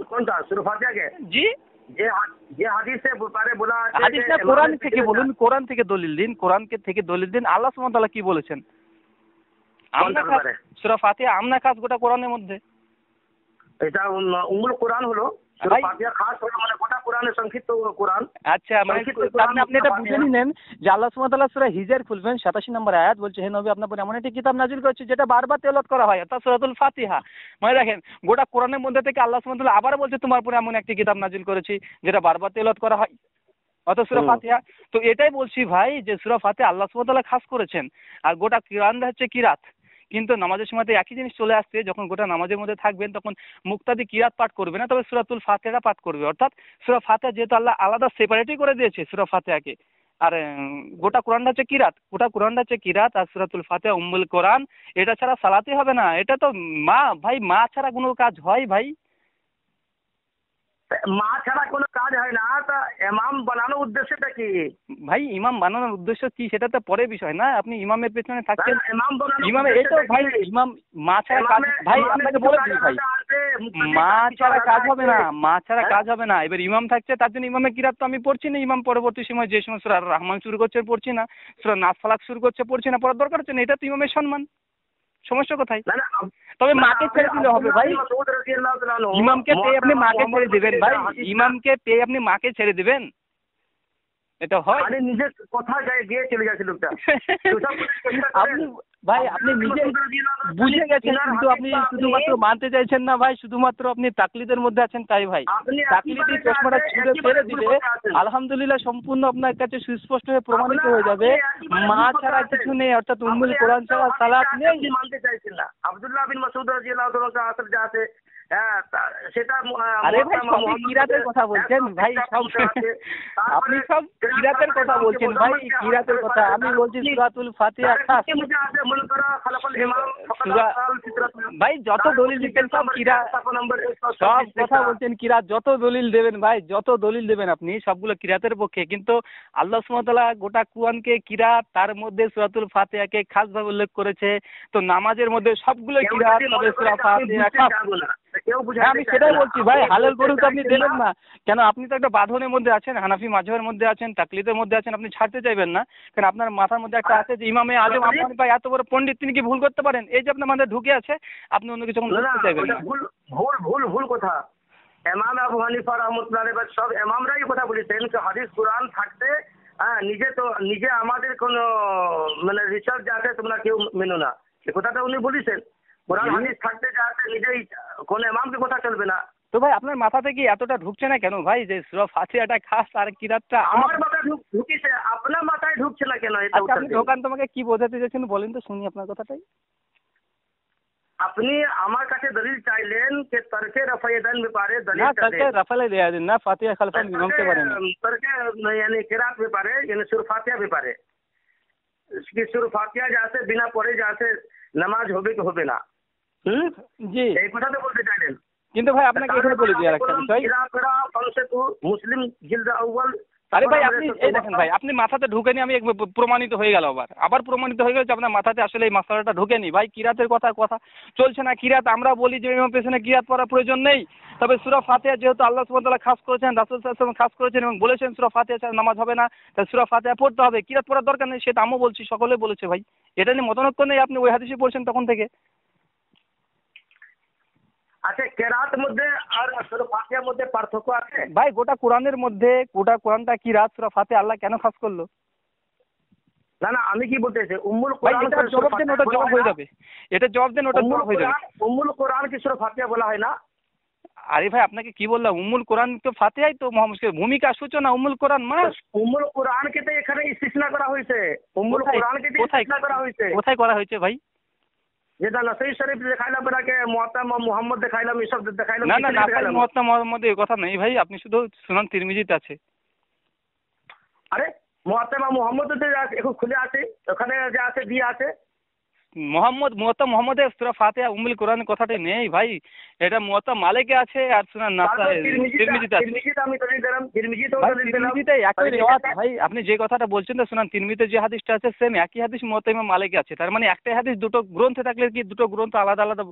কোনটা সূরা ফাতিহাকে? জি, যে হাদিসে পারে বলা আছে, হাদিসটা কোরআন থেকে বলুন, কোরআন থেকে দলিল দিন, কোরআনকে থেকে দলিল দিন আল্লাহ সুবহানাহু ওয়া তাআলা কি বলেছেন। আমনা খাস সূরা ফাতিহা আমনা খাস গোটা কোরআনের মধ্যে। এটা উম্মুল কোরআন হলো, সূরা ফাতিহা খাস হলো মানে গোটা কোরআনের সংক্ষিপ্ত কোরআন। আচ্ছা, মানে আপনি এটা বুঝে নিলেন যে আল্লাহ সুবহানাহু ওয়া তাআলা সূরা হিজর খুলবেন 87 নম্বর আয়াত বলছে হে নবী আপনার উপর এমন একটি কিতাব নাজিল করেছে যেটা বারবার তেলাওয়াত করা হয়, অর্থাৎ সূরাতুল ফাতিহা। মানে দেখেন গোটা কোরআনের মধ্যে থেকে আল্লাহ সুবহানাহু ওয়া তাআলা আবার বলছে তোমার উপর এমন একটি কিতাব নাজিল করেছি যেটা বারবার তেলাওয়াত করা হয়, অর্থাৎ সূরা ফাতিহা। তো এটাই বলছি ভাই যে সূরা ফাতিহা আল্লাহ সুবহানাহু ওয়া তাআলা খাস করেছেন, আর গোটা কোরআনটা হচ্ছে কিরাত। কিন্তু নামাজের সময় তো একই জিনিস চলে আসছে, যখন গোটা নামাজের মধ্যে থাকবেন তখন মুক্তাদি কিরাত পাঠ করবে না, তবে সূরাতুল ফাতিহা পাঠ করবে। অর্থাৎ সূরা ফাতিহা যেহেতু আল্লাহ আলাদা সেপারেটই করে দিয়েছে সূরা ফাতিহাকে, আর গোটা কোরআনটা হচ্ছে কিরাত, গোটা কোরআনটা হচ্ছে কিরাত, আর সূরাতুল ফাতিহা উম্মুল কোরআন। এটা ছাড়া সালাতই হবে না। এটা তো মা ছাড়া কোনো কাজ হয় ভাই? মা ছাড়া কোনো কাজ হয় না। তা ইমাম বানানোর উদ্দেশ্যটা কি ভাই? ইমাম বানানোর উদ্দেশ্য কি সেটা তো পরে বিষয় না, আপনি ইমামের পেছনে থাকছেন। ইমামে এই তো ভাই ইমাম মা ছাড়া কাজ ভাই, আপনাকে বলে দিই ভাই মা ছাড়া কাজ হবে না, মা ছাড়া কাজ হবে না। এবার ইমাম থাকছে তার জন্য ইমামের কিরাত তো আমি পড়ছি না। ইমাম পরবর্তী সময় যে সময় সূরা রহমান শুরু করছে পড়ছি না, সূরা নাস ফালাক শুরু করছে পড়ছি না, পড়ার দরকার হচ্ছে না। এটা তো ইমামের সম্মান, সমস্যা কোথায়? তবে মাকে ছেড়ে দিলে হবে ভাই। ইমামকে পেয়ে আপনি মাকে ছেড়ে দিবেন ভাই, ইমামকে পেয়ে আপনি মাকে ছেড়ে দিবেন, এটা হয়? নিজের কথা গিয়ে চলে যাচ্ছে লোকটা। আপনি ভাই আপনি নিজে বুঝে গেছেন, কিন্তু আপনি শুধুমাত্র মানতে চাইছেন না ভাই, শুধুমাত্র আপনি তাকলিদের মধ্যে আছেন তাই ভাই। তাকলিদি চশমাটা ছেড়ে দিলে আলহামদুলিল্লাহ সম্পূর্ণ আপনার কাছে সুস্পষ্ট হয়ে প্রমাণিত হয়ে যাবে মা ছাড়া কিছু নেই, অর্থাৎ উম্মুল কোরআন ছাড়া সালাত নেই। মানতে চাইছেন না। আব্দুল্লাহ বিন মাসউদ রাদিয়াল্লাহু তাআলা আসর যা আছে সেটা আরে ভাই সবই কিরাতের কথা বলছেন ভাই, সব আপনি সব কিরাতের কথা বলছেন ভাই, কিরাতের কথা। আমি বলছি সূরাতুল ফাতিহা খাস। ভাই যত দলিল দিচ্ছেন সব কিরাত, সব কথা বলছেন কিরাত, যত দলিল দেবেন ভাই, যত দলিল দেবেন আপনি সবগুলো কিরাতের পক্ষে। কিন্তু আল্লাহ সুবহানাহু ওয়া তাআলা গোটা কুরআনকে কিরাত, তার মধ্যে সূরাতুল ফাতিহাকে খাস ভাবে উল্লেখ করেছে। তো নামাজের মধ্যে সবগুলো কিরাত, তবে সূরা ফাতিহা খাস। আমি সেটাই বলছি ভাই, হালাল গরু তো আপনি দেবেন না কেন? আপনি তো একটা বাঁধনের মধ্যে আছেন, হানাফি মাযহাবের মধ্যে আছেন, তাকলিদের মধ্যে আছেন, আপনি ছাড়তে চাইবেন না। কারণ আপনার মাথার মধ্যে একটা আছে যে ইমামে আজম আবু হানিফা এত বড় পণ্ডিত, তিনি কি ভুল করতে পারেন? এই যে আপনার মাথায় ঢুকে আছে, আপনি অন্য কিছু করতে চাইবেন না। ভুল কথা। ইমাম আবু হানিফা রাহমাতুল্লাহ আলাইহি সব ইমামরাই কথা বলেছেন যে হাদিস কোরআন থাকতে নিজে আমাদের কোন মানে রিসার্চ যাতে তোমরা কেউ মেনো না, এই কথাটা উনি বলেছেন। কোরআন হাদিস থাকতে যাতে নিজেই কোন ইমামকে কথা চলবে না। তো ভাই আপনার মাথা থেকে এতটা ঢুকছে না কেন ভাই যে সূরা ফাতিহাটা খাস আর কিরাতটা? আমার মাথায় ঢুকিছে, আপনার মাথায় ঢুকছে না কেন? আচ্ছা আপনি দোকান তোমাকে কি বোঝাতে চাইছেন বলেন তো শুনি আপনার কথাটাই। আপনি আমার কাছে দলিল চাইলেন যে তরকে রফায়েদান ব্যাপারে না দলিলটা তাকে দেন। রাফালে দেয়া দিন না, ফাতিহা খালফা ইমামকে পারেন না। তরকে यानी किरात ব্যাপারে यानी সূরা ফাতিহা ব্যাপারে কি সূরা ফাতিহা যাতে বিনা পড়ে যাতে নামাজ হবে কি হবে না। জি এই কথা তো বলতে চাইলেন। কিন্তু ভাই আপনাকে এখানে বলে দিই আরেকটা বিষয়। আরে ভাই আপনি এই দেখেন ভাই, আপনি মাথাতে ঢুকেনি, আমি প্রমাণিত হয়ে গেল, আবার প্রমাণিত হয়ে গেল যে আপনার মাথাতে আসলে এই মাসালাটা ঢুকেনি। ভাই কিরাতের কথা চলছে না। কিরাত আমরা বলি যে ইমাম পেছনে কিরাত পড়ার প্রয়োজন নেই, তবে সূরা ফাতিহা যেহেতু আল্লাহ সুবহানাহু ওয়া তাআলা খাস করেছেন, রাসূল সাল্লাল্লাহু আলাইহি ওয়াসাল্লাম খাস করেছেন এবং বলেছেন সূরা ফাতিহা ছাড়া নামাজ হবে না, তাই সূরা ফাতিহা পড়তে হবে, কিরাত পড়ার দরকার নেই, সেটা আমিও বলছি, সকলে বলেছে ভাই। এটা নিয়ে মতানৈক্য নেই, আপনি ওই হাদিসই পড়ছেন তখন থেকে। আচ্ছা কেরাত মধ্যে আর সূরা ফাতিহার মধ্যে পার্থক্য আছে ভাই গোটা কোরআনের মধ্যে, গোটা কোরআনটা কিরাত, সূরা ফাতিহা আল্লাহ কেন খাস করলো? না না আমি কি বলতেছি উম্মুল ভাই কোরআন এটা জবাব দেন, ওটা জবাব হয়ে যাবে, এটা জবাব দেন, ওটা জবাব হয়ে যাবে। উম্মুল কোরআন কি সূরা ফাতিহা বলা হয় না? আরে ভাই আপনাকে কি বললাম, উম্মুল কোরআন তো ফাতিহাই তো মোহাম্মদের ভূমিকা সূচনা, উম্মুল কোরআন মাস। উম্মুল কোরআনকে তো এখানে ইস্তিসনা করা হয়েছে, উম্মুল কোরআনকে তো ইস্তিসনা করা হয়েছে। কোথায় করা হয়েছে ভাই? যেটা নসই শরীফ দেখাইলাম, আপনাকে মুআত্তা মুহাম্মদ দেখাইলাম, এসব দেখাইলাম। না না না ভাই, মুআত্তা মুহাম্মদ এই কথা নেই ভাই, আপনি শুধু সুনান তিরমিজিতে আছে। আরে মুআত্তা মুহাম্মদ তো এখন খুলে আছে, ওখানে যা আছে দিয়ে আছে। মুআত্তা মুহাম্মদের সূরা ফাতিহা উম্মুল কোরআনের কথাটাই নেই ভাই, এটা মুআত্তা মালিকে আছে আর সুনান নাসাই তিরমিজিতে আছে। তিরমিজিতে আমি দলিল দিলাম, তিরমিজিতে তিরমিজিতে একই রিওয়ায়াত ভাই, আপনি যে কথাটা বলছেন তো সুনান তিরমিজিতে যে হাদিসটা আছে সেম একই হাদিস মুআত্তা ইমাম মালিকে আছে। তার মানে একটাই হাদিস দুটো গ্রন্থে থাকলে কি দুটো গ্রন্থ আলাদা আলাদা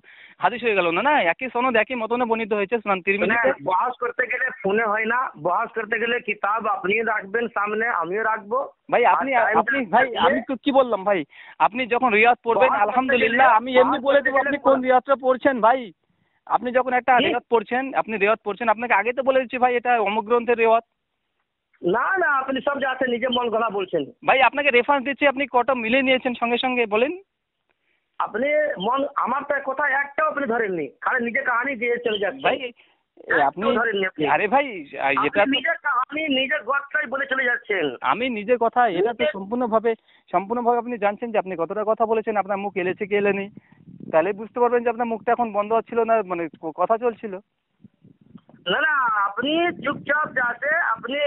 হাদিস হয়ে গেল না? না, একই সনদ একই মতনে বর্ণিত হয়েছে সুনান তিরমিজিতে। বহাস করতে গেলে ফোনে হয় না, বহাস করতে গেলে কিতাব আপনি রাখবেন সামনে, আমিও রাখবো ভাই। আপনি ভাই আমি তো কি বললাম ভাই, আপনি যখন রিয়াদ পড়বেন আলহামদুলিল্লাহ আমি এমনি বলে দেবো আপনি কোন রিয়াদটা পড়ছেন ভাই। আপনি যখন একটা রিয়াদ পড়ছেন, আপনাকে আগে তো বলে দিচ্ছি ভাই এটা অমুক গ্রন্থের রিয়াদ। না না আপনি সব যা আছে নিজে মন গলা বলছেন ভাই, আপনাকে রেফারেন্স দিচ্ছি, আপনি কটা মিলে নিয়েছেন সঙ্গে সঙ্গে বলেন। আপনি মন আমার তো কথা একটাও আপনি ধরেননি, খালি নিজে কাহানি দিয়ে চলে যাচ্ছেন ভাই। আপনি আরে ভাই এটা নিজের কাহানি নিজের গল্পটাই বলে চলে যাচ্ছেন। আমি নিজের কথা, এটা তো সম্পূর্ণভাবে আপনি জানছেন যে আপনি কতটা কথা বলেছেন, আপনার মুখ এলেছে কি এলেনি, তাহলে বুঝতে পারবেন যে আপনার মুখটা এখন বন্ধ হচ্ছিল না, মানে কথা চলছিল। না না আপনি চুপচাপ যাচ্ছে, আপনি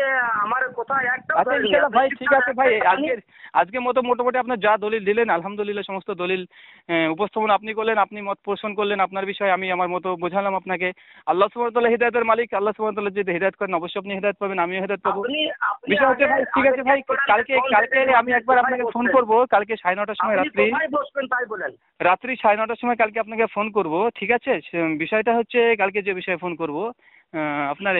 আমার কথা একটা আচ্ছা ভাই ঠিক আছে ভাই, আজকে মতো মোটামুটি আপনার যা দলিল দিলেন আলহামদুলিল্লাহ সমস্ত দলিল উপস্থাপন আপনি করলেন, আপনি মত পোষণ করলেন আপনার বিষয়ে, আমি আমার মতো বোঝালাম আপনাকে। আল্লাহ সুবহানাহু ওয়া তাআলা হিদায়াতের মালিক, আল্লাহ সুবহানাহু ওয়া তাআলা যদি হিদায়াত করেন অবশ্যই আপনি হিদায়াত পাবেন, আমিও হিদায়াত পাবো। বিষয় হচ্ছে ভাই ঠিক আছে ভাই, কালকে আমি একবার আপনাকে ফোন করবো, কালকে 9:30টার সময় রাত্রি 9:30টার সময় কালকে আপনাকে ফোন করবো, ঠিক আছে? বিষয়টা হচ্ছে কালকে যে বিষয়ে ফোন করবো আপনার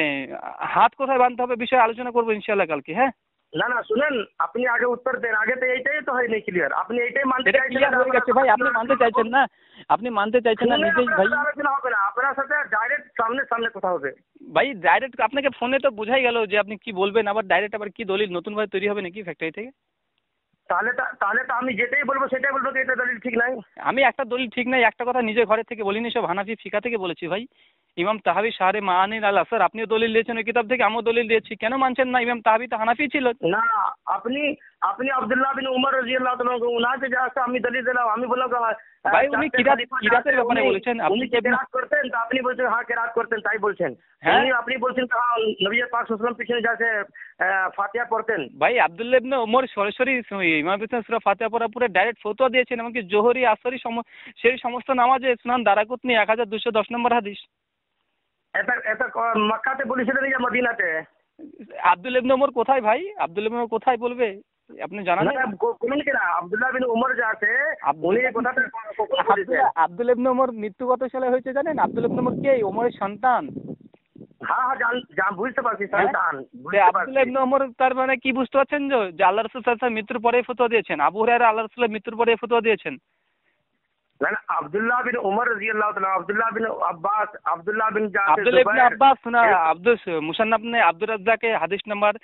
হাত কোথায় বাঁধতে হবে বিষয়ে আলোচনা করবো ইনশাআল্লাহ কালকে। হ্যাঁ না না শুনেন, আপনি আগে উত্তর দেন, আগে তো এইটাই তো হয়নি ক্লিয়ার, আপনি এইটাই মানতে চাইছেন ভাই, আপনি মানতে চাইছেন না, নিজেই ভাই। আলোচনা হবে না, আপনার সাথে ডাইরেক্ট সামনে কথা হবে ভাই। ডাইরেক্ট আপনাকে ফোনে তো বোঝাই গেল যে আপনি কি বলবেন, আবার ডাইরেক্ট আবার কি দলিল নতুন ভাবে তৈরি হবে নাকি ফ্যাক্টরি থেকে? তাহলে তো আমি যেটাই বলবো সেটাই বলবো যে এটা দলিল ঠিক নাই। আমি একটা দলিল ঠিক নাই একটা কথা নিজের ঘরে থেকে বলিনি, সব হানাফি ফিকা থেকে বলেছি ভাই। ইমাম তাহাবি শাহরে মাআনিল আল আসর, আপনিও দলিল দিয়েছেন ওই কিতাব থেকে, আমিও দলিল দিয়েছি, কেন মানছেন না? ইমাম তাহাবি তো হানাফি ছিল না। আপনি আব্দুল্লাহ বিন উমর রাদিয়াল্লাহু তাআলা উনাকে যা আছে আমি দলিল দিলাম, আমি বললাম ভাই উনি কিরাতের ব্যাপারে বলেছেন, আপনি কিরাত করতেন তো আপনি বলছেন হ্যাঁ কিরাত করতেন তাই বলছেন, হ্যাঁ আপনি বলছেন তো হ্যাঁ নবী পাক সাল্লাল্লাহু আলাইহি ওয়াসাল্লাম পিছনে যাচ্ছে ফাতিহা পড়তেন। ভাই আব্দুল্লাহ ইবনে ওমর সরাসরি ইমাম পিছনে সূরা ফাতিহা পড়া পুরো ডাইরেক্ট ফতোয়া দিয়েছেন, এমনকি জোহরি আসরি সেই সমস্ত নামাজে সুনান দারাকুতনি 1210 নম্বর হাদিস। এটা মক্কাতে বলেছিলেন না মদিনাতে? আব্দুল্লাহ ইবনে ওমর কোথায় ভাই? আব্দুল্লাহ ইবনে ওমর কোথায় বলবে আপনি জানেন না? বলুন কি না আব্দুল্লাহ বিন উমর যা আছে উনি এই কথাটা কখন বলেছেন? আব্দুল্লাহ ইবনে ওমর মৃত্যু কত সালে হয়েছে জানেন? আব্দুল্লাহ ইবনে ওমর কে? ওমরের সন্তান। হ্যাঁ জান বুঝতে পারছি সন্তান। আব্দুল্লাহ ইবনে ওমর তার মানে কি বুঝতে পারছেন যে আল্লাহ রাসূল সাল্লাল্লাহু আলাইহি ওয়াসাল্লাম মৃত্যুর পরেই ফতোয়া দিয়েছেন, আবু হুরায়রা আল্লাহ রাসূলের মৃত্যুর পরেই ফতোয়া দিয়েছেন। না আব্দুল্লাহ বিন উমর রাদিয়াল্লাহু তাআলা, আব্দুল্লাহ বিন আব্বাস, আব্দুল্লাহ বিন আব্দুল্লাহ ইবনে আব্বাস শোনা মুসান্নাফ নে আব্দুর রাজ্জাকে হাদিস নাম্বার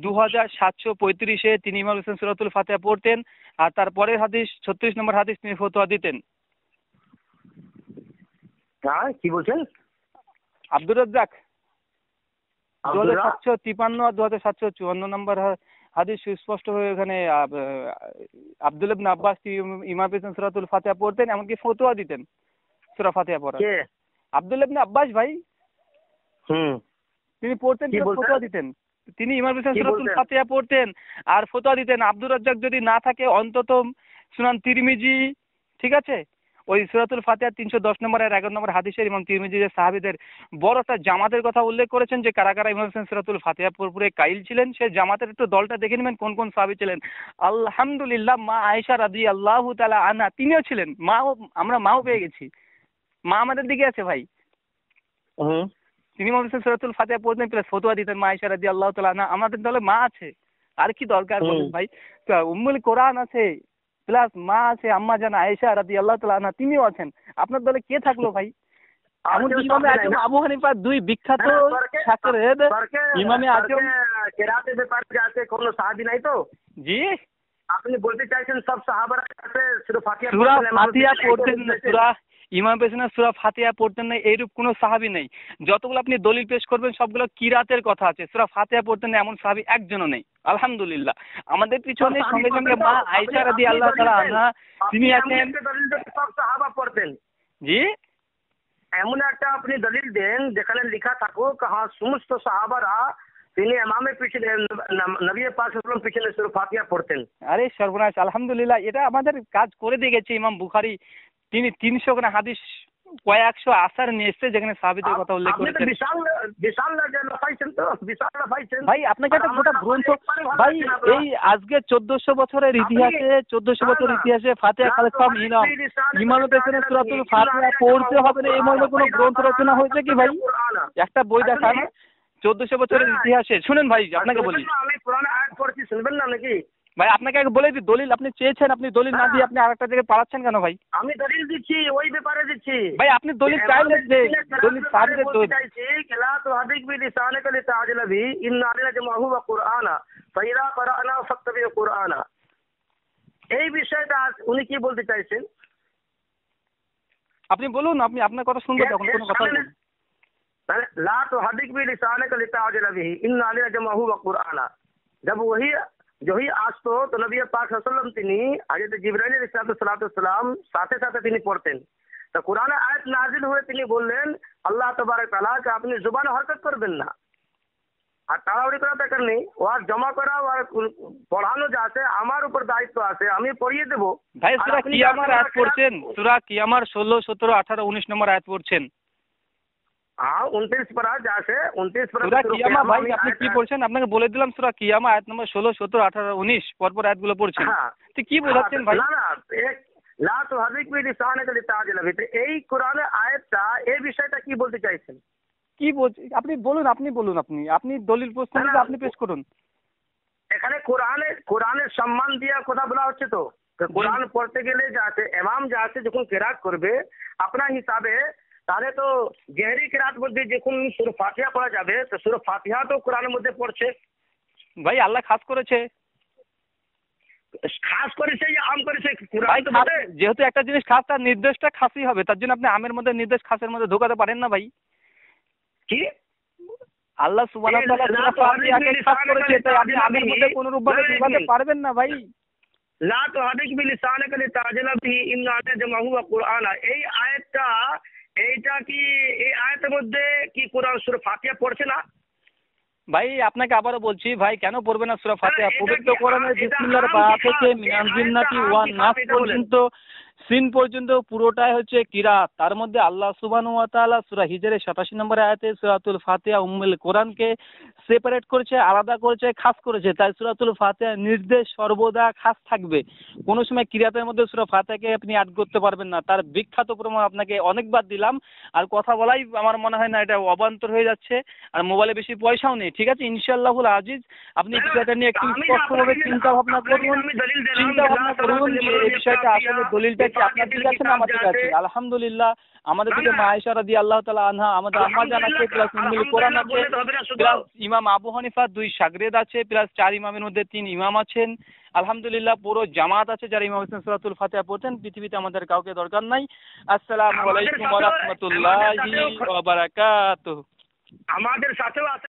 2735 তিনি ইমাম হোসেন সূরাতুল ফাতিহা পড়তেন, আর তারপরের হাদিস 36 নম্বর হাদিস তিনি ফতোয়া দিতেন। হ্যাঁ কি বলছেন? আব্দুর রাজ্জাক 2753 আর 2754 নম্বর হাদিস সুস্পষ্ট হয়ে এখানে আব্দুল্লাহ ইবনে আব্বাস ইমাম হোসেন সূরাতুল ফাতিহা পড়তেন, এমনকি ফতোয়া দিতেন। সূরা ফাতিহা পড়া? কে? আব্দুল্লাহ ইবনে আব্বাস ভাই। তিনি পড়তেন, ফতোয়া দিতেন। তিনি ইমাম হোসেন সূরাতুল ফাতিহা পড়তেন আর ফতোয়া দিতেন। আব্দুর রাজ্জাক যদি না থাকে অন্তত সুনান তিরমিজি, ঠিক আছে, ওই সূরাতুল ফাতিহা 310 নম্বর আর 11 নম্বর হাদিসের ইমাম তিরমিজি যে সাহাবীদের বড় একটা জামাতের কথা উল্লেখ করেছেন যে কারা কারা ইমাম হোসেন সূরাতুল ফাতিহা পুরোপুরি কাইল ছিলেন, সেই জামাতের একটু দলটা দেখে নেবেন কোন কোন সাহাবী ছিলেন। আলহামদুলিল্লাহ মা আয়েশা রাদিয়াল্লাহু তাআলা আনহা তিনিও ছিলেন। আমরা মাও পেয়ে গেছি, মা আমাদের দিকে আছে ভাই। তিনি ইমাম হোসেন সূরাতুল ফাতিহা পড়তেন প্লাস ফতোয়া দিতেন মা আয়েশা রাদিয়াল্লাহু তাআলা আনহা। আমাদের দলে মা আছে, আর কি দরকার বলেন ভাই? উম্মুল কোরআন আছে প্লাস মা আছে আম্মা জান আয়েশা রাদিয়াল্লাহু তাআলা আনহা, তিনিও আছেন। আপনার দলে কে থাকলো ভাই? এমন ইমামে আজম আবু হানিফা, দুই বিখ্যাত শাকির ইমামে আজম। কেরাতের ব্যাপারে আছে কোনো সাহাবী নাই তো? জি, আপনি বলতে চাইছেন সব সাহাবারা আছে সূরা ফাতিহা পড়তেন না, ইমাম পেছনে সূরা ফাতিহা পড়তেন না এইরূপ কোনো সাহাবী নেই। যতগুলো আপনি দলিল পেশ করবেন সবগুলো কিরাতের কথা আছে, সূরা ফাতিহা পড়তেন না এমন সাহাবী একজনও নেই আলহামদুলিল্লাহ। আমাদের পিছনে সঙ্গে সঙ্গে মা আয়েশা রাদিয়াল্লাহু তাআলা আনহা তিনি আছেন। সব সাহাবা পড়তেন। জি, এমন একটা আপনি দলিল দেন যেখানে লেখা থাকুক হ্যাঁ সমস্ত সাহাবারা তিনি ইমামের পিছনে নবী পাক সাল্লাল্লাহু আলাইহি ওয়াসাল্লাম পিছনে সূরা ফাতিহা পড়তেন। আরে সর্বনাশ, আলহামদুলিল্লাহ এটা আমাদের কাজ করে দিয়ে গেছে ইমাম বুখারী। তিনি 300 খানা হাদিস কয়েকশো আসার নিয়ে এসেছে যেখানে সাহাবীদের কথা উল্লেখ করেছেন। বিশাল লাফাইছেন তো, বিশাল লাফাইছেন ভাই। আপনাকে একটা গোটা গ্রন্থ ভাই, এই আজকে 1400 বছরের ইতিহাসে 1400 বছর ইতিহাসে ফাতিহা খালেসাম ইমামের পেছনে সূরাতুল ফাতিহা পড়তে হবে না এই মর্মে কোনো গ্রন্থ রচনা হয়েছে কি ভাই? একটা বই দেখান 1400 বছরের ইতিহাসে। শুনেন ভাই আপনাকে বলি, আমি কোরআন আয়াত পড়ছি শুনবেন না নাকি ভাই? আপনাকে আগে বলে দিই, দলিল আপনি চেয়েছেন, আপনি দলিল না দিয়ে আপনি আরেকটা জায়গায় পালাচ্ছেন কেন ভাই? আমি দলিল দিচ্ছি, ওই ব্যাপারে দিচ্ছি ভাই। আপনি দলিল চাইলেন যে দলিল সাহাবীদের দলিল চাইছি কেলা তো হাদিক বি লিসানাকা লিতাআজিলা বি ইন্না আলাইনা জামাহু ওয়া কুরআনা ফাইরা করানা ফাত্তাবি কুরআনা। এই বিষয়টা উনি কি বলতে চাইছেন আপনি বলুন, আপনি আপনার কথা শুনবো তখন কোনো কথা বলুন। লা তো হাদিক বি লিসানাকা লিতাআজিলা বি ইন্না আলাইনা জামাহু ওয়া কুরআনা। जब वही जो ही আসতো তো নবী পাক সাল্লাল্লাহু আলাইহি ওয়াসাল্লাম তিনি হযরত জিবরাইল আলাইহিস সালাম সাথে সাথে তিনি পড়তেন। তো কোরআনে আয়াত নাজিল হয়ে তিনি বললেন আল্লাহ তাবারক তাআলা যে আপনি জবান হরকত করবেন না আর তাড়াহুড়ি করা দরকার নেই, ওয়াজ জমা করা আর পড়ানো যা আছে আমার উপর দায়িত্ব আছে, আমি পড়িয়ে দেব। ভাই সূরা কিয়ামার আয়াত পড়ছেন, সূরা কিয়ামার 16, 17, 18, 19 নম্বর আয়াত পড়ছেন। হ্যাঁ 29 পারা যা আছে 29 পারা সূরা কিয়ামা ভাই আপনি কি পড়ছেন? আপনাকে বলে দিলাম সূরা কিয়ামা আয়াত নম্বর 16, 17, 18, 19 পরপর আয়াতগুলো পড়ছেন। তো কি বোঝাচ্ছেন ভাই? না না এক লা তো হাদিক বি লিসানাকা লিতাআজিলা বি, এই কোরআনের আয়াতটা এই বিষয়টা কি বলতে চাইছেন? কি আপনি বলুন, আপনি বলুন, আপনি দলিল প্রস্তুত আপনি পেশ করুন। এখানে কোরআনের সম্মান দিয়ে কথা বলা হচ্ছে তো। কোরআন পড়তে গেলে যা আছে ইমাম যা আছে যখন কিরাত করবে আপনার হিসাবে তাহলে তো গেহরি কিরাত মধ্যে যখন সূরা ফাতিহা পড়া যাবে তো সূরা ফাতিহা তো কোরআনের মধ্যে পড়ছে ভাই। আল্লাহ খাস করেছে আম করেছে যেহেতু একটা জিনিস খাস তার নির্দেশটা খাসই হবে, তার জন্য আপনি আমের মধ্যে নির্দেশ খাসের মধ্যে ঢোকাতে পারেন না ভাই। কি আল্লাহ সুবহানাহু ওয়া তাআলা সূরা ফাতিহাকে খাস করেছে, তাই আপনি আমের মধ্যে কোন রূপ ভাবে ঢোকাতে পারবেন না ভাই। লা তো হাদিক বি লিসানাকা লিতাআজিলা বিহি ইন্না আলাইনা জামাহু ওয়া কুরআনা, এই আয়াতটা এইটা কি এই আয়াতের মধ্যে কি কোরআন সূরা ফাতিহা পড়ছে না ভাই? আপনাকে আবারও বলছি ভাই, কেন পড়বে না সূরা ফাতিহা? পবিত্র কোরআনের বিসমিল্লাহর বা থেকে মিনাল জিন্নাতি ওয়ান নাস পর্যন্ত সিন পর্যন্ত পুরোটাই হচ্ছে কিরাত। তার মধ্যে আল্লাহ সুবহানাহু ওয়া তাআলা সূরা হিজরের 87 নম্বর আয়াতে সূরাতুল ফাতিহা উম্মুল কোরআনকে সেপারেট করেছে, আলাদা করেছে, খাস করেছে। তাই সূরাতুল ফাতিহা নির্দেশ সর্বদা খাস থাকবে, কোনো সময় কিরাতের মধ্যে সূরা ফাতিহাকে আপনি অ্যাড করতে পারবেন না। তার বিখ্যাত প্রমাণ আপনাকে অনেকবার দিলাম, আর কথা বলাই আমার মনে হয় না এটা অবান্তর হয়ে যাচ্ছে, আর মোবাইলে বেশি পয়সাও নেই। ঠিক আছে ইনশাআল্লাহুল আজিজ, আপনি বিষয়টা নিয়ে একটু স্পষ্টভাবে চিন্তা ভাবনা করুন যে এই বিষয়টা আসলে দলিলটা কি আপনার দিকে আছে না আমার দিকে আছে। আলহামদুলিল্লাহ আমাদের দিকে মা আয়েশা রাদিয়াল্লাহু তাআলা আনহা, আমাদের আম্মা জান আছে, প্লাস উম্মুল কোরআন আছে, প্লাস ইমাম আবু হানিফা 2 শাগরেদ আছে, প্লাস 4 ইমামের মধ্যে 3 ইমাম আছেন। আলহামদুলিল্লাহ পুরো জামাত আছে যারা ইমাম হোসেন সূরাতুল ফাতিহা পড়তেন। পৃথিবীতে আমাদের কাউকে দরকার নাই। আসসালামু আলাইকুম ওয়া রাহমাতুল্লাহি ওয়া বারাকাতুহু। আমাদের সাথেও আছে।